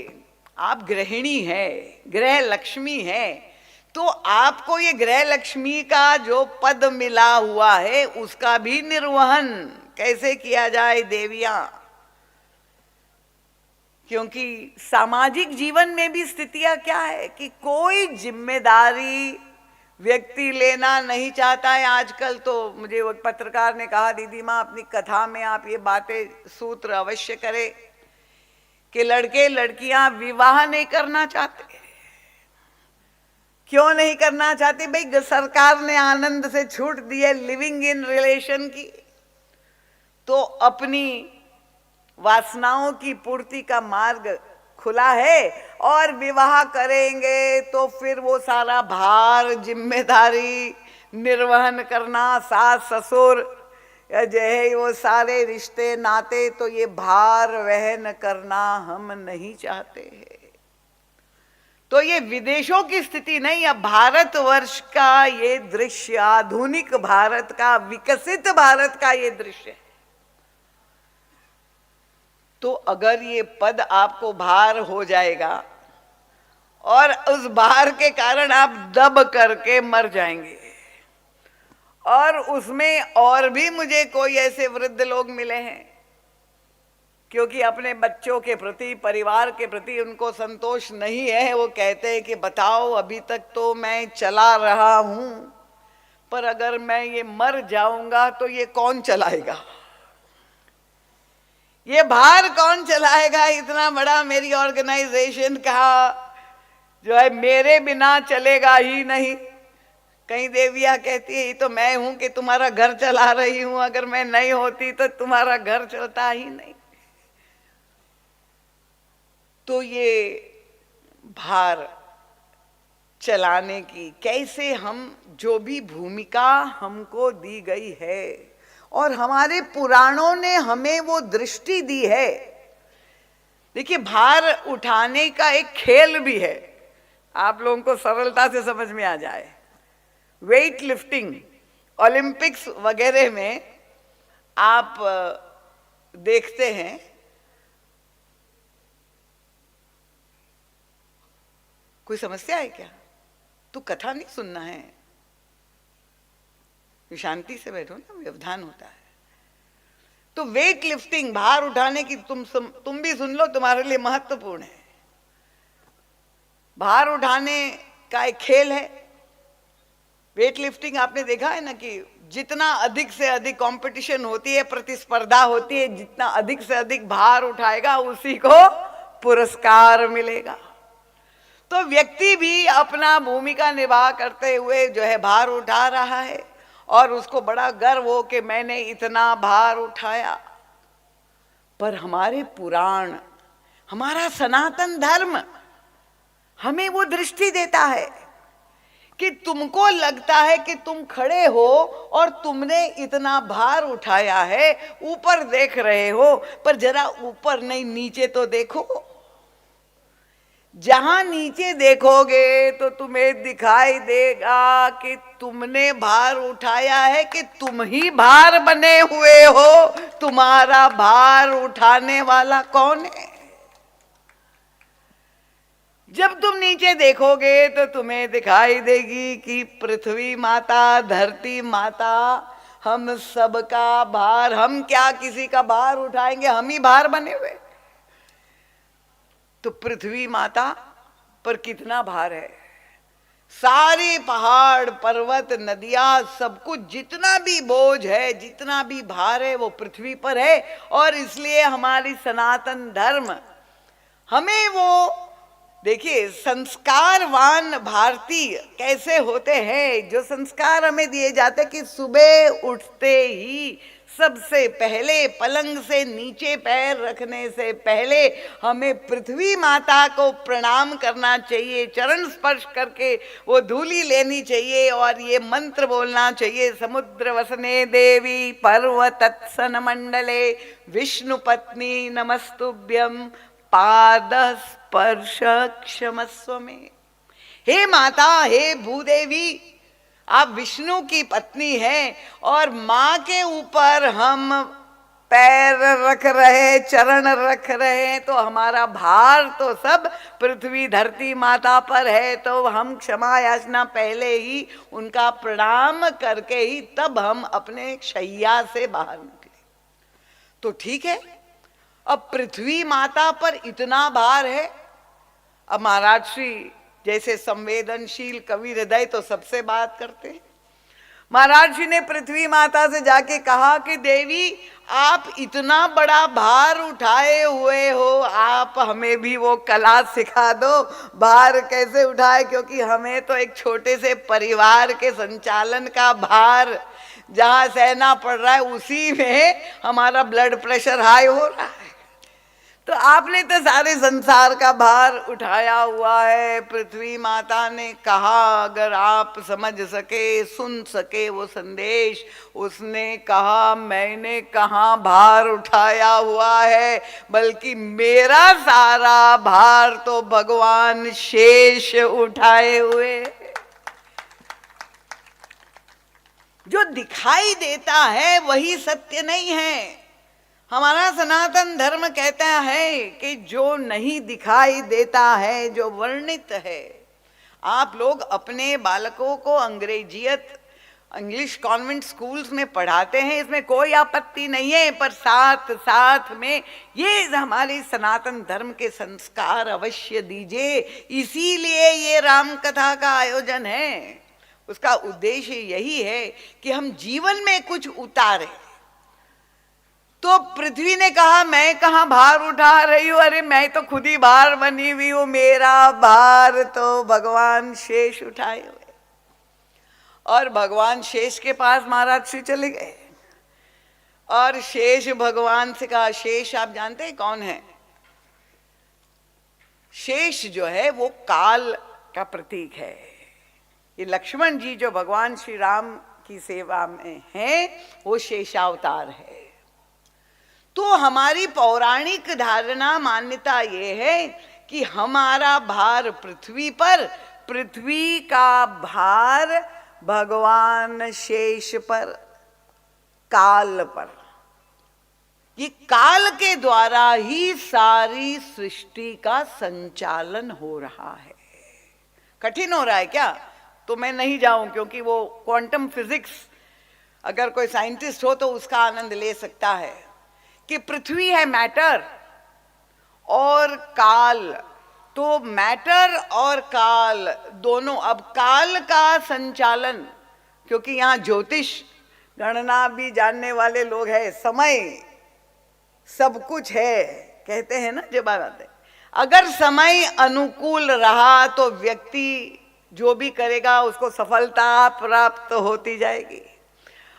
आप गृहिणी है, गृह लक्ष्मी है, तो आपको ये गृह लक्ष्मी का जो पद मिला हुआ है उसका भी निर्वहन कैसे किया जाए देवियां। क्योंकि सामाजिक जीवन में भी स्थितियां क्या है कि कोई जिम्मेदारी व्यक्ति लेना नहीं चाहता है आजकल। तो मुझे वो पत्रकार ने कहा, दीदी माँ अपनी कथा में आप ये बातें सूत्र अवश्य करें कि लड़के लड़कियां विवाह नहीं करना चाहते। क्यों नहीं करना चाहते भाई? सरकार ने आनंद से छूट दी है लिविंग इन रिलेशन की, तो अपनी वासनाओं की पूर्ति का मार्ग खुला है, और विवाह करेंगे तो फिर वो सारा भार, जिम्मेदारी निर्वहन करना, सास ससुर जो है वो सारे रिश्ते नाते, तो ये भार वहन करना हम नहीं चाहते हैं। तो ये विदेशों की स्थिति नहीं, अब भारतवर्ष का ये दृश्य, आधुनिक भारत का, विकसित भारत का ये दृश्य है। तो अगर ये पद आपको भार हो जाएगा और उस भार के कारण आप दब करके मर जाएंगे, और उसमें और भी मुझे कोई ऐसे वृद्ध लोग मिले हैं क्योंकि अपने बच्चों के प्रति, परिवार के प्रति उनको संतोष नहीं है। वो कहते हैं कि बताओ अभी तक तो मैं चला रहा हूं, पर अगर मैं ये मर जाऊंगा तो ये कौन चलाएगा, ये भार कौन चलाएगा? इतना बड़ा मेरी ऑर्गेनाइजेशन का जो है मेरे बिना चलेगा ही नहीं। कई देवियां कहती है ये तो मैं हूं कि तुम्हारा घर चला रही हूं, अगर मैं नहीं होती तो तुम्हारा घर चलता ही नहीं। तो ये भार चलाने की कैसे हम, जो भी भूमिका हमको दी गई है और हमारे पुराणों ने हमें वो दृष्टि दी है। देखिए भार उठाने का एक खेल भी है, आप लोगों को सरलता से समझ में आ जाए। वेट लिफ्टिंग, ओलंपिक्स वगैरह में आप देखते हैं कोई समस्या है क्या? तो कथा नहीं सुनना है, शांति से बैठो ना, व्यवधान होता है। तो वेट लिफ्टिंग, भार उठाने की तुम भी सुन लो, तुम्हारे लिए महत्वपूर्ण है। भार उठाने का एक खेल है वेट लिफ्टिंग। आपने देखा है ना कि जितना अधिक से अधिक कंपटीशन होती है, प्रतिस्पर्धा होती है, जितना अधिक से अधिक भार उठाएगा उसी को पुरस्कार मिलेगा। तो व्यक्ति भी अपना भूमिका निभा करते हुए जो है भार उठा रहा है और उसको बड़ा गर्व हो कि मैंने इतना भार उठाया। पर हमारे पुराण, हमारा सनातन धर्म हमें वो दृष्टि देता है कि तुमको लगता है कि तुम खड़े हो और तुमने इतना भार उठाया है, ऊपर देख रहे हो, पर जरा ऊपर नहीं नीचे तो देखो। जहां नीचे देखोगे तो तुम्हें दिखाई देगा कि तुमने भार उठाया है कि तुम ही भार बने हुए हो। तुम्हारा भार उठाने वाला कौन है? जब तुम नीचे देखोगे तो तुम्हें दिखाई देगी कि पृथ्वी माता, धरती माता, हम सबका भार, हम क्या किसी का भार उठाएंगे, हम ही भार बने हुए। तो पृथ्वी माता पर कितना भार है, सारे पहाड़, पर्वत, नदियां, सब कुछ, जितना भी बोझ है, जितना भी भार है वो पृथ्वी पर है। और इसलिए हमारी सनातन धर्म हमें वो देखिए, संस्कारवान भारतीय कैसे होते हैं, जो संस्कार हमें दिए जाते कि सुबह उठते ही सबसे पहले पलंग से नीचे पैर रखने से पहले हमें पृथ्वी माता को प्रणाम करना चाहिए, चरण स्पर्श करके वो धूली लेनी चाहिए और ये मंत्र बोलना चाहिए, समुद्र वसने देवी पर्वत तत्सन मंडले विष्णु पत्नी नमस्तुभ्यम पाद स्पर्श क्षमस्व में। हे माता, हे भूदेवी, आप विष्णु की पत्नी हैं और माँ के ऊपर हम पैर रख रहे, चरण रख रहे हैं, तो हमारा भार तो सब पृथ्वी धरती माता पर है, तो हम क्षमा याचना पहले ही उनका प्रणाम करके ही तब हम अपने शैया से बाहर निकले। तो ठीक है, अब पृथ्वी माता पर इतना भार है। अब महाराज श्री जैसे संवेदनशील कवि हृदय तो सबसे बात करते हैं। महाराज जी ने पृथ्वी माता से जाके कहा कि देवी, आप इतना बड़ा भार उठाए हुए हो, आप हमें भी वो कला सिखा दो, भार कैसे उठाए, क्योंकि हमें तो एक छोटे से परिवार के संचालन का भार जहाँ सहना पड़ रहा है, उसी में हमारा ब्लड प्रेशर हाई हो रहा है। तो आपने तो सारे संसार का भार उठाया हुआ है। पृथ्वी माता ने कहा, अगर आप समझ सके, सुन सके वो संदेश, उसने कहा मैंने कहाँ भार उठाया हुआ है, बल्कि मेरा सारा भार तो भगवान शेष उठाए हुए। जो दिखाई देता है वही सत्य नहीं है। हमारा सनातन धर्म कहता है कि जो नहीं दिखाई देता है, जो वर्णित है। आप लोग अपने बालकों को अंग्रेजियत इंग्लिश कॉन्वेंट स्कूल्स में पढ़ाते हैं, इसमें कोई आपत्ति नहीं है, पर साथ साथ में ये हमारे सनातन धर्म के संस्कार अवश्य दीजिए। इसीलिए ये राम कथा का आयोजन है। उसका उद्देश्य यही है कि हम जीवन में कुछ उतारें। तो पृथ्वी ने कहा, मैं कहाँ भार उठा रही हूँ, अरे मैं तो खुद ही भार बनी हुई हूँ, मेरा भार तो भगवान शेष उठाए हुए। और भगवान शेष के पास महाराज श्री चले गए और शेष भगवान से कहा, शेष आप जानते हैं कौन है? शेष जो है वो काल का प्रतीक है। ये लक्ष्मण जी जो भगवान श्री राम की सेवा में हैं, वो शेषावतार है। तो हमारी पौराणिक धारणा मान्यता ये है कि हमारा भार पृथ्वी पर, पृथ्वी का भार भगवान शेष पर, काल पर। ये काल के द्वारा ही सारी सृष्टि का संचालन हो रहा है। कठिन हो रहा है क्या? तो मैं नहीं जाऊं, क्योंकि वो क्वांटम फिजिक्स अगर कोई साइंटिस्ट हो तो उसका आनंद ले सकता है कि पृथ्वी है मैटर और काल। तो मैटर और काल दोनों, अब काल का संचालन, क्योंकि यहाँ ज्योतिष गणना भी जानने वाले लोग हैं, समय सब कुछ है, कहते हैं ना जब बात है। अगर समय अनुकूल रहा तो व्यक्ति जो भी करेगा उसको सफलता प्राप्त होती जाएगी,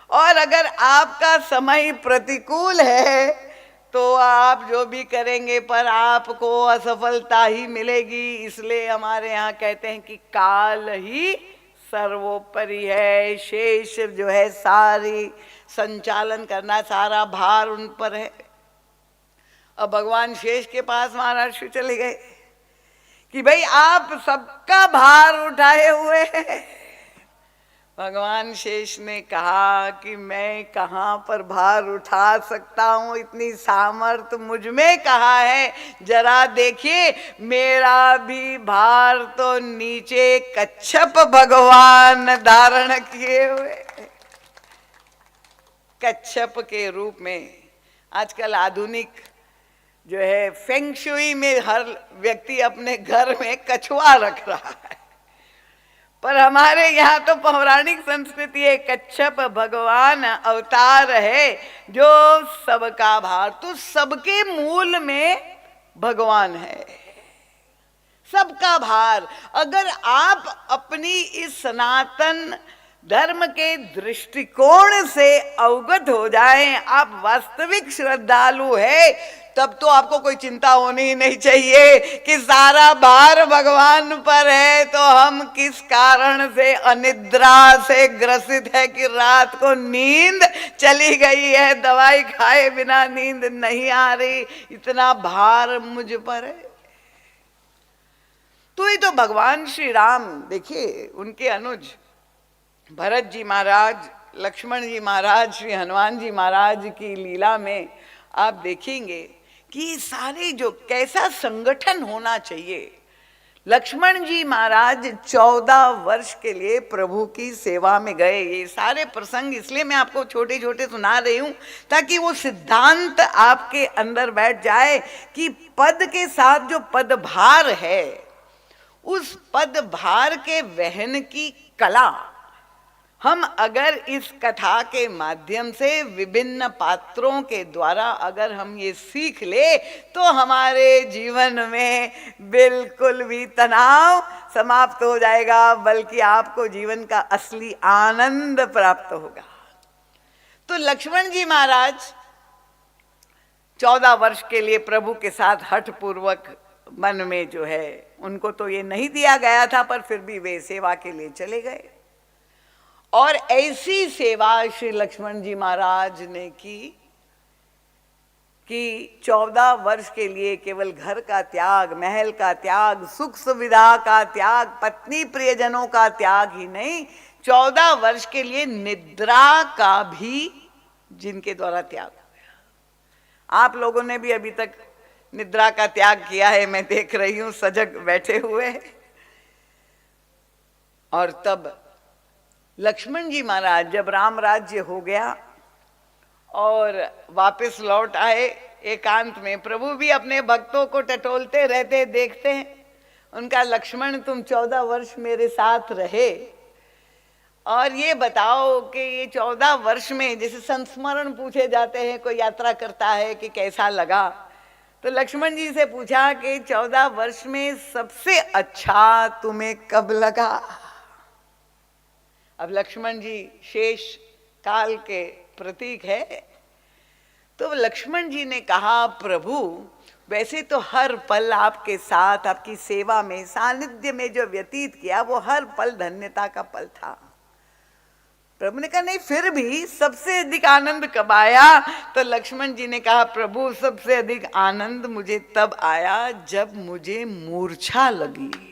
और अगर आपका समय प्रतिकूल है तो आप जो भी करेंगे पर आपको असफलता ही मिलेगी। इसलिए हमारे यहाँ कहते हैं कि काल ही सर्वोपरि है, शेष जो है सारी संचालन करना, सारा भार उन पर है। अब भगवान शेष के पास महाराज श्री चले गए कि भाई आप सबका भार उठाए हुए हैं। भगवान शेष ने कहा कि मैं कहाँ पर भार उठा सकता हूँ, इतनी सामर्थ्य मुझ में कहाँ है। जरा देखिए, मेरा भी भार तो नीचे कच्छप भगवान धारण किए हुए, कच्छप के रूप में। आजकल आधुनिक जो है फेंग शुई में हर व्यक्ति अपने घर में कछुआ रख रहा है, पर हमारे यहाँ तो पौराणिक संस्कृति है, कच्छप भगवान अवतार है जो सबका भार, तो सबके मूल में भगवान है। सबका भार। अगर आप अपनी इस सनातन धर्म के दृष्टिकोण से अवगत हो जाएं, आप वास्तविक श्रद्धालु है, तब तो आपको कोई चिंता होनी ही नहीं चाहिए कि सारा भार भगवान पर है, तो हम किस कारण से अनिद्रा से ग्रसित है कि रात को नींद चली गई है, दवाई खाए बिना नींद नहीं आ रही, इतना भार मुझ पर है। तो ये तो भगवान श्री राम, देखिए उनके अनुज भरत जी महाराज, लक्ष्मण जी महाराज, श्री हनुमान जी महाराज की लीला में आप देखेंगे कि सारे जो कैसा संगठन होना चाहिए। लक्ष्मण जी महाराज 14 वर्ष के लिए प्रभु की सेवा में गए। ये सारे प्रसंग इसलिए मैं आपको छोटे छोटे सुना रही हूं ताकि वो सिद्धांत आपके अंदर बैठ जाए कि पद के साथ जो पदभार है, उस पदभार के वहन की कला हम अगर इस कथा के माध्यम से विभिन्न पात्रों के द्वारा अगर हम ये सीख ले, तो हमारे जीवन में बिल्कुल भी तनाव समाप्त हो जाएगा, बल्कि आपको जीवन का असली आनंद प्राप्त होगा। तो लक्ष्मण जी महाराज 14 वर्ष के लिए प्रभु के साथ हठ पूर्वक वन में जो है, उनको तो ये नहीं दिया गया था, पर फिर भी वे सेवा के लिए चले गए। और ऐसी सेवा श्री लक्ष्मण जी महाराज ने की कि 14 वर्ष के लिए केवल घर का त्याग, महल का त्याग, सुख सुविधा का त्याग, पत्नी प्रियजनों का त्याग ही नहीं, 14 वर्ष के लिए निद्रा का भी जिनके द्वारा त्याग हो गया। आप लोगों ने भी अभी तक निद्रा का त्याग किया है, मैं देख रही हूं सजग बैठे हुए। और तब लक्ष्मण जी महाराज जब राम राज्य हो गया और वापस लौट आए एकांत में, प्रभु भी अपने भक्तों को टटोलते रहते, देखते हैं उनका, लक्ष्मण तुम 14 वर्ष मेरे साथ रहे, और ये बताओ कि ये 14 वर्ष में जैसे संस्मरण पूछे जाते हैं, कोई यात्रा करता है कि कैसा लगा, तो लक्ष्मण जी से पूछा कि 14 वर्ष में सबसे अच्छा तुम्हें कब लगा। अब लक्ष्मण जी शेष काल के प्रतीक है, तो लक्ष्मण जी ने कहा, प्रभु वैसे तो हर पल आपके साथ, आपकी सेवा में, सानिध्य में जो व्यतीत किया, वो हर पल धन्यता का पल था। प्रभु ने कहा नहीं, फिर भी सबसे अधिक आनंद कब आया? तो लक्ष्मण जी ने कहा, प्रभु सबसे अधिक आनंद मुझे तब आया जब मुझे मूर्छा लगी।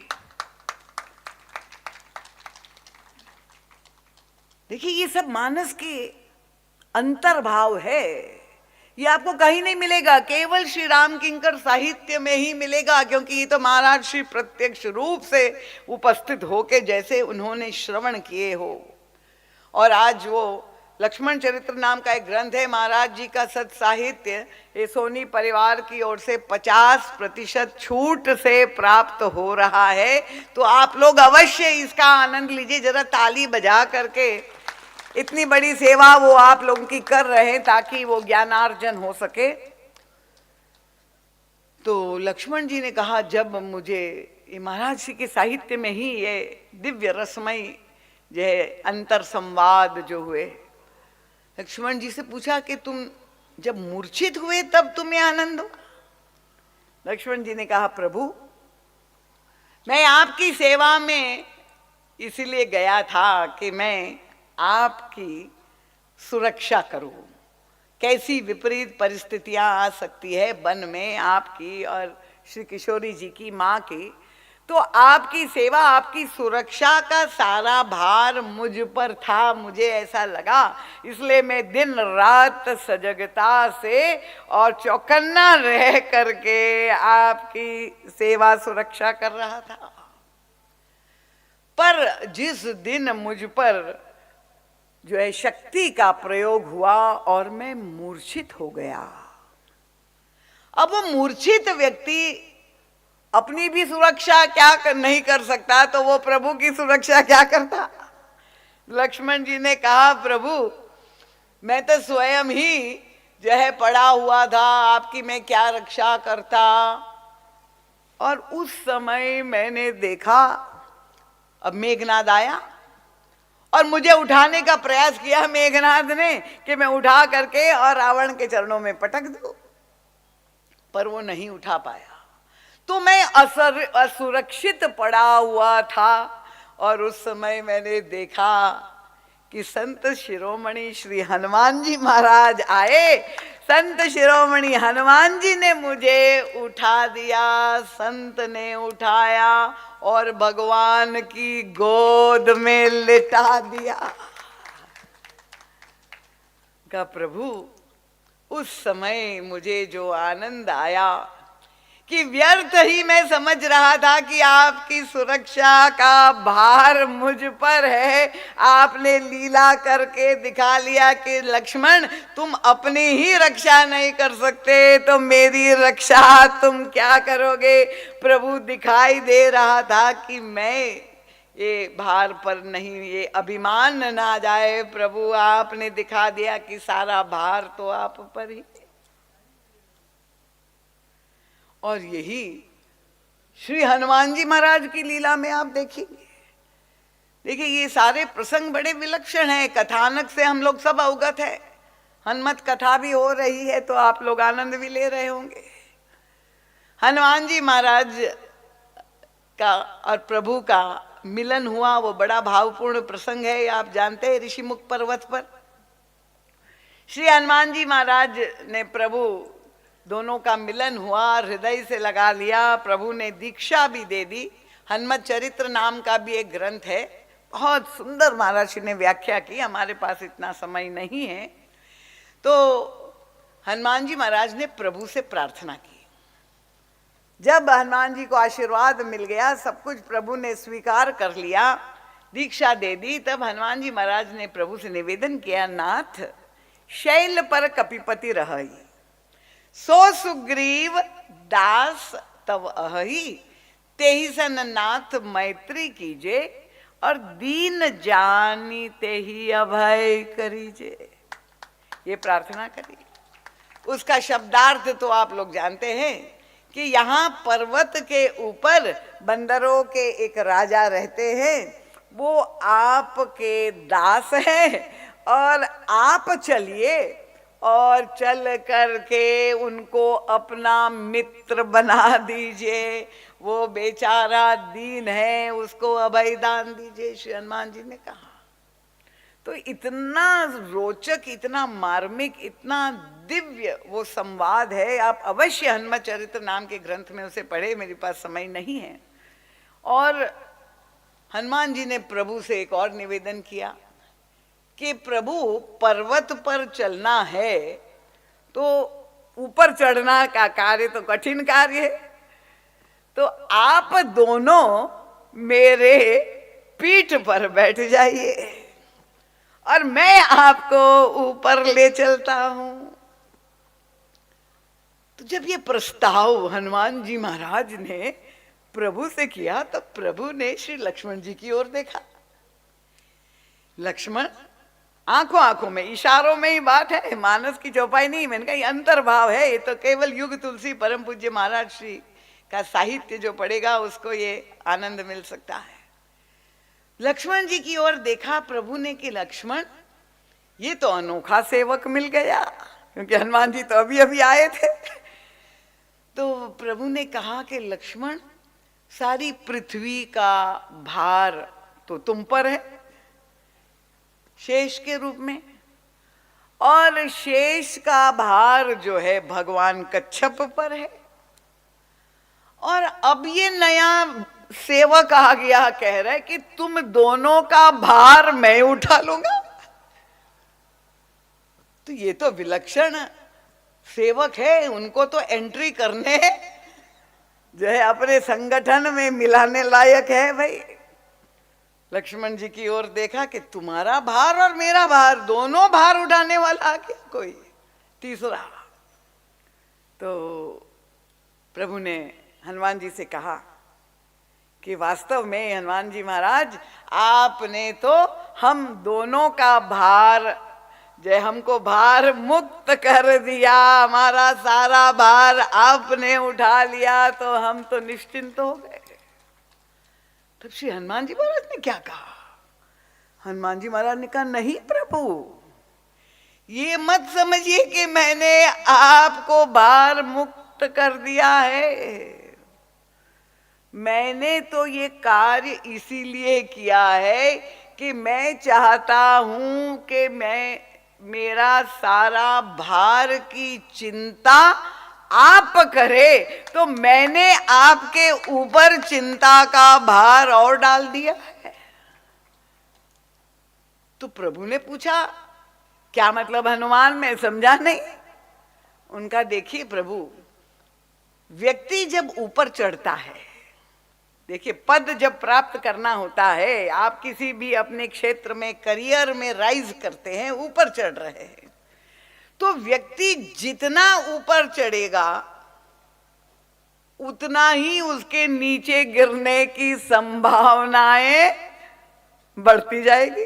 देखिए ये सब मानस के अंतर्भाव है, ये आपको कहीं नहीं मिलेगा, केवल श्री राम किंकर साहित्य में ही मिलेगा, क्योंकि ये तो महाराज श्री प्रत्यक्ष रूप से उपस्थित होके जैसे उन्होंने श्रवण किए हो। और आज वो लक्ष्मण चरित्र नाम का एक ग्रंथ है महाराज जी का सत साहित्य, ये सोनी परिवार की ओर से 50% छूट से प्राप्त हो रहा है, तो आप लोग अवश्य इसका आनंद लीजिए। जरा ताली बजा करके, इतनी बड़ी सेवा वो आप लोगों की कर रहे हैं ताकि वो ज्ञानार्जन हो सके। तो लक्ष्मण जी ने कहा, जब मुझे महाराज जी के साहित्य में ही ये दिव्य रसमय जो है अंतर संवाद जो हुए, लक्ष्मण जी से पूछा कि तुम जब मूर्छित हुए तब तुम्हें आनंद हो? लक्ष्मण जी ने कहा, प्रभु मैं आपकी सेवा में इसीलिए गया था कि मैं आपकी सुरक्षा करूं। कैसी विपरीत परिस्थितियां आ सकती है वन में आपकी और श्री किशोरी जी की माँ की, तो आपकी सेवा, आपकी सुरक्षा का सारा भार मुझ पर था, मुझे ऐसा लगा, इसलिए मैं दिन रात सजगता से और चौकन्ना रह करके आपकी सेवा सुरक्षा कर रहा था। पर जिस दिन मुझ पर जो है शक्ति का प्रयोग हुआ और मैं मूर्छित हो गया, अब वो मूर्छित व्यक्ति अपनी भी सुरक्षा क्या नहीं कर सकता, तो वो प्रभु की सुरक्षा क्या करता? लक्ष्मण जी ने कहा, प्रभु मैं तो स्वयं ही जो है पड़ा हुआ था, आपकी मैं क्या रक्षा करता। और उस समय मैंने देखा, अब मेघनाद आया और मुझे उठाने का प्रयास किया मेघनाद ने कि मैं उठा करके और रावण के चरणों में पटक दूं, पर वो नहीं उठा पाया। तो मैं असुरक्षित पड़ा हुआ था और उस समय मैंने देखा कि संत शिरोमणि श्री हनुमान जी महाराज आए। संत शिरोमणि हनुमान जी ने मुझे उठा दिया, संत ने उठाया और भगवान की गोद में लिटा दिया। का प्रभु, उस समय मुझे जो आनंद आया कि व्यर्थ ही मैं समझ रहा था कि आपकी सुरक्षा का भार मुझ पर है। आपने लीला करके दिखा लिया कि लक्ष्मण, तुम अपनी ही रक्षा नहीं कर सकते तो मेरी रक्षा तुम क्या करोगे। प्रभु दिखाई दे रहा था कि मैं ये भार पर नहीं, ये अभिमान ना जाए। प्रभु आपने दिखा दिया कि सारा भार तो आप पर ही। और यही श्री हनुमान जी महाराज की लीला में आप देखेंगे। देखिए, ये सारे प्रसंग बड़े विलक्षण हैं, कथानक से हम लोग सब अवगत है। हनुमत कथा भी हो रही है तो आप लोग आनंद भी ले रहे होंगे। हनुमान जी महाराज का और प्रभु का मिलन हुआ, वो बड़ा भावपूर्ण प्रसंग है। आप जानते हैं, ऋषिमुख पर्वत पर श्री हनुमान जी महाराज ने प्रभु दोनों का मिलन हुआ, हृदय से लगा लिया। प्रभु ने दीक्षा भी दे दी। हनुमत चरित्र नाम का भी एक ग्रंथ है, बहुत सुंदर महर्षि ने व्याख्या की। हमारे पास इतना समय नहीं है। तो हनुमान जी महाराज ने प्रभु से प्रार्थना की। जब हनुमान जी को आशीर्वाद मिल गया, सब कुछ प्रभु ने स्वीकार कर लिया, दीक्षा दे दी, तब हनुमान जी महाराज ने प्रभु से निवेदन किया, नाथ शैल पर कपिपति रही, सो सुग्रीव दास तव अहि, तेहि सन नाथ मैत्री कीजे, और दीन जानी तेहि अभय करीजे। ये प्रार्थना करी। उसका शब्दार्थ तो आप लोग जानते हैं कि यहाँ पर्वत के ऊपर बंदरों के एक राजा रहते हैं, वो आपके दास हैं और आप चलिए और चल करके उनको अपना मित्र बना दीजिए। वो बेचारा दीन है, उसको अभय दान दीजिए, श्री हनुमान जी ने कहा। तो इतना रोचक, इतना मार्मिक, इतना दिव्य वो संवाद है। आप अवश्य हनुमत चरित्र नाम के ग्रंथ में उसे पढ़े, मेरे पास समय नहीं है। और हनुमान जी ने प्रभु से एक और निवेदन किया कि प्रभु, पर्वत पर चलना है तो ऊपर चढ़ना का कार्य तो कठिन कार्य है, तो आप दोनों मेरे पीठ पर बैठ जाइए और मैं आपको ऊपर ले चलता हूं। तो जब ये प्रस्ताव हनुमान जी महाराज ने प्रभु से किया, तब प्रभु ने श्री लक्ष्मण जी की ओर देखा। लक्ष्मण, आंखों आंखों में, इशारों में ही बात है, मानस की चौपाई नहीं। मैंने कहा ये अंतर्भाव है, ये तो केवल युग तुलसी परम पूज्य महाराज श्री का साहित्य जो पढ़ेगा उसको ये आनंद मिल सकता है। लक्ष्मण जी की ओर देखा प्रभु ने कि लक्ष्मण, ये तो अनोखा सेवक मिल गया, क्योंकि हनुमान जी तो अभी अभी आए थे। तो प्रभु ने कहा कि लक्ष्मण, सारी पृथ्वी का भार तो तुम पर है शेष के रूप में, और शेष का भार जो है भगवान कच्छप पर है। और अब ये नया सेवक आ गया, कह रहा है कि तुम दोनों का भार मैं उठा लूंगा। तो ये तो विलक्षण सेवक है, उनको तो एंट्री करने जो है अपने संगठन में मिलाने लायक है भाई। लक्ष्मण जी की ओर देखा कि तुम्हारा भार और मेरा भार, दोनों भार उठाने वाला आ गया कोई तीसरा। तो प्रभु ने हनुमान जी से कहा कि वास्तव में हनुमान जी महाराज, आपने तो हम दोनों का भार जय हमको भार मुक्त कर दिया, हमारा सारा भार आपने उठा लिया, तो हम तो निश्चिंत हो गए। तब श्री हनुमान जी महाराज ने क्या कहा? हनुमान जी महाराज ने कहा, नहीं प्रभु, ये मत समझिए कि मैंने आपको भार मुक्त कर दिया है। मैंने तो ये कार्य इसीलिए किया है कि मैं चाहता हूं कि मेरा सारा भार की चिंता आप करे, तो मैंने आपके ऊपर चिंता का भार और डाल दिया है। तो प्रभु ने पूछा, क्या मतलब हनुमान? मैं समझा नहीं। उनका, देखिए प्रभु, व्यक्ति जब ऊपर चढ़ता है, देखिए पद जब प्राप्त करना होता है, आप किसी भी अपने क्षेत्र में करियर में राइज करते हैं, ऊपर चढ़ रहे हैं, तो व्यक्ति जितना ऊपर चढ़ेगा उतना ही उसके नीचे गिरने की संभावनाएं बढ़ती जाएगी।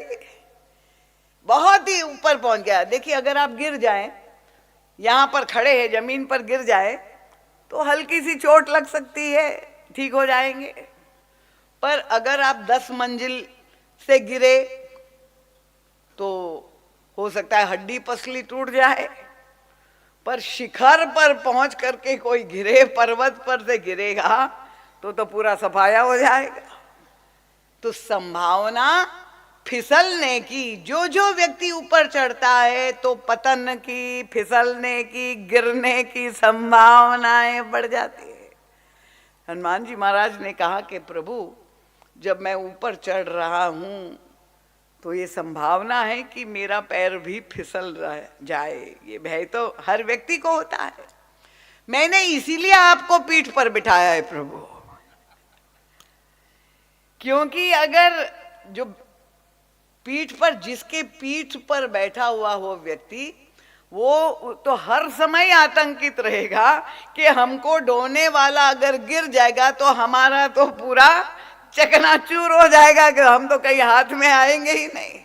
बहुत ही ऊपर पहुंच गया, देखिए अगर आप गिर जाएं, यहां पर खड़े हैं, जमीन पर गिर जाए तो हल्की सी चोट लग सकती है, ठीक हो जाएंगे। पर अगर आप 10 मंजिल से गिरे तो हो सकता है हड्डी पसली टूट जाए। पर शिखर पर पहुंच करके कोई गिरे, पर्वत पर से गिरेगा तो पूरा सफाया हो जाएगा। तो संभावना फिसलने की, जो व्यक्ति ऊपर चढ़ता है तो पतन की, फिसलने की, गिरने की संभावनाएं बढ़ जाती है। हनुमान जी महाराज ने कहा कि प्रभु, जब मैं ऊपर चढ़ रहा हूं तो ये संभावना है कि मेरा पैर भी फिसल जाए। ये भय तो हर व्यक्ति को होता है। मैंने इसीलिए आपको पीठ पर बिठाया है प्रभु, क्योंकि अगर जो पीठ पर, जिसके पीठ पर बैठा हुआ हो व्यक्ति, वो तो हर समय आतंकित रहेगा कि हमको ढोने वाला अगर गिर जाएगा तो हमारा तो पूरा चकनाचूर हो जाएगा कि हम तो कहीं हाथ में आएंगे ही नहीं।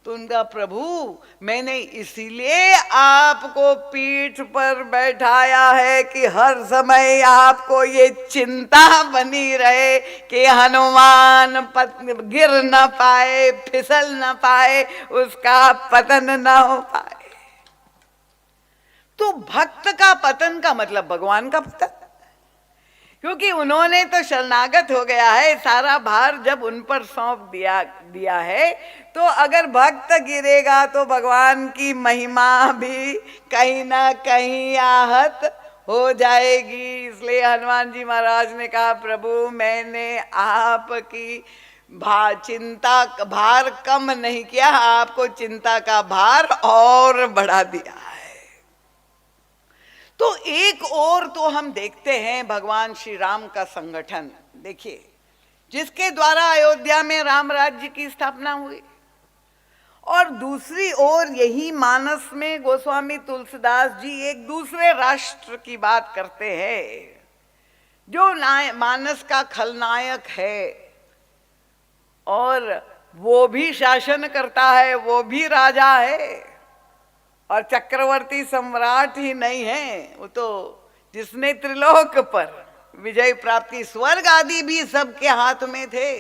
तो उनका, प्रभु मैंने इसीलिए आपको पीठ पर बैठाया है कि हर समय आपको ये चिंता बनी रहे कि हनुमान गिर न पाए, फिसल न पाए, उसका पतन न हो पाए। तो भक्त का पतन का मतलब भगवान का पतन, क्योंकि उन्होंने तो शरणागत हो गया है, सारा भार जब उन पर सौंप दिया है, तो अगर भक्त गिरेगा तो भगवान की महिमा भी कहीं ना कहीं आहत हो जाएगी। इसलिए हनुमान जी महाराज ने कहा, प्रभु मैंने आपकी चिंता भार कम नहीं किया, आपको चिंता का भार और बढ़ा दिया है। तो एक और तो हम देखते हैं भगवान श्री राम का संगठन, देखिए जिसके द्वारा अयोध्या में राम राज्य की स्थापना हुई, और दूसरी ओर यही मानस में गोस्वामी तुलसीदास जी एक दूसरे राष्ट्र की बात करते हैं, जो मानस का खलनायक है, और वो भी शासन करता है, वो भी राजा है, और चक्रवर्ती सम्राट ही नहीं है, वो तो जिसने त्रिलोक पर विजय प्राप्ति, स्वर्ग आदि भी सबके हाथ में थे,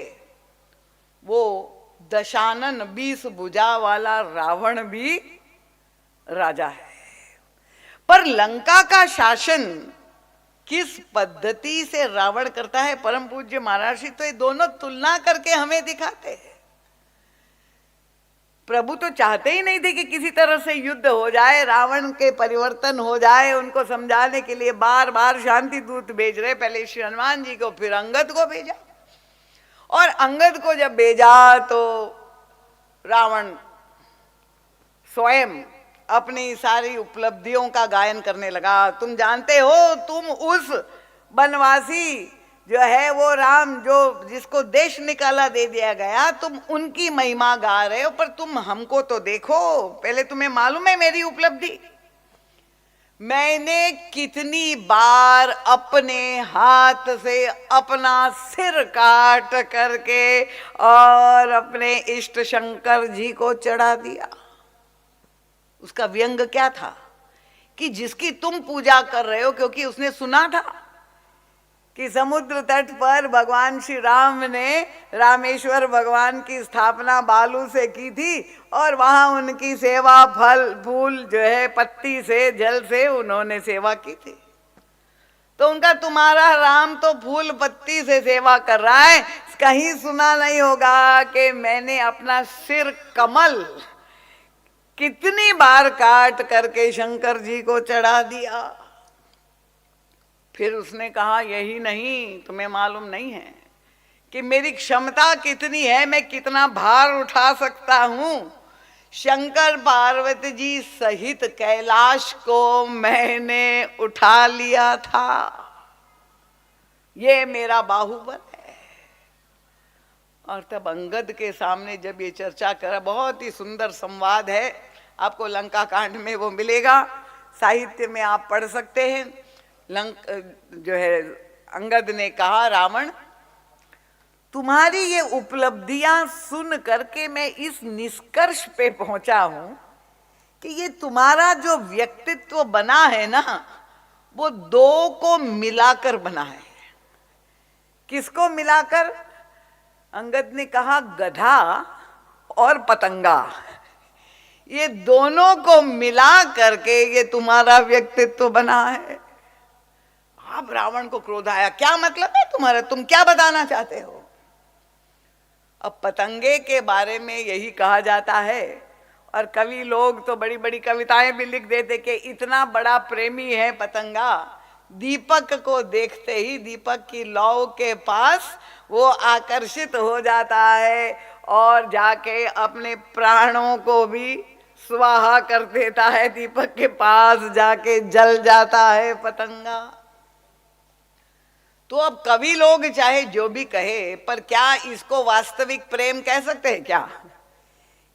वो दशानन 20 भुजा वाला रावण भी राजा है। पर लंका का शासन किस पद्धति से रावण करता है, परम पूज्य महाराज तो ये दोनों तुलना करके हमें दिखाते हैं। प्रभु तो चाहते ही नहीं थे कि किसी तरह से युद्ध हो जाए, रावण के परिवर्तन हो जाए। उनको समझाने के लिए बार बार शांति दूत भेज रहे, पहले श्री हनुमान जी को, फिर अंगद को भेजा, और अंगद को जब भेजा तो रावण स्वयं अपनी सारी उपलब्धियों का गायन करने लगा। तुम जानते हो, तुम उस वनवासी जो है वो राम, जो जिसको देश निकाला दे दिया गया, तुम उनकी महिमा गा रहे हो, पर तुम हमको तो देखो, पहले तुम्हें मालूम है मेरी उपलब्धि, मैंने कितनी बार अपने हाथ से अपना सिर काट करके और अपने इष्ट शंकर जी को चढ़ा दिया। उसका व्यंग क्या था कि जिसकी तुम पूजा कर रहे हो, क्योंकि उसने सुना था कि समुद्र तट पर भगवान श्री राम ने रामेश्वर भगवान की स्थापना बालू से की थी और वहां उनकी सेवा फल फूल जो है पत्ती से जल से उन्होंने सेवा की थी। तो उनका तुम्हारा राम तो फूल पत्ती से सेवा कर रहा है, कहीं सुना नहीं होगा कि मैंने अपना सिर कमल कितनी बार काट करके शंकर जी को चढ़ा दिया। फिर उसने कहा यही नहीं, तुम्हें मालूम नहीं है कि मेरी क्षमता कितनी है, मैं कितना भार उठा सकता हूं। शंकर पार्वती जी सहित कैलाश को मैंने उठा लिया था, ये मेरा बाहुबल है। और तब अंगद के सामने जब ये चर्चा करा, बहुत ही सुंदर संवाद है, आपको लंका कांड में वो मिलेगा, साहित्य में आप पढ़ सकते हैं। जो है अंगद ने कहा, रावण तुम्हारी ये उपलब्धियां सुन करके मैं इस निष्कर्ष पे पहुंचा हूं कि ये तुम्हारा जो व्यक्तित्व बना है ना, वो दो को मिलाकर बना है। किसको मिलाकर? अंगद ने कहा गधा और पतंगा, ये दोनों को मिला करके ये तुम्हारा व्यक्तित्व बना है। अब रावण को क्रोध आया, क्या मतलब है तुम्हारा, तुम क्या बताना चाहते हो? अब पतंगे के बारे में यही कहा जाता है, और कवि लोग तो बड़ी बड़ी कविताएं भी लिख देते कि इतना बड़ा प्रेमी है पतंगा, दीपक को देखते ही दीपक की लौ के पास वो आकर्षित हो जाता है और जाके अपने प्राणों को भी स्वाहा कर देता है, दीपक के पास जाके जल जाता है पतंगा। तो अब कवि लोग चाहे जो भी कहे, पर क्या इसको वास्तविक प्रेम कह सकते हैं क्या?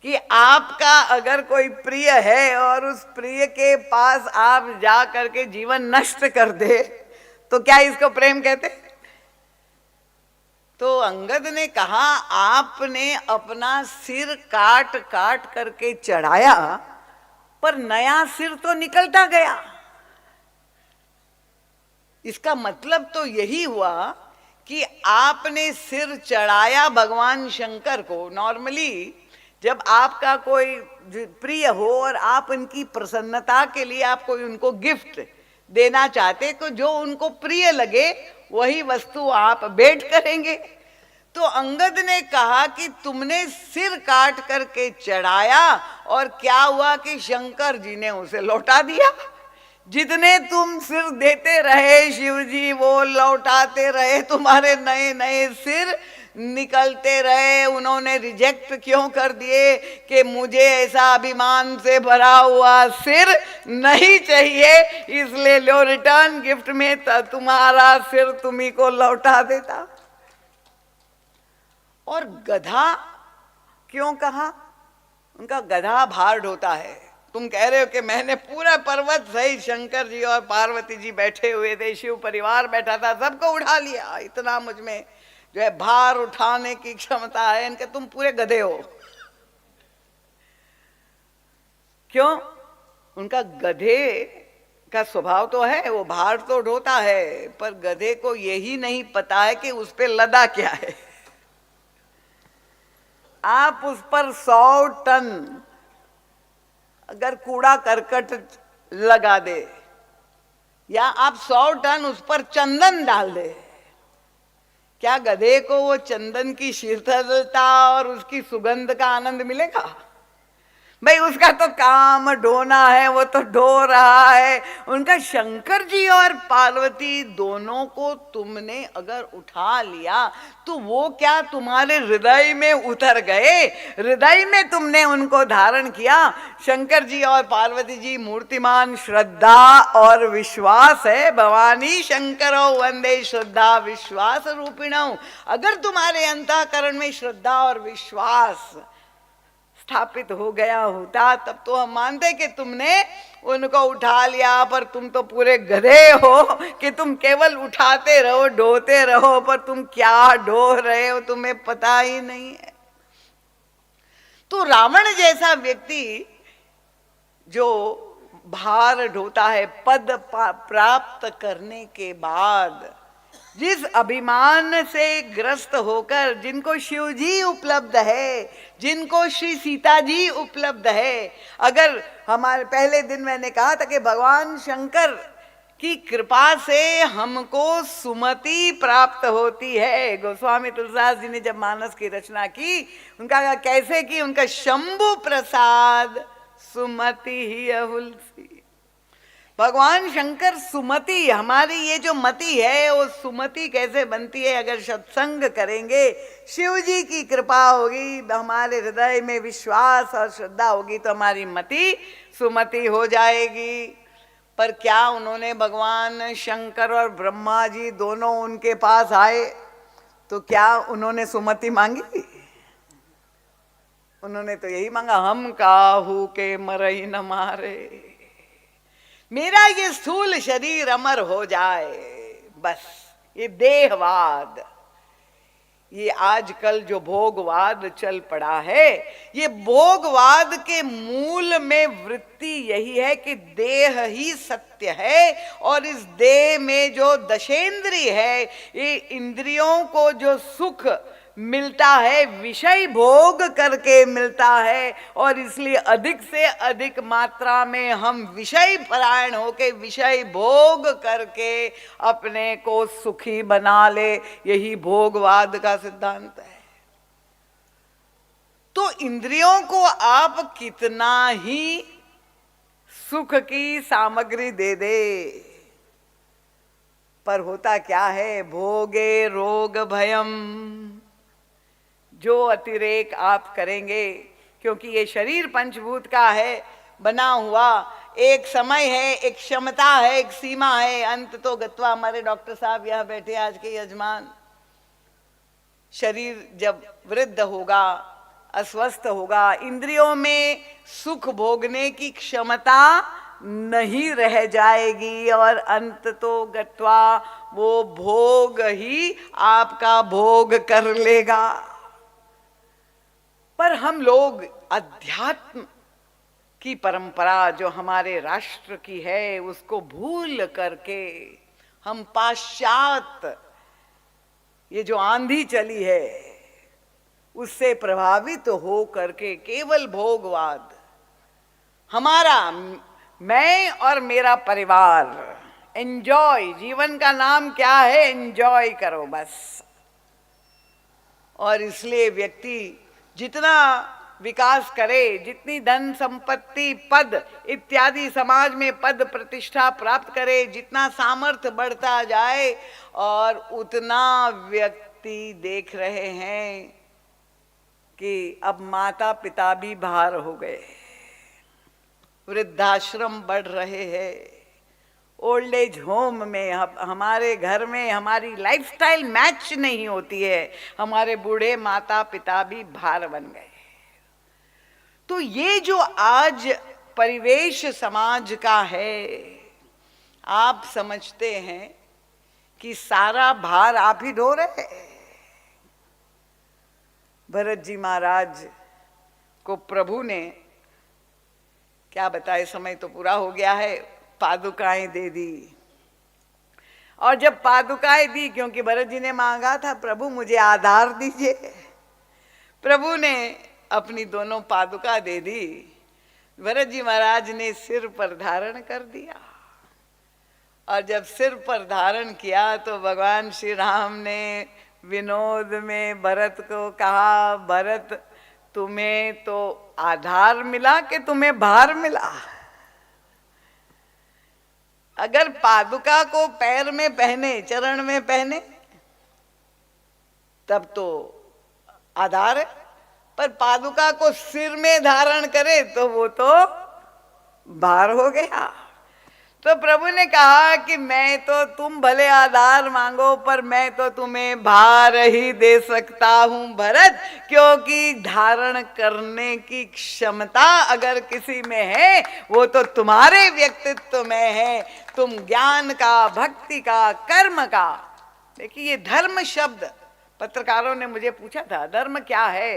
कि आपका अगर कोई प्रिय है और उस प्रिय के पास आप जा करके जीवन नष्ट कर दे, तो क्या इसको प्रेम कहते? तो अंगद ने कहा, आपने अपना सिर काट काट करके चढ़ाया, पर नया सिर तो निकलता गया। इसका मतलब तो यही हुआ कि आपने सिर चढ़ाया भगवान शंकर को। नॉर्मली जब आपका कोई प्रिय हो और आप उनकी प्रसन्नता के लिए आप कोई उनको गिफ्ट देना चाहते, तो जो उनको प्रिय लगे वही वस्तु आप भेंट करेंगे। तो अंगद ने कहा कि तुमने सिर काट करके चढ़ाया और क्या हुआ कि शंकर जी ने उसे लौटा दिया। जितने तुम सिर देते रहे शिव जी वो लौटाते रहे, तुम्हारे नए नए सिर निकलते रहे। उन्होंने रिजेक्ट क्यों कर दिए कि मुझे ऐसा अभिमान से भरा हुआ सिर नहीं चाहिए, इसलिए लो रिटर्न गिफ्ट में तुम्हारा सिर तुम्ही को लौटा देता। और गधा क्यों कहा? उनका गधा भार ढोता है। तुम कह रहे हो कि मैंने पूरा पर्वत सही, शंकर जी और पार्वती जी बैठे हुए थे, शिव परिवार बैठा था, सबको उठा लिया, इतना मुझ में जो है भार उठाने की क्षमता है। इनके तुम पूरे गधे हो। क्यों? उनका गधे का स्वभाव तो है, वो भार तो ढोता है, पर गधे को यही नहीं पता है कि उस पे लदा क्या है। आप उस पर 100 टन अगर कूड़ा करकट लगा दे, या आप 100 टन उस पर चंदन डाल दे, क्या गधे को वो चंदन की शीतलता और उसकी सुगंध का आनंद मिलेगा? भाई उसका तो काम ढोना है, वो तो ढो रहा है। उनका शंकर जी और पार्वती दोनों को तुमने अगर उठा लिया तो वो क्या तुम्हारे हृदय में उतर गए? हृदय में तुमने उनको धारण किया। शंकर जी और पार्वती जी मूर्तिमान श्रद्धा और विश्वास है। भवानी शंकरो वंदे श्रद्धा विश्वास रूपिणौ। अगर तुम्हारे अंतःकरण में श्रद्धा और विश्वास स्थापित हो गया होता, तब तो हम मानते कि तुमने उनको उठा लिया, पर तुम तो पूरे गधे हो कि तुम केवल उठाते रहो, ढोते रहो, पर तुम क्या ढो रहे हो तुम्हें पता ही नहीं है। तो रावण जैसा व्यक्ति जो भार ढोता है पद प्राप्त करने के बाद, जिस अभिमान से ग्रस्त होकर, जिनको शिव जी उपलब्ध है, जिनको श्री सीता जी उपलब्ध है, अगर हमारे पहले दिन मैंने कहा था कि भगवान शंकर की कृपा से हमको सुमति प्राप्त होती है। गोस्वामी तुलसीदास जी ने जब मानस की रचना की, उनका कहा कैसे की, उनका शंभु प्रसाद सुमति ही अहुलसी। भगवान शंकर सुमति, हमारी ये जो मति है वो सुमति कैसे बनती है? अगर सत्संग करेंगे, शिव जी की कृपा होगी, हमारे हृदय में विश्वास और श्रद्धा होगी तो हमारी मति सुमति हो जाएगी। पर क्या उन्होंने, भगवान शंकर और ब्रह्मा जी दोनों उनके पास आए तो क्या उन्होंने सुमति मांगी? उन्होंने तो यही मांगा, हम काहू के मरई न मारे, मेरा ये स्थूल शरीर अमर हो जाए बस। ये देहवाद, ये आजकल जो भोगवाद चल पड़ा है, ये भोगवाद के मूल में वृत्ति यही है कि देह ही सत्य है, और इस देह में जो दशेंद्रिय है, ये इंद्रियों को जो सुख मिलता है विषय भोग करके मिलता है, और इसलिए अधिक से अधिक मात्रा में हम विषय परायण होके विषय भोग करके अपने को सुखी बना ले। यही भोगवाद का सिद्धांत है। तो इंद्रियों को आप कितना ही सुख की सामग्री दे दे, पर होता क्या है, भोगे रोग भयम। जो अतिरेक आप करेंगे, क्योंकि ये शरीर पंचभूत का है बना हुआ, एक समय है, एक क्षमता है, एक सीमा है, अंत तो गत्वा। हमारे डॉक्टर साहब यहाँ बैठे आज के यजमान, शरीर जब वृद्ध होगा, अस्वस्थ होगा, इंद्रियों में सुख भोगने की क्षमता नहीं रह जाएगी, और अंत तो गत्वा वो भोग ही आपका भोग कर लेगा। पर हम लोग अध्यात्म की परंपरा जो हमारे राष्ट्र की है उसको भूल करके हम पाश्चात्य, ये जो आंधी चली है उससे प्रभावित हो करके केवल भोगवाद, हमारा मैं और मेरा परिवार, एंजॉय, जीवन का नाम क्या है, एंजॉय करो बस। और इसलिए व्यक्ति जितना विकास करे, जितनी धन संपत्ति पद इत्यादि समाज में पद प्रतिष्ठा प्राप्त करे, जितना सामर्थ्य बढ़ता जाए, और उतना व्यक्ति देख रहे हैं कि अब माता पिता भी भार हो गए, वृद्धाश्रम बढ़ रहे हैं, ओल्ड एज होम में हमारे घर में हमारी लाइफस्टाइल मैच नहीं होती है, हमारे बूढ़े माता पिता भी भार बन गए। तो ये जो आज परिवेश समाज का है, आप समझते हैं कि सारा भार आप ही ढो रहे हैं। भरत जी महाराज को प्रभु ने क्या बताए, समय तो पूरा हो गया है, पादुकाएं दे दी। और जब पादुकाएं दी, क्योंकि भरत जी ने मांगा था प्रभु मुझे आधार दीजिए, प्रभु ने अपनी दोनों पादुका दे दी। भरत जी महाराज ने सिर पर धारण कर दिया, और जब सिर पर धारण किया तो भगवान श्री राम ने विनोद में भरत को कहा, भरत तुम्हें तो आधार मिला कि तुम्हें भार मिला? अगर पादुका को पैर में पहने, चरण में पहने, तब तो आधार है, पर पादुका को सिर में धारण करे तो वो तो भार हो गया। तो प्रभु ने कहा कि मैं तो, तुम भले आधार मांगो पर मैं तो तुम्हें भार ही दे सकता हूं भरत, क्योंकि धारण करने की क्षमता अगर किसी में है वो तो तुम्हारे व्यक्तित्व में है। तुम ज्ञान का, भक्ति का, कर्म का, देखिए ये धर्म शब्द, पत्रकारों ने मुझे पूछा था धर्म क्या है,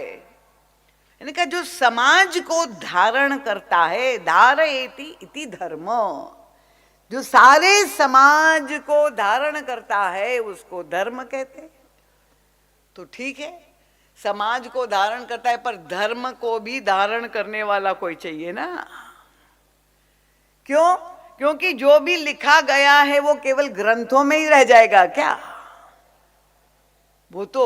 यानी कि जो समाज को धारण करता है, धारयति इति धर्म, जो सारे समाज को धारण करता है उसको धर्म कहते हैं। तो ठीक है, समाज को धारण करता है, पर धर्म को भी धारण करने वाला कोई चाहिए ना। क्यों? क्योंकि जो भी लिखा गया है वो केवल ग्रंथों में ही रह जाएगा क्या? वो तो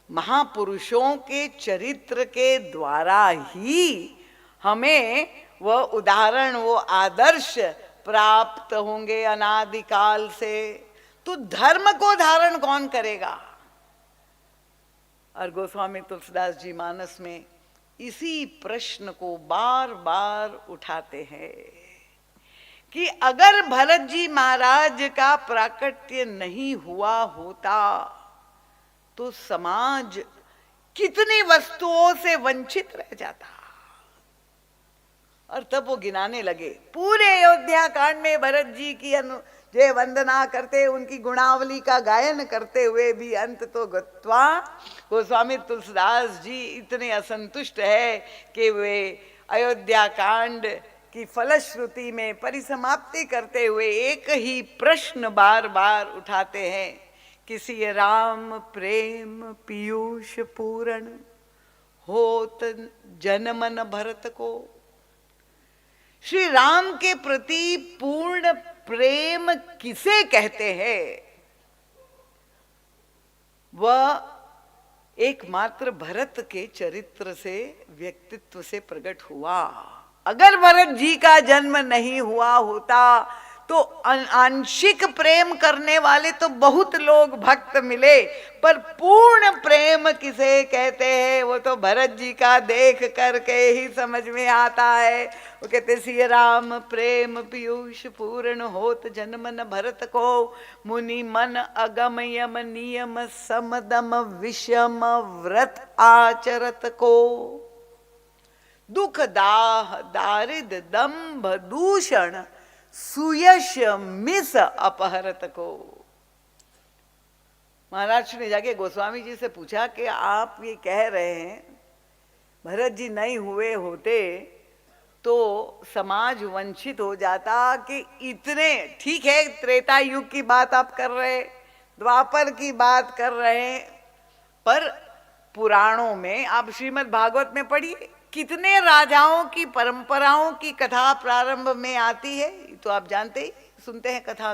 महापुरुषों के चरित्र के द्वारा ही हमें वह उदाहरण, वो आदर्श प्राप्त होंगे अनादिकाल से। तो धर्म को धारण कौन करेगा? और गोस्वामी तुलसीदास जी मानस में इसी प्रश्न को बार बार उठाते हैं कि अगर भरत जी महाराज का प्राकट्य नहीं हुआ होता तो समाज कितनी वस्तुओं से वंचित रह जाता। और तब वो गिनाने लगे, पूरे अयोध्या कांड में भरत जी की जय वंदना करते, उनकी गुणावली का गायन करते हुए भी अंत तो गत्वा गोस्वामी तुलसीदास जी इतने असंतुष्ट है कि वे अयोध्या कांड की फलश्रुति में परिसमाप्ति करते हुए एक ही प्रश्न बार बार उठाते हैं, किसी राम प्रेम पीयूष पूर्ण होत जनमन भरत को। श्री राम के प्रति पूर्ण प्रेम किसे कहते हैं? वह एकमात्र भरत के चरित्र से, व्यक्तित्व से प्रकट हुआ। अगर भरत जी का जन्म नहीं हुआ होता तो आंशिक प्रेम करने वाले तो बहुत लोग भक्त मिले, पर पूर्ण प्रेम किसे कहते हैं वो तो भरत जी का देख करके ही समझ में आता है। वो कहते श्री राम प्रेम पीयूष पूर्ण होत जन्मन भरत को, मुनि मन अगम यम नियम समदम विषम व्रत आचरत को, दुख दाह दारिद दंभ दूषण सुयश मिस अपहरत को। महाराज ने जाके गोस्वामी जी से पूछा कि आप ये कह रहे हैं भरत जी नहीं हुए होते तो समाज वंचित हो जाता, कि इतने, ठीक है त्रेता युग की बात आप कर रहे, द्वापर की बात कर रहे, पर पुराणों में आप श्रीमद् भागवत में पढ़िए, कितने राजाओं की परंपराओं की कथा प्रारंभ में आती है, तो आप जानते ही, सुनते हैं कथा।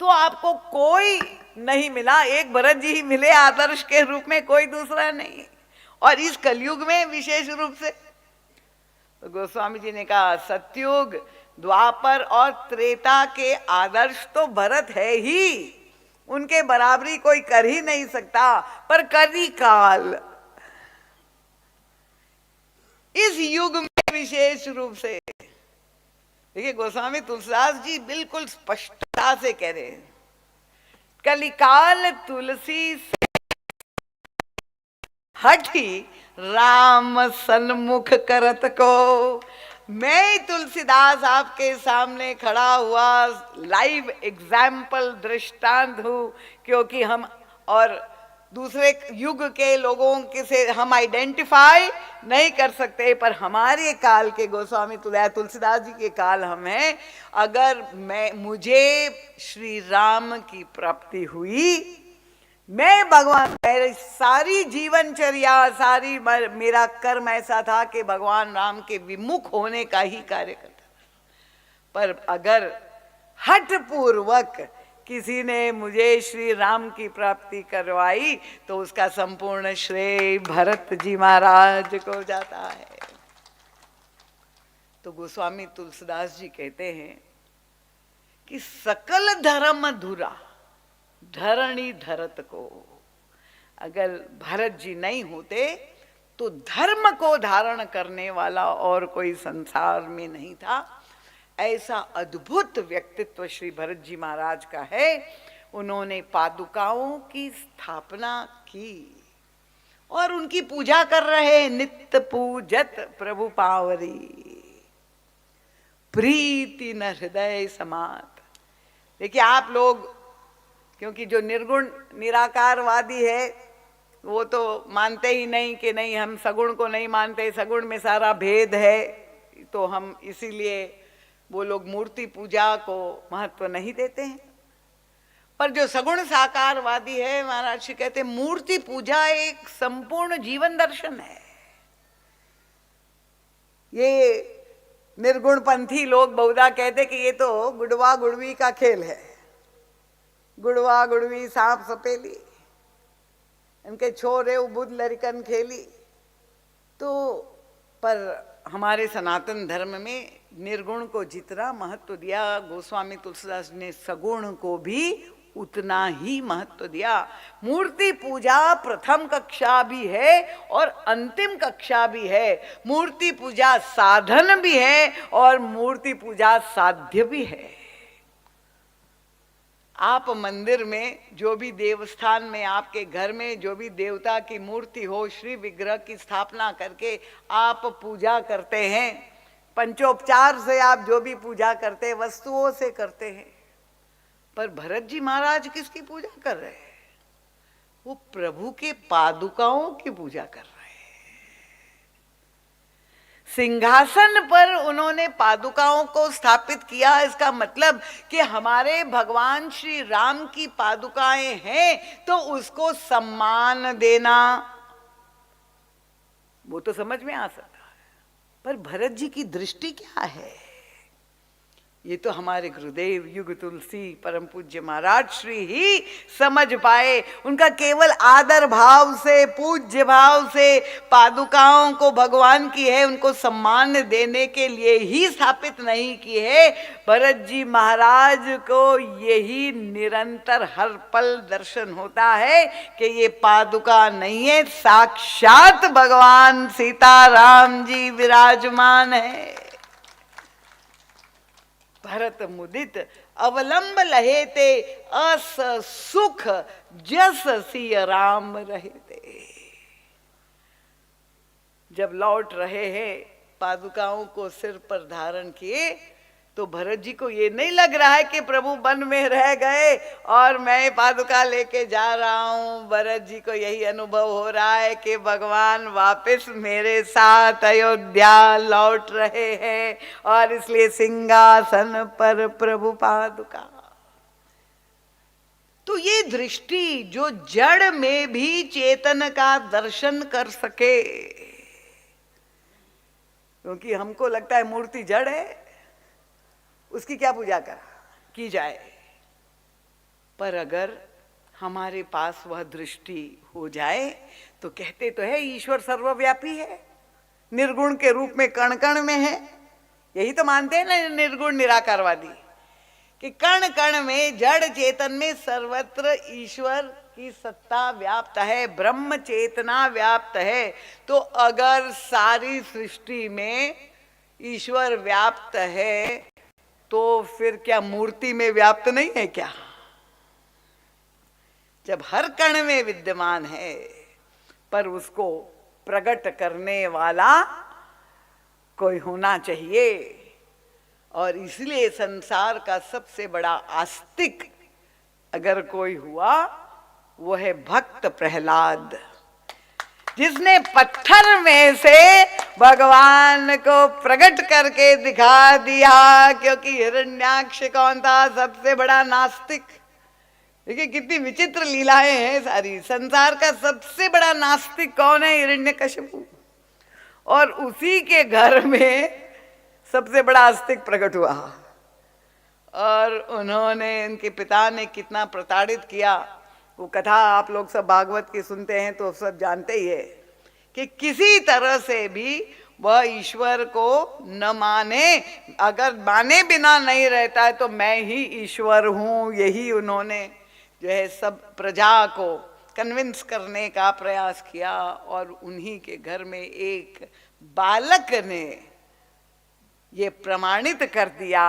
तो आपको कोई नहीं मिला, एक भरत जी ही मिले आदर्श के रूप में, कोई दूसरा नहीं। और इस कलयुग में विशेष रूप से तो गोस्वामी जी ने कहा सतयुग द्वापर और त्रेता के आदर्श तो भरत है ही, उनके बराबरी कोई कर ही नहीं सकता। पर कली काल, इस युग में विशेष रूप से देखिए गोस्वामी तुलसीदास जी बिल्कुल स्पष्टता से कह रहे हैं, कलिकाल तुलसी से हठी राम सन्मुख करत को। मैं तुलसीदास आपके सामने खड़ा हुआ लाइव एग्जाम्पल दृष्टांत हूं, क्योंकि हम और दूसरे युग के लोगों के से हम आइडेंटिफाई नहीं कर सकते, पर हमारे काल के गोस्वामी तुलसीदास जी के काल हम हैं। अगर मुझे श्री राम की प्राप्ति हुई, मैं भगवान, मेरी सारी जीवनचर्या, सारी मेरा कर्म ऐसा था कि भगवान राम के विमुख होने का ही कार्य करता। पर अगर हठ पूर्वक किसी ने मुझे श्री राम की प्राप्ति करवाई तो उसका संपूर्ण श्रेय भरत जी महाराज को जाता है। तो गोस्वामी तुलसीदास जी कहते हैं कि सकल धर्म धुरा धरणी धरत को। अगर भरत जी नहीं होते तो धर्म को धारण करने वाला और कोई संसार में नहीं था। ऐसा अद्भुत व्यक्तित्व श्री भरत जी महाराज का है। उन्होंने पादुकाओं की स्थापना की और उनकी पूजा कर रहे, नित्य पूजत प्रभु पावरी, प्रीति न हृदय समात। देखिए आप लोग, क्योंकि जो निर्गुण निराकारवादी है वो तो मानते ही नहीं कि नहीं, हम सगुण को नहीं मानते, सगुण में सारा भेद है, तो हम इसीलिए वो लोग मूर्ति पूजा को महत्व नहीं देते हैं। पर जो सगुण साकारवादी है, महाराज जी कहते हैं मूर्ति पूजा एक संपूर्ण जीवन दर्शन है। ये निर्गुण पंथी लोग बहुधा कहते कि ये तो गुड़वा गुड़वी का खेल है, गुड़वा गुड़वी सांप सपेली, इनके छोरे बुद्ध लड़कन खेली। तो पर हमारे सनातन धर्म में निर्गुण को जितना महत्व दिया, गोस्वामी तुलसीदास ने सगुण को भी उतना ही महत्व दिया। मूर्ति पूजा प्रथम कक्षा भी है और अंतिम कक्षा भी है। मूर्ति पूजा साधन भी है और मूर्ति पूजा साध्य भी है। आप मंदिर में, जो भी देवस्थान में, आपके घर में जो भी देवता की मूर्ति हो, श्री विग्रह की स्थापना करके आप पूजा करते हैं। पंचोपचार से आप जो भी पूजा करते हैं, वस्तुओं से करते हैं। पर भरत जी महाराज किसकी पूजा कर रहे हैं? वो प्रभु के पादुकाओं की पूजा कर रहे हैं। सिंहासन पर उन्होंने पादुकाओं को स्थापित किया। इसका मतलब कि हमारे भगवान श्री राम की पादुकाएं हैं तो उसको सम्मान देना, वो तो समझ में आ सकता है। पर भरत जी की दृष्टि क्या है? ये तो हमारे गुरुदेव युग तुलसी परम पूज्य महाराज श्री ही समझ पाए। उनका केवल आदर भाव से, पूज्य भाव से पादुकाओं को भगवान की है, उनको सम्मान देने के लिए ही स्थापित नहीं की है। भरत जी महाराज को यही निरंतर हर पल दर्शन होता है कि ये पादुका नहीं है, साक्षात भगवान सीताराम जी विराजमान है। भरत मुदित अवलंब लहेते, अस सुख जस सिय राम रहते। जब लौट रहे हैं, पादुकाओं को सिर पर धारण किए, तो भरत जी को ये नहीं लग रहा है कि प्रभु वन में रह गए और मैं पादुका लेके जा रहा हूं। भरत जी को यही अनुभव हो रहा है कि भगवान वापस मेरे साथ अयोध्या लौट रहे हैं और इसलिए सिंहासन पर प्रभु पादुका। तो ये दृष्टि जो जड़ में भी चेतन का दर्शन कर सके, क्योंकि हमको लगता है मूर्ति जड़ है, उसकी क्या पूजा की जाए। पर अगर हमारे पास वह दृष्टि हो जाए तो कहते तो है ईश्वर सर्वव्यापी है, निर्गुण के रूप में कण कण में है। यही तो मानते हैं ना निर्गुण निराकारवादी, कि कण कण में, जड़ चेतन में सर्वत्र ईश्वर की सत्ता व्याप्त है, ब्रह्म चेतना व्याप्त है। तो अगर सारी सृष्टि में ईश्वर व्याप्त है तो फिर क्या मूर्ति में व्याप्त नहीं है क्या? जब हर कण में विद्यमान है, पर उसको प्रकट करने वाला कोई होना चाहिए। और इसलिए संसार का सबसे बड़ा आस्तिक अगर कोई हुआ, वो है भक्त प्रहलाद, जिसने पत्थर में से भगवान को प्रकट करके दिखा दिया। क्योंकि हिरण्याक्ष कौन था? सबसे बड़ा नास्तिक। देखिए कितनी विचित्र लीलाएं हैं सारी। संसार का सबसे बड़ा नास्तिक कौन है? हिरण्यकशिपु। और उसी के घर में सबसे बड़ा आस्तिक प्रकट हुआ। और उन्होंने, उनके पिता ने कितना प्रताड़ित किया। वो कथा आप लोग सब भागवत की सुनते हैं तो सब जानते ही है कि किसी तरह से भी वह ईश्वर को न माने। अगर माने बिना नहीं रहता है तो मैं ही ईश्वर हूँ, यही उन्होंने जो है सब प्रजा को कन्विंस करने का प्रयास किया। और उन्हीं के घर में एक बालक ने ये प्रमाणित कर दिया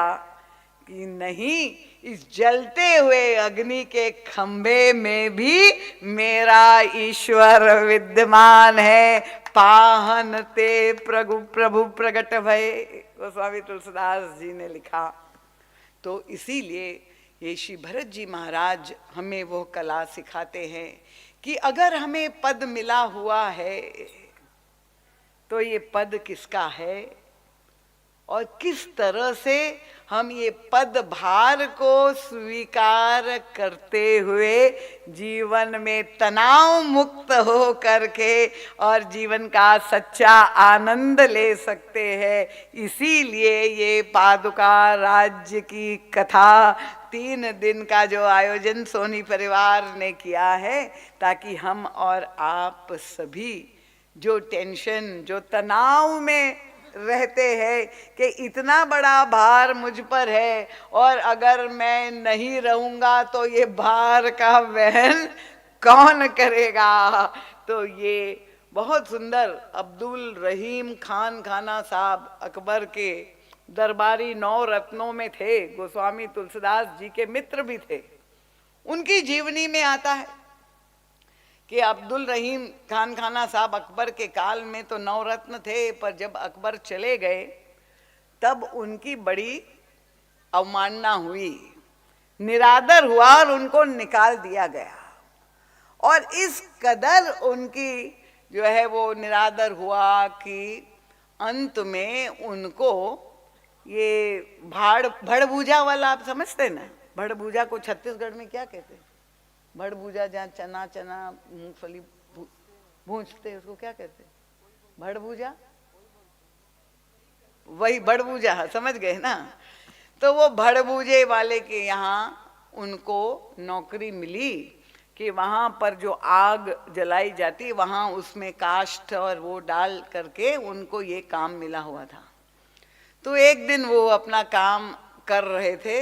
कि नहीं, इस जलते हुए अग्नि के खंभे में भी मेरा ईश्वर विद्यमान है। पाहन ते प्रभु प्रगट भय, गोस्वामी तुलसीदास जी ने लिखा। तो इसीलिए ये श्री भरत जी महाराज हमें वो कला सिखाते हैं कि अगर हमें पद मिला हुआ है तो ये पद किसका है और किस तरह से हम ये पद भार को स्वीकार करते हुए जीवन में तनाव मुक्त हो करके और जीवन का सच्चा आनंद ले सकते हैं। इसीलिए ये पादुका राज्य की कथा 3 दिन का जो आयोजन सोनी परिवार ने किया है, ताकि हम और आप सभी जो टेंशन, जो तनाव में रहते हैं कि इतना बड़ा भार मुझ पर है और अगर मैं नहीं रहूंगा तो ये भार का वहन कौन करेगा। तो ये बहुत सुंदर अब्दुल रहीम खान खाना साहब अकबर के दरबारी 9 रत्नों में थे, गोस्वामी तुलसीदास जी के मित्र भी थे। उनकी जीवनी में आता है कि अब्दुल रहीम खान खाना साहब अकबर के काल में तो 9 रत्न थे, पर जब अकबर चले गए तब उनकी बड़ी अवमानना हुई, निरादर हुआ और उनको निकाल दिया गया। और इस कदर उनकी जो है वो निरादर हुआ कि अंत में उनको ये भड़भूजा वाला, आप समझते ना, भड़भूजा को छत्तीसगढ़ में क्या कहते हैं? भड़भूजा, जहाँ चना मूंगफली भूंजते उसको क्या कहते हैं? भड़भूजा, वही भड़भूजा, समझ गए ना। तो वो भड़भूजे वाले के यहाँ उनको नौकरी मिली कि वहाँ पर जो आग जलाई जाती, वहाँ उसमें काष्ठ और वो डाल करके उनको ये काम मिला हुआ था। तो एक दिन वो अपना काम कर रहे थे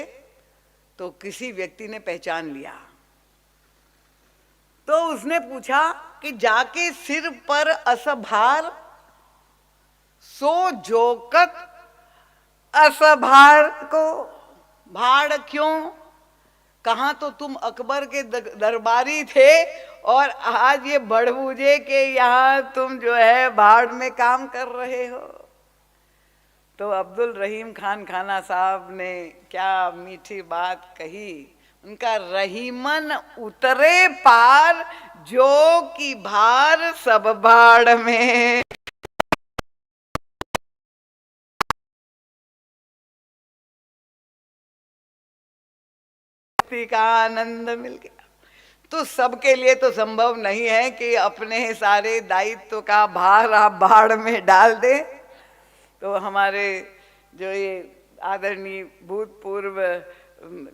तो किसी व्यक्ति ने पहचान लिया। तो उसने पूछा कि जाके सिर पर असभार सो जोकत असभार को भाड़ क्यों? कहाँ तो तुम अकबर के दरबारी थे और आज ये भड़भूजे के यहाँ तुम जो है भाड़ में काम कर रहे हो। तो अब्दुल रहीम खान खाना साहब ने क्या मीठी बात कही। उनका रहीमन उतरे पार जो कि भार सब भाड़ में। का आनंद मिल गया। तो सबके लिए तो संभव नहीं है कि अपने सारे दायित्व का भार आप भाड़ में डाल दें। तो हमारे जो ये आदरणीय भूतपूर्व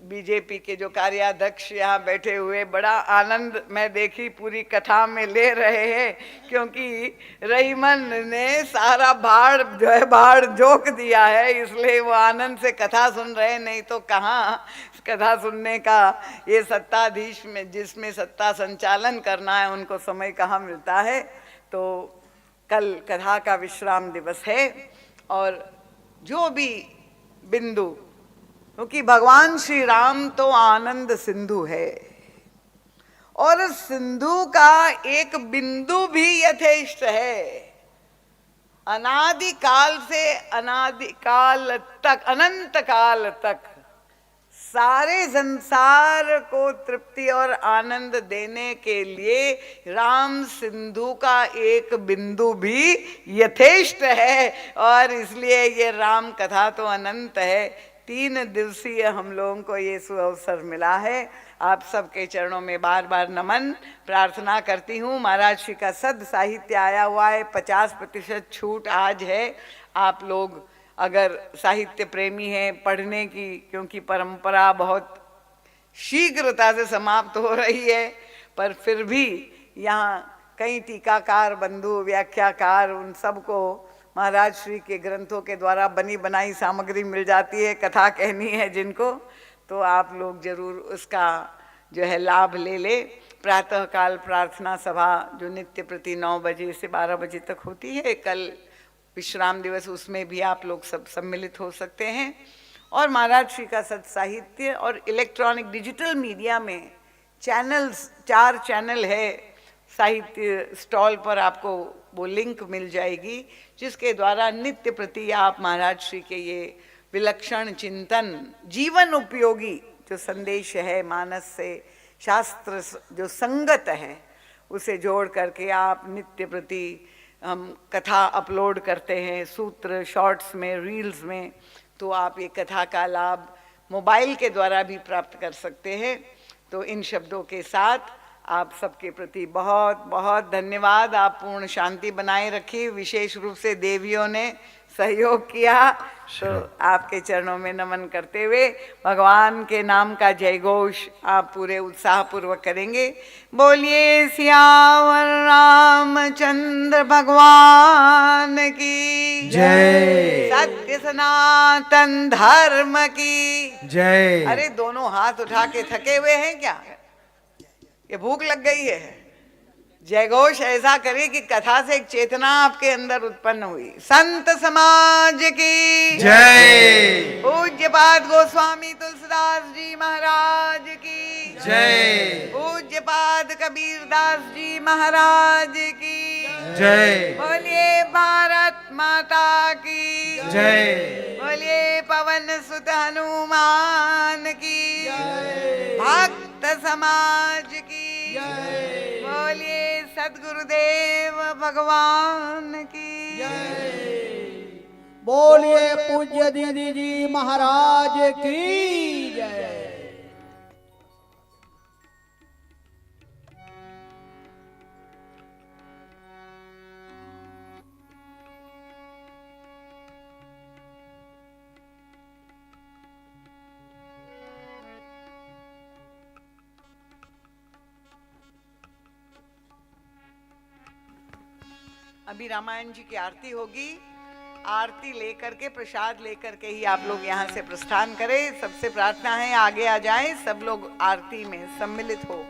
बीजेपी के जो कार्याध्यक्ष यहाँ बैठे हुए बड़ा आनंद मैं देखी पूरी कथा में ले रहे हैं, क्योंकि रहीमन ने सारा भाड़ जो है भाड़ जोक दिया है, इसलिए वो आनंद से कथा सुन रहे। नहीं तो कहाँ कथा सुनने का ये सत्ताधीश में, जिसमें सत्ता संचालन करना है, उनको समय कहाँ मिलता है। तो कल कथा का विश्राम दिवस है और जो भी बिंदु, क्योंकि भगवान श्री राम तो आनंद सिंधु है और सिंधु का एक बिंदु भी यथेष्ट है। अनादिकाल से अनादिकाल तक, अनंत काल तक सारे संसार को तृप्ति और आनंद देने के लिए राम सिंधु का एक बिंदु भी यथेष्ट है। और इसलिए ये राम कथा तो अनंत है। 3 दिवसीय हम लोगों को ये सुअवसर मिला है। आप सबके चरणों में बार बार नमन प्रार्थना करती हूँ। महाराज श्री का सद साहित्य आया हुआ है, 50% छूट आज है। आप लोग अगर साहित्य प्रेमी हैं, पढ़ने की, क्योंकि परंपरा बहुत शीघ्रता से समाप्त हो रही है, पर फिर भी यहाँ कई टीकाकार बंधु, व्याख्याकार, उन सबको महाराज श्री के ग्रंथों के द्वारा बनी बनाई सामग्री मिल जाती है। कथा कहनी है जिनको, तो आप लोग जरूर उसका जो है लाभ ले ले। प्रातःकाल प्रार्थना सभा जो नित्य प्रति 9 बजे से 12 बजे तक होती है, कल विश्राम दिवस, उसमें भी आप लोग सब सम्मिलित हो सकते हैं। और महाराज श्री का सत साहित्य और इलेक्ट्रॉनिक डिजिटल मीडिया में चैनल्स, 4 चैनल है। साहित्य स्टॉल पर आपको वो लिंक मिल जाएगी, जिसके द्वारा नित्य प्रति आप महाराज श्री के ये विलक्षण चिंतन, जीवन उपयोगी जो संदेश है, मानस से शास्त्र जो संगत है, उसे जोड़ करके आप नित्य प्रति हम कथा अपलोड करते हैं, सूत्र शॉर्ट्स में, रील्स में, तो आप ये कथा का लाभ मोबाइल के द्वारा भी प्राप्त कर सकते हैं। तो इन शब्दों के साथ आप सबके प्रति बहुत बहुत धन्यवाद। आप पूर्ण शांति बनाए रखिए। विशेष रूप से देवियों ने सहयोग किया, तो आपके चरणों में नमन करते हुए भगवान के नाम का जय घोष आप पूरे उत्साह पूर्वक करेंगे। बोलिए सियावर रामचंद्र भगवान की जय। सत्य सनातन धर्म की जय। अरे दोनों हाथ उठा के थके हुए हैं क्या? ये भूख लग गई है? जय घोष ऐसा करे कि कथा से एक चेतना आपके अंदर उत्पन्न हुई। संत समाज की जय। पूज्यपाद गोस्वामी तुलसीदास जी महाराज की जय। पूज्यपाद कबीरदास जी महाराज की जय। बोलिए भारत माता की जय। बोलिए पवन सुत हनुमान की भक्त समाज की बोलिए सद्गुरुदेव भगवान की बोलिए पूज्य दीदी जी महाराज की जय। अभी रामायण जी की आरती होगी। आरती लेकर के, प्रसाद लेकर के ही आप लोग यहाँ से प्रस्थान करें। सबसे प्रार्थना है आगे आ जाएं, सब लोग आरती में सम्मिलित हो।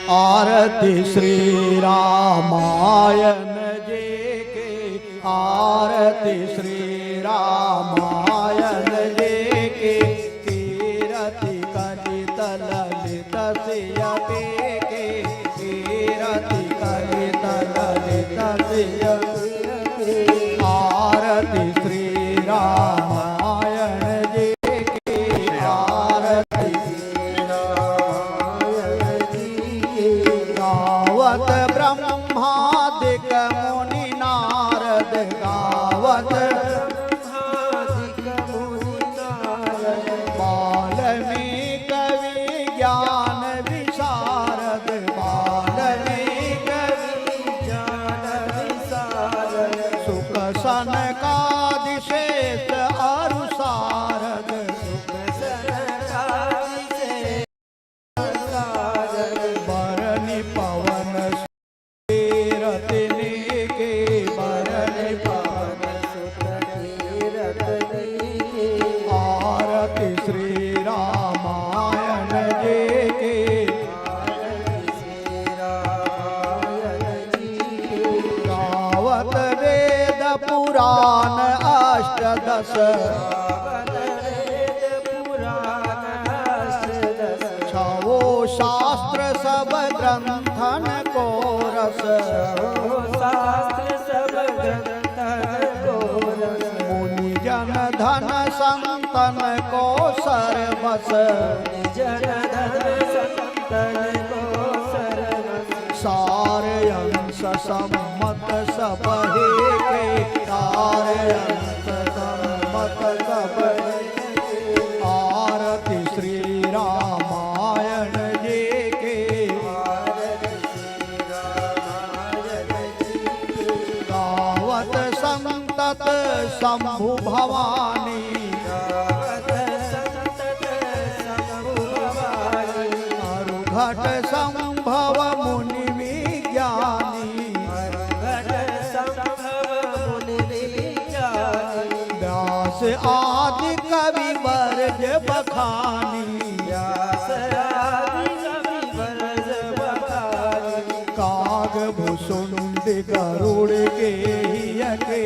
आरती श्री रामायण जी की, आरती श्री रामायण जी की, कीरति कलित ललित सियति की, कीरति कलित ललित सियति की, आरती श्री रामायण जी की, आरती गावत ब्रह्मादिक मुनि नारद, गावत बाल्मीक विज्ञान विशारद, बाल्मीक विज्ञान विशारद, सुख सनकादिशेष अरु सारद, सुख सनकादिशेष बरनि पवन रतनी के, बरनि पवन रतनी के, आरती श्री रामायण जी के, गावत वेद पुराण अष्टदश, छवो शास्त्र सब ग्रंथन को रस, मुनि जन धन संतन को सर्वस, सारे अंश सम्मत सब हे के, सारे अंश सम्मत सब हे के, आरती श्री रामायण जी के, गावत संतत शंभु भवानी, अरुघट संभव मुनि विज्ञानी, व्यास आदि कवि वर्ज बखानी, गरुड़ के हिय के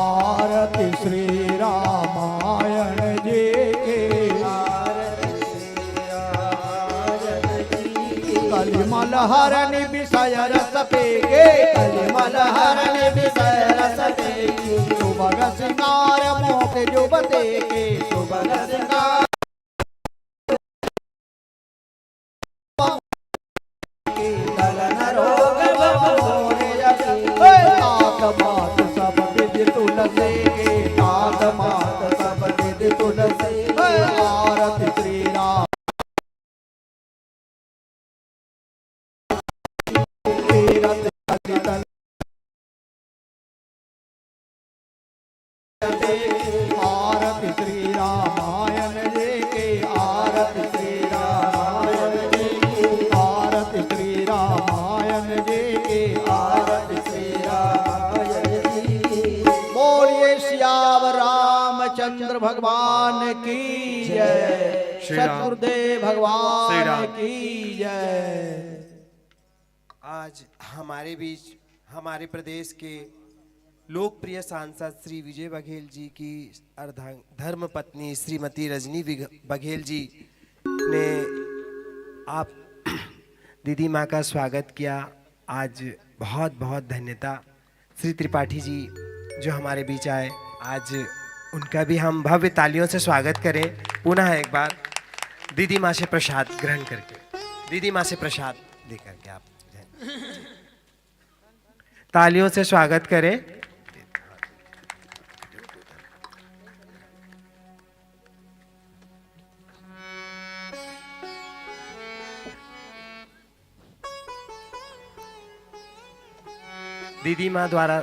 आरती श्री रामायण जी के कलिमल हरण विषय रस पेगे कलिमल हरण विषय रस पेगे सुभग सिंगार मोख जुबते के सुभग सिंगार दलन रोग बमोरे जपी तात मात सब विधि तुलसी के तात मात सब विधि तुलसी आरती श्री राम आरती श्री रामायण जी के आरती श्री रामायण जी के आरती श्री रामायण जी के आरती श्री रामायण जी बोलिए सियावर रामचंद्र भगवान की जय श्री राम। सतगुरुदेव श्री भगवान राम। की जय। आज हमारे बीच हमारे प्रदेश के लोकप्रिय सांसद श्री विजय बघेल जी की धर्म पत्नी श्रीमती रजनी बघेल जी ने आप दीदी माँ का स्वागत किया। आज बहुत बहुत धन्यता श्री त्रिपाठी जी जो हमारे बीच आए। आज उनका भी हम भव्य तालियों से स्वागत करें। पुनः एक बार दीदी माँ से प्रसाद ग्रहण करके, दीदी माँ से प्रसाद लेकर के आप तालियों से स्वागत करें। दीदी माँ द्वारा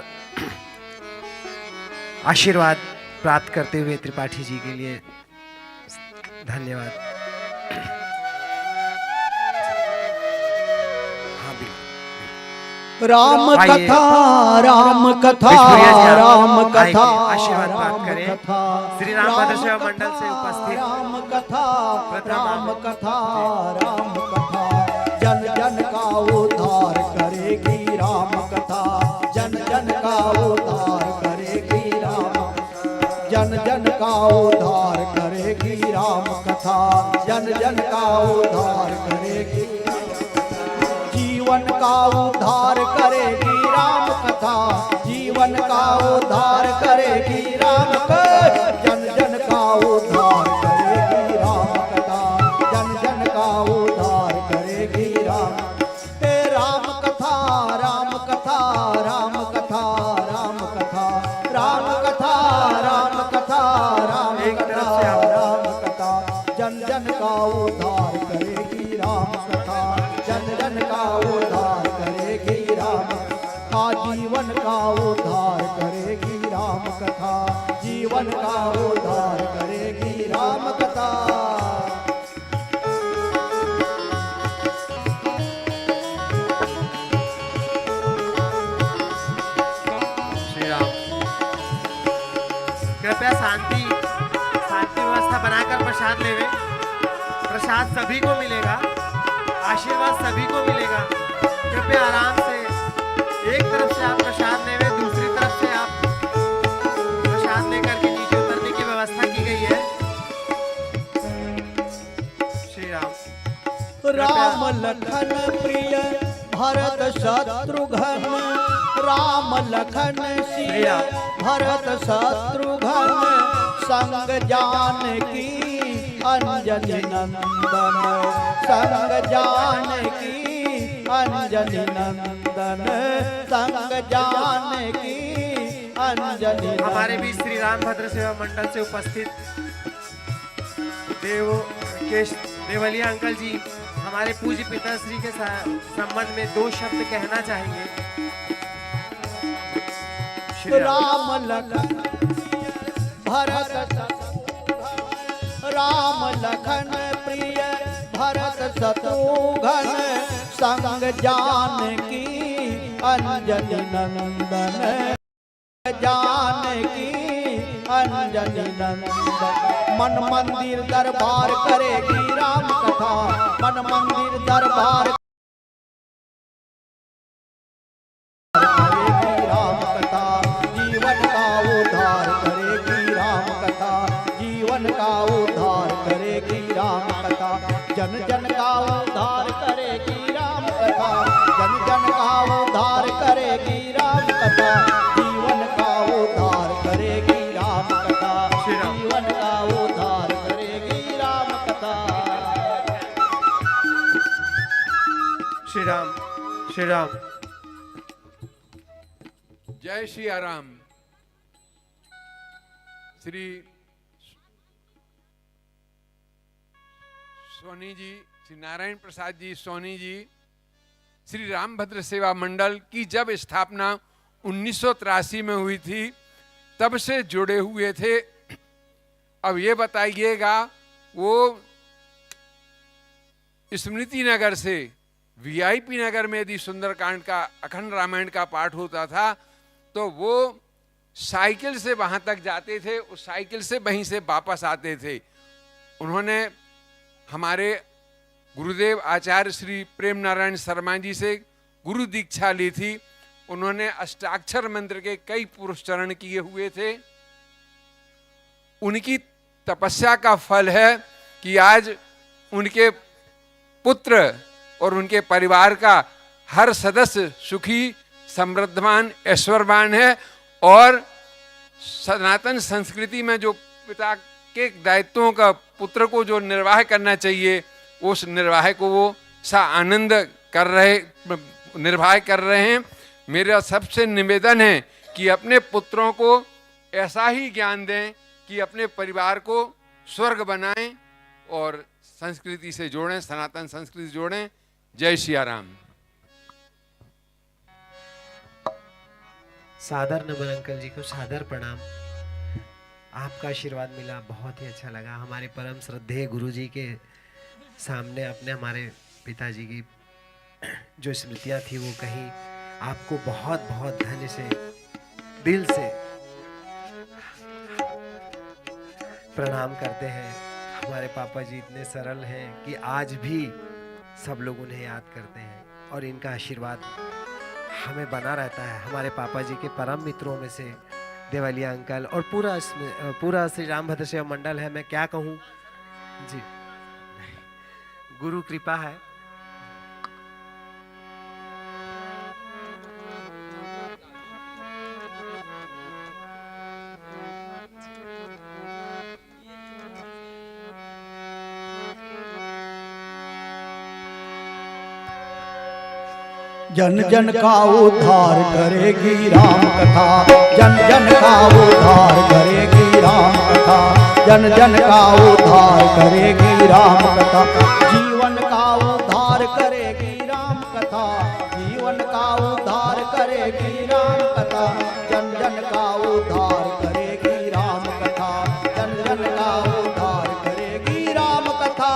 आशीर्वाद प्राप्त करते हुए त्रिपाठी जी के लिए धन्यवाद। हाँ बिल्कुल। राम आइए। कथा राम कथा विष्णुप्रिया जी, आप राम आइए, कथा आशीर्वाद प्राप्त राम करें। कथा श्री राम भद्र सेवा मंडल से कथा, उपस्थित राम कथा प्रथम राम आप- कथा राम कथा जन जन का उद्धार करेगी राम कथा जन जन का उद्धार करेगी राम जन जन का उद्धार करेगी राम कथा जन जन का उद्धार करेगी जीवन का उद्धार करेगी राम कथा जीवन का उद्धार करेगी राम कथा जन जन का उद्धार करेगी राम कथा जन जन का उद्धार करेगी राम हे राम कथा राम कथा राम कथा राम कथा राम कथा राम कथा राम एक तरफ कथा से आप- राम कथा जन जन का उद्धार करेगी राम कथा जन जन का उद्धार करेगी राम जीवन का उद्धार करेगी राम कथा जीवन का उद्धार करेगी राम कथा श्री राम। कृपया शांति व्यवस्था बनाकर प्रसाद लेवे। प्रसाद सभी को मिलेगा, आशीर्वाद सभी को मिलेगा। कृपया आराम से एक तरफ से आप प्रसाद लेवे, दूसरी तरफ से आप प्रसाद लेकर के नीचे उतरने की व्यवस्था की गई है। श्री राम। राम लखन प्रिय भरत शत्रुघ्न राम लखन सिय भरत शत्रुघ्न संग जानकी अंजनी नंदन संग जानकी अंजनी नंदन संग जानकी अंजनी नंदन। हमारे भी श्री राम भद्र सेवा मंडल से उपस्थित देवलिया अंकल जी हमारे पूज्य पिताश्री के संबंध में 2 शब्द कहना चाहेंगे। श्री राम। राम लखन भरत राम लखन प्रिय भरत शत्रुघ्न संग जानकी अंजनी नंदन जानकी अंजनी नंदन। मन मंदिर दरबार करेगी राम कथा, मन मंदिर दरबार करेगी राम कथा, जीवन का उद्धार करेगी राम कथा, जीवन का उद्धार करेगी राम कथा, जन जन का उद्धार करेगी राम कथा, जन जन का उद्धार करेगी राम कथा, जीवन का उद्धार करेगी राम कथा, जीवन का उद्धार करेगी राम कथा। श्री राम, श्री राम। जय श्री राम। श्री सोनी जी, श्री नारायण प्रसाद जी सोनी जी, श्री रामभद्र सेवा मंडल की जब स्थापना 1983 में हुई थी तब से जुड़े हुए थे। अब ये बताइएगा, वो स्मृति नगर से वीआईपी नगर में यदि सुंदरकांड का अखंड रामायण का पाठ होता था तो वो साइकिल से वहां तक जाते थे, उस साइकिल से वहीं से वापस आते थे। उन्होंने हमारे गुरुदेव आचार्य श्री प्रेम नारायण शर्मा जी से गुरु दीक्षा ली थी। उन्होंने अष्टाक्षर मंत्र के कई पुरस्चरण किए हुए थे। उनकी तपस्या का फल है कि आज उनके पुत्र और उनके परिवार का हर सदस्य सुखी, समृद्धवान, ऐश्वर्यवान है और सनातन संस्कृति में जो पिता के दायित्वों का पुत्र को जो निर्वाह करना चाहिए उस निर्वाह को वो आनंद कर रहे, निर्वाह कर रहे हैं। मेरा सबसे निवेदन है कि अपने पुत्रों को ऐसा ही ज्ञान दें कि अपने परिवार को स्वर्ग बनाएं और संस्कृति से जोड़ें, सनातन संस्कृति जोड़ें। जय श्री राम। सादर नमन अंकल जी को, सादर प्रणाम। आपका आशीर्वाद मिला, बहुत ही अच्छा लगा। हमारे परम श्रद्धेय गुरु जी के सामने अपने हमारे पिताजी की जो स्मृतियाँ थी वो कहीं, आपको बहुत बहुत धन्य से दिल से प्रणाम करते हैं। हमारे पापा जी इतने सरल हैं कि आज भी सब लोग उन्हें याद करते हैं और इनका आशीर्वाद हमें बना रहता है। हमारे पापा जी के परम मित्रों में से देवलिया अंकल और पूरा श्री रामभद्र सेवा मंडल है। मैं क्या कहूँ जी, गुरु कृपा है। जन जन का उद्धार करेगी राम कथा, जन जन का उद्धार करेगी राम कथा, जन जन का उद्धार करेगी राम कथा, जीवन का उद्धार करेगी राम कथा, जीवन का उद्धार करेगी राम कथा, जन जन का उद्धार करेगी राम कथा, जन जन का उद्धार करेगी राम कथा।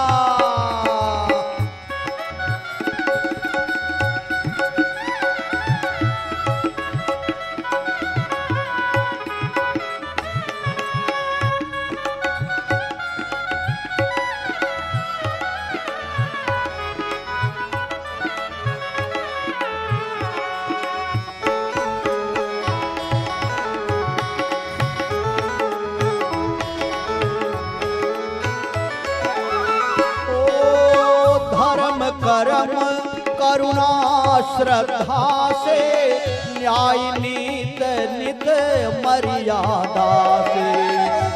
कर्म करुणा श्रद्धा से, न्याय नीत नित मर्यादा से,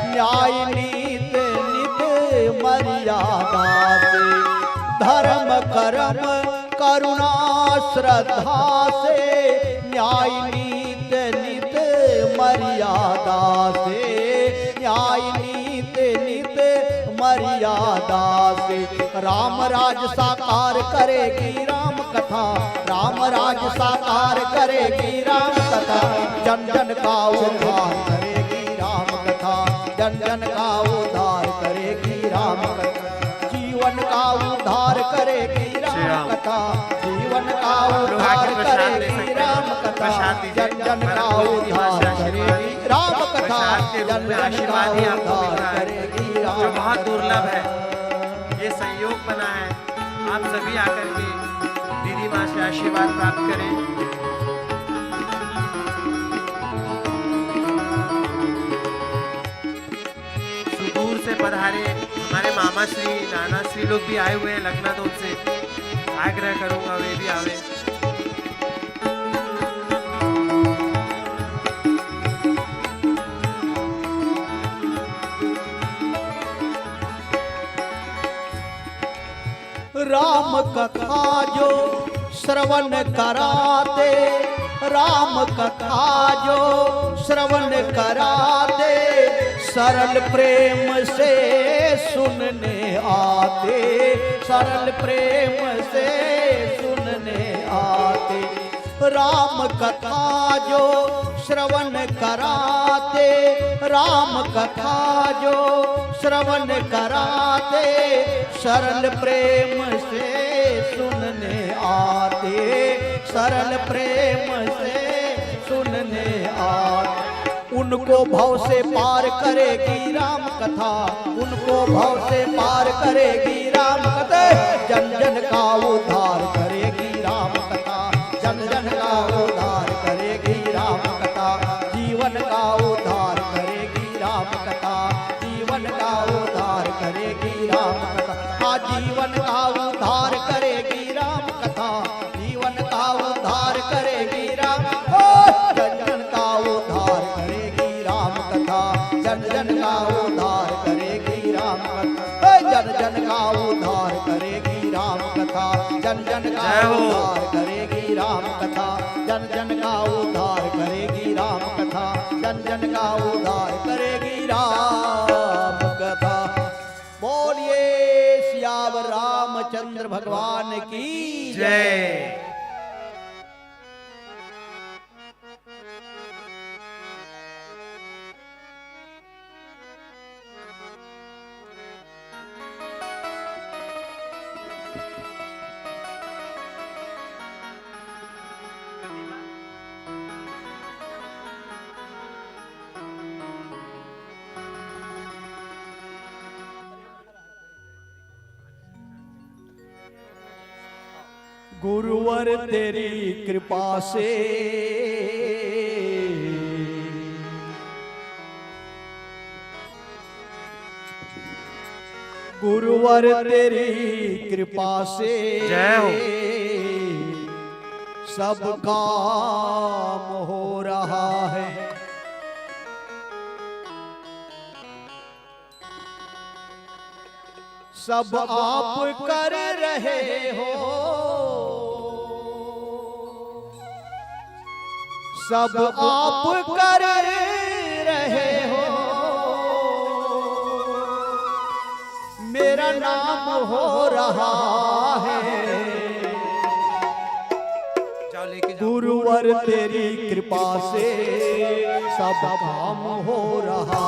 न्याय नीत नित मर्यादा से, धर्म कर्म करुणा श्रद्धा से, न्याय नीत नित मर्यादा से, न्याय नीत नित मर्यादा से, राम राज साकार करेगी राम कथा, राम राज साकार करेगी राम कथा, जन जन का उद्धार करेगी राम कथा, जन जन का उद्धार करेगी राम कथा, जीवन का उद्धार करेगी राम कथा, जीवन का उद्धार करेगी राम कथा, जन जन का उद्धार करेगी राम कथा। के रूप में आशीर्वाद ही आपको मिल रहा है, जो बहुत दुर्लभ है। ये संयोग बना है, आप सभी आकर के दीदी माँ से आशीर्वाद प्राप्त करें। सुदूर से पधारे हमारे मामा श्री, नाना श्री लोग भी आए हुए हैं लखनऊ से, आग्रह करूंगा वे भी आवे। राम कथा जो श्रवण कराते, राम कथा जो श्रवण कराते, सरल प्रेम से सुनने आते, सरल प्रेम से सुनने आते। राम कथा जो श्रवण कराते, राम कथा जो श्रवण कराते, सरल प्रेम से सुनने आते, सरल प्रेम से सुनने आते। उनको भव से पार करेगी राम कथा, उनको भव से पार करेगी राम कथा, जन जन का उद्धार करेगी राम कथा, जन जन का उद्धार करेगी राम कथा, जीवन का उद्धार करेगी राम कथा, जीवन का उद्धार करेगी राम कथा, हाँ जीवन का उद्धार करेगी राम कथा, जीवन का उद्धार करेगी राम, जन जन का उद्धार करेगी राम कथा, जन जन का उद्धार करेगी राम कथा, जन जन का उद्धार करेगी राम कथा, जन जन का उद्धार करेगी राम कथा, जन जन का उद्धार करेगी राम कथा, जन जन का उद्धार करेगी राम कथा। बोलिए सियावर रामचंद्र भगवान की जय। गुरुवर तेरी कृपा से गुरुवर तेरी कृपा से जय हो। सब काम हो रहा है, सब आप कर रहे हो, सब आप कर रहे हो, मेरा नाम हो रहा है। जाओ लेके जाओ। गुरुवर तेरी कृपा से सब काम हो रहा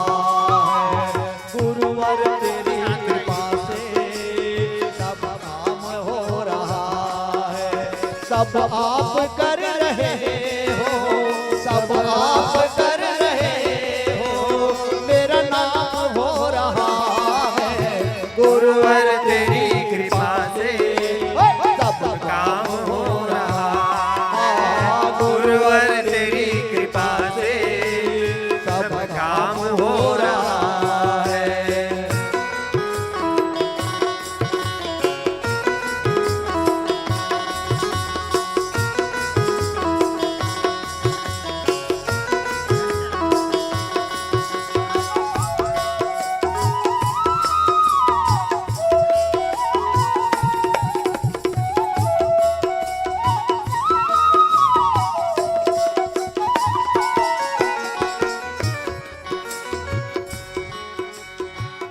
है, गुरुवर तेरी कृपा से सब काम हो रहा है, सब आप कर रहे हो, सब आप कर रहे हो, मेरा नाम हो रहा है। गुरुवर तेरी कृपा से सब काम हो रहा है, गुरुवर तेरी कृपा से सब काम हो रहा है।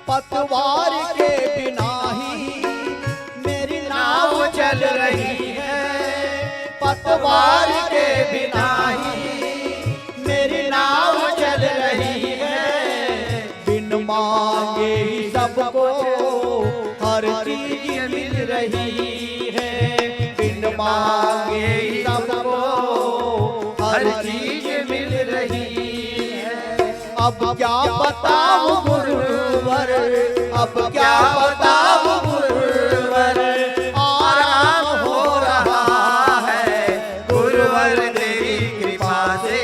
पतवार के बिना ही मेरी नाव चल रही है, पतवार के बिना ही मेरी नाव चल रही है, बिन मांगे ही सबको हर चीज मिल रही है, बिन मांगे ही सबको हर चीज मिल रही है। अब क्या बताऊं गुरुवर, अब क्या बताऊं गुरुवर, आराम हो रहा है गुरुवर तेरी कृपा से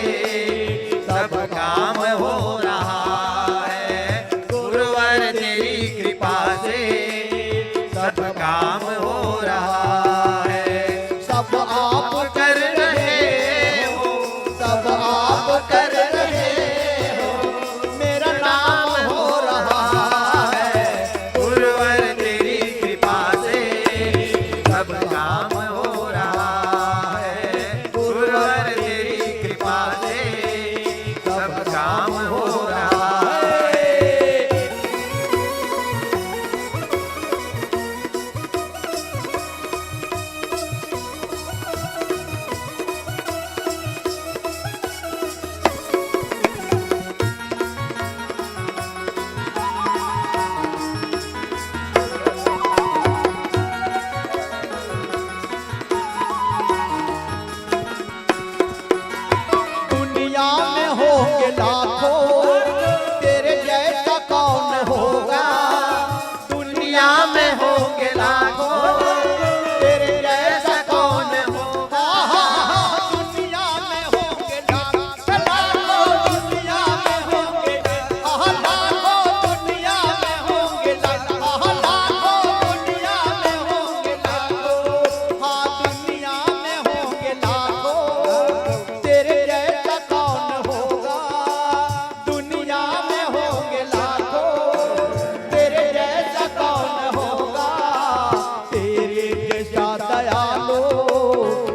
सब काम हो रहा है, गुरुवर तेरी कृपा से सब काम हो रहा है। सब आप कर रहे हो, सब आप कर रहे हो, मेरा नाम हो रहा है गुरुवर तेरी कृपा से सब काम हो रहा है, गुरुवर तेरी कृपा से सब काम हो रहा है। दुनिया में होंगे लाखों, तेरे जैसा कौन होगा, दुनिया में होंगे लाखों, तेरे जैसा कौन होगा, दुनिया में होंगे लाखों, दुनिया में होंगे लाखों, दुनिया में होंगे लाखों, दुनिया में होंगे लाखों, हाँ दुनिया में होंगे लाखों, तेरे जैसा कौन होगा, दुनिया में होंगे लाखों, तेरे जैसा कौन होगा, तेरे जैसा दयालु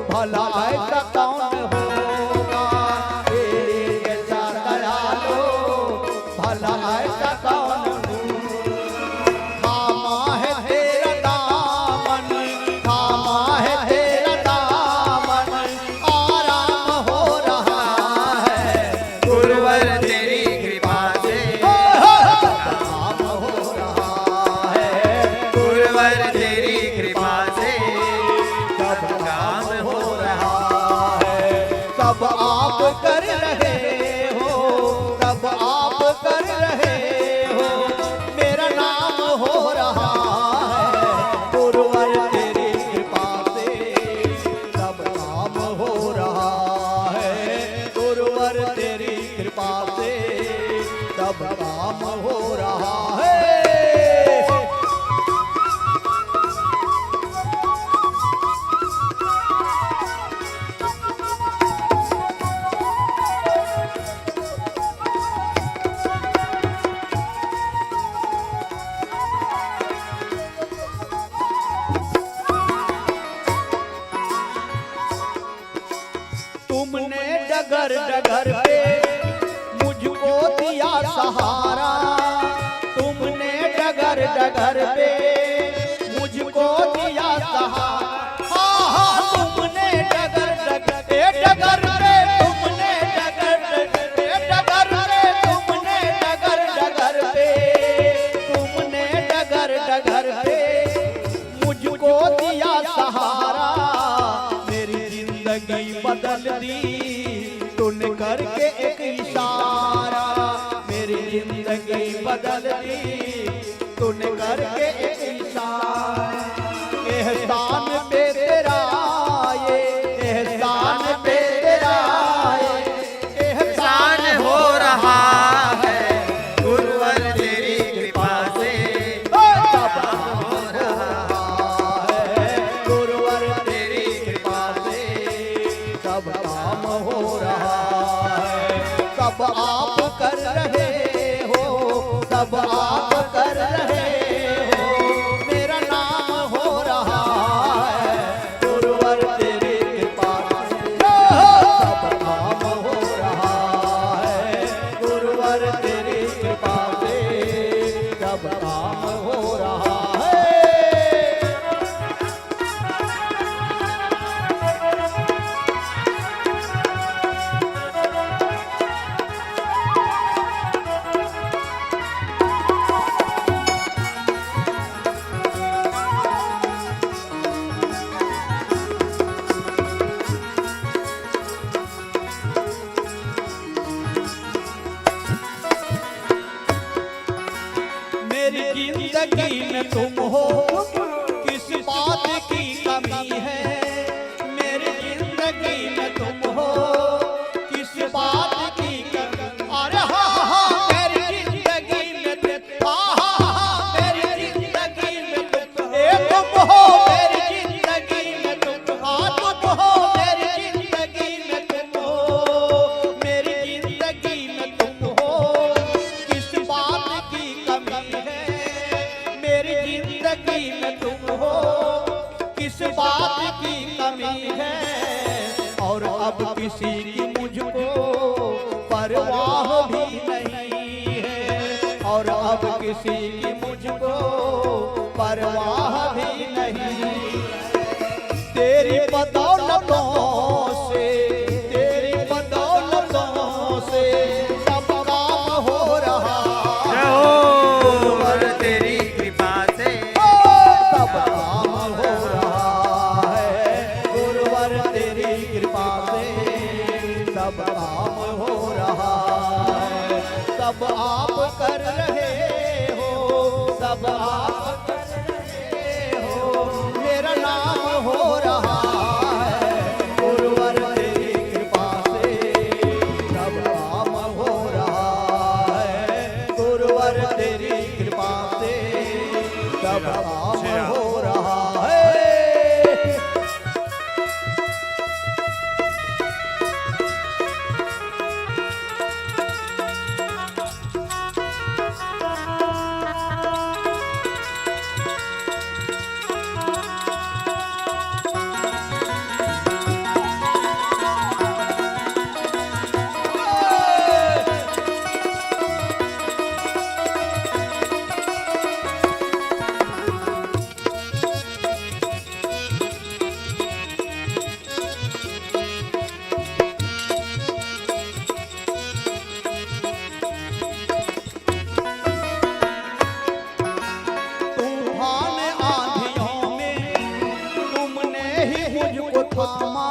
भला ऐसा कौन होगा, तेरे जैसा दयालु भला ऐसा कौन थामा है तेरा दामन, थामा है तेरा दामन, आराम हो रहा है गुरुवर तेरी कृपा से आराम हो रहा है, गुरुवर तेरी कृपा से सब काम हो रहा है। सब आप कर रहे हो, सब आप कर रहे हो, मेरा नाम हो रहा है गुरुवर तेरी कृपा से सब काम हो रहा है, गुरुवर तेरी कृपा से सब काम हो रहा है। तुमने डगर डगर पे मुझको दिया सहारा, तुमने डगर डगर पे मुझको दिया सहारा, हाँ हाँ तुमने डगर डगर पे डगर पे, तुमने डगर पे डगर पे, तुमने डगर डगर पे, तुमने डगर डगर पे मुझको दिया सहारा, मेरी जिंदगी बदल दी तूने करके एक इशारा, मेरी जिंदगी बदल दी तूने करके एक इशारा, एहसान पे तेरा ये, एहसान पे तेरा ये, एहसान हो रहा है गुरुवर तेरी कृपा से सब हो रहा है, गुरुवर तेरी कृपा से सब काम हो रहा है। सब आप कर रहे हो, सब आप कर रहे हो, मेरा नाम हो रहा है गुरुवर तेरी कृपा से सब काम हो रहा है, गुरुवर तेरी कृपा से सब काम हो रहा है। जिंदगी में तुम हो, किस बात की कमी है। मेरी जिंदगी में तुम हो, किस बात की कमी। अरे हाँ हाँ मेरी जिंदगी में तुम, हाँ हाँ मेरी जिंदगी में तुम, तुम हो मेरी जिंदगी में तुम, तुम हो मेरी जिंदगी में तुम हो, मेरी जिंदगी में तुम हो, किस बात की कमी है। मेरी जिंदगी में तुम हो, किस बात की कमी है। और अब किसी की मुझको परवाह भी नहीं है, और अब किसी की मुझको परवाह भी नहीं। तेरी बदौलतों से, तेरी बदौलतों से सब काम हो रहा है। और तेरी कृपा से सब काम हो रहा है। गुरुवर तेरी कृपा से सब काम हो रहा है। सब आप कर रहे हो, सब आप कर रहे हो, मेरा नाम हो रहा है। गुरुवर तेरी कृपा से सब काम हो रहा है। गुरुवर तेरी कृपा से सब काम हो रहा है। तूफान आंधियों में तुमने ही मुझको थामा।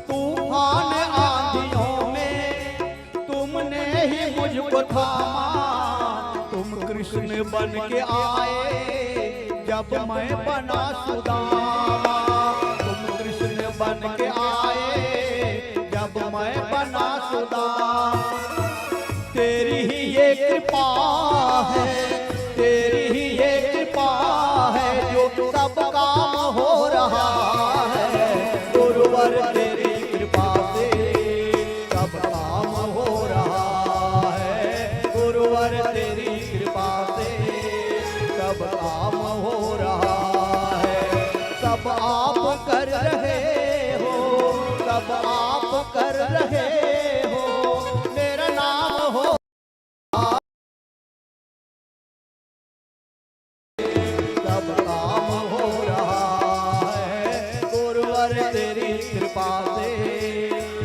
तूफान आंधियों में तुमने ही मुझको थामा। तुम कृष्ण बन के आए जब मैं बना सुदामा। तुम कृष्ण बन के आए जब मैं बना सुदामा। तेरी ही ये कृपा है, तेरी ही ये कृपा है जो सब काम हो रहा है। गुरुवर तेरी कृपा से सब काम हो रहा है। गुरुवर तेरी कृपा से सब काम हो रहा है। सब आप कर रहे हो, सब आप कर रहे हो, मेरा नाम हो सब काम हो रहा है। गुरुवर तेरी कृपा से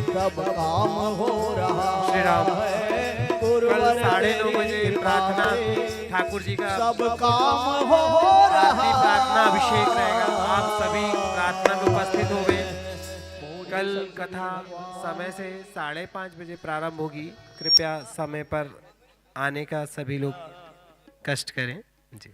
सब काम हो रहा श्री राम। है। कल गुरुवर 9:30 बजे तेरी कृपा प्रार्थना से ठाकुर जी का सब काम हो रहा रात्रि प्रार्थना अभिषेक रहेगा। आप सभी प्रार्थना में उपस्थित हो गए। कल कथा समय से 5:30 बजे प्रारंभ होगी। कृपया समय पर आने का सभी लोग कष्ट करें जी।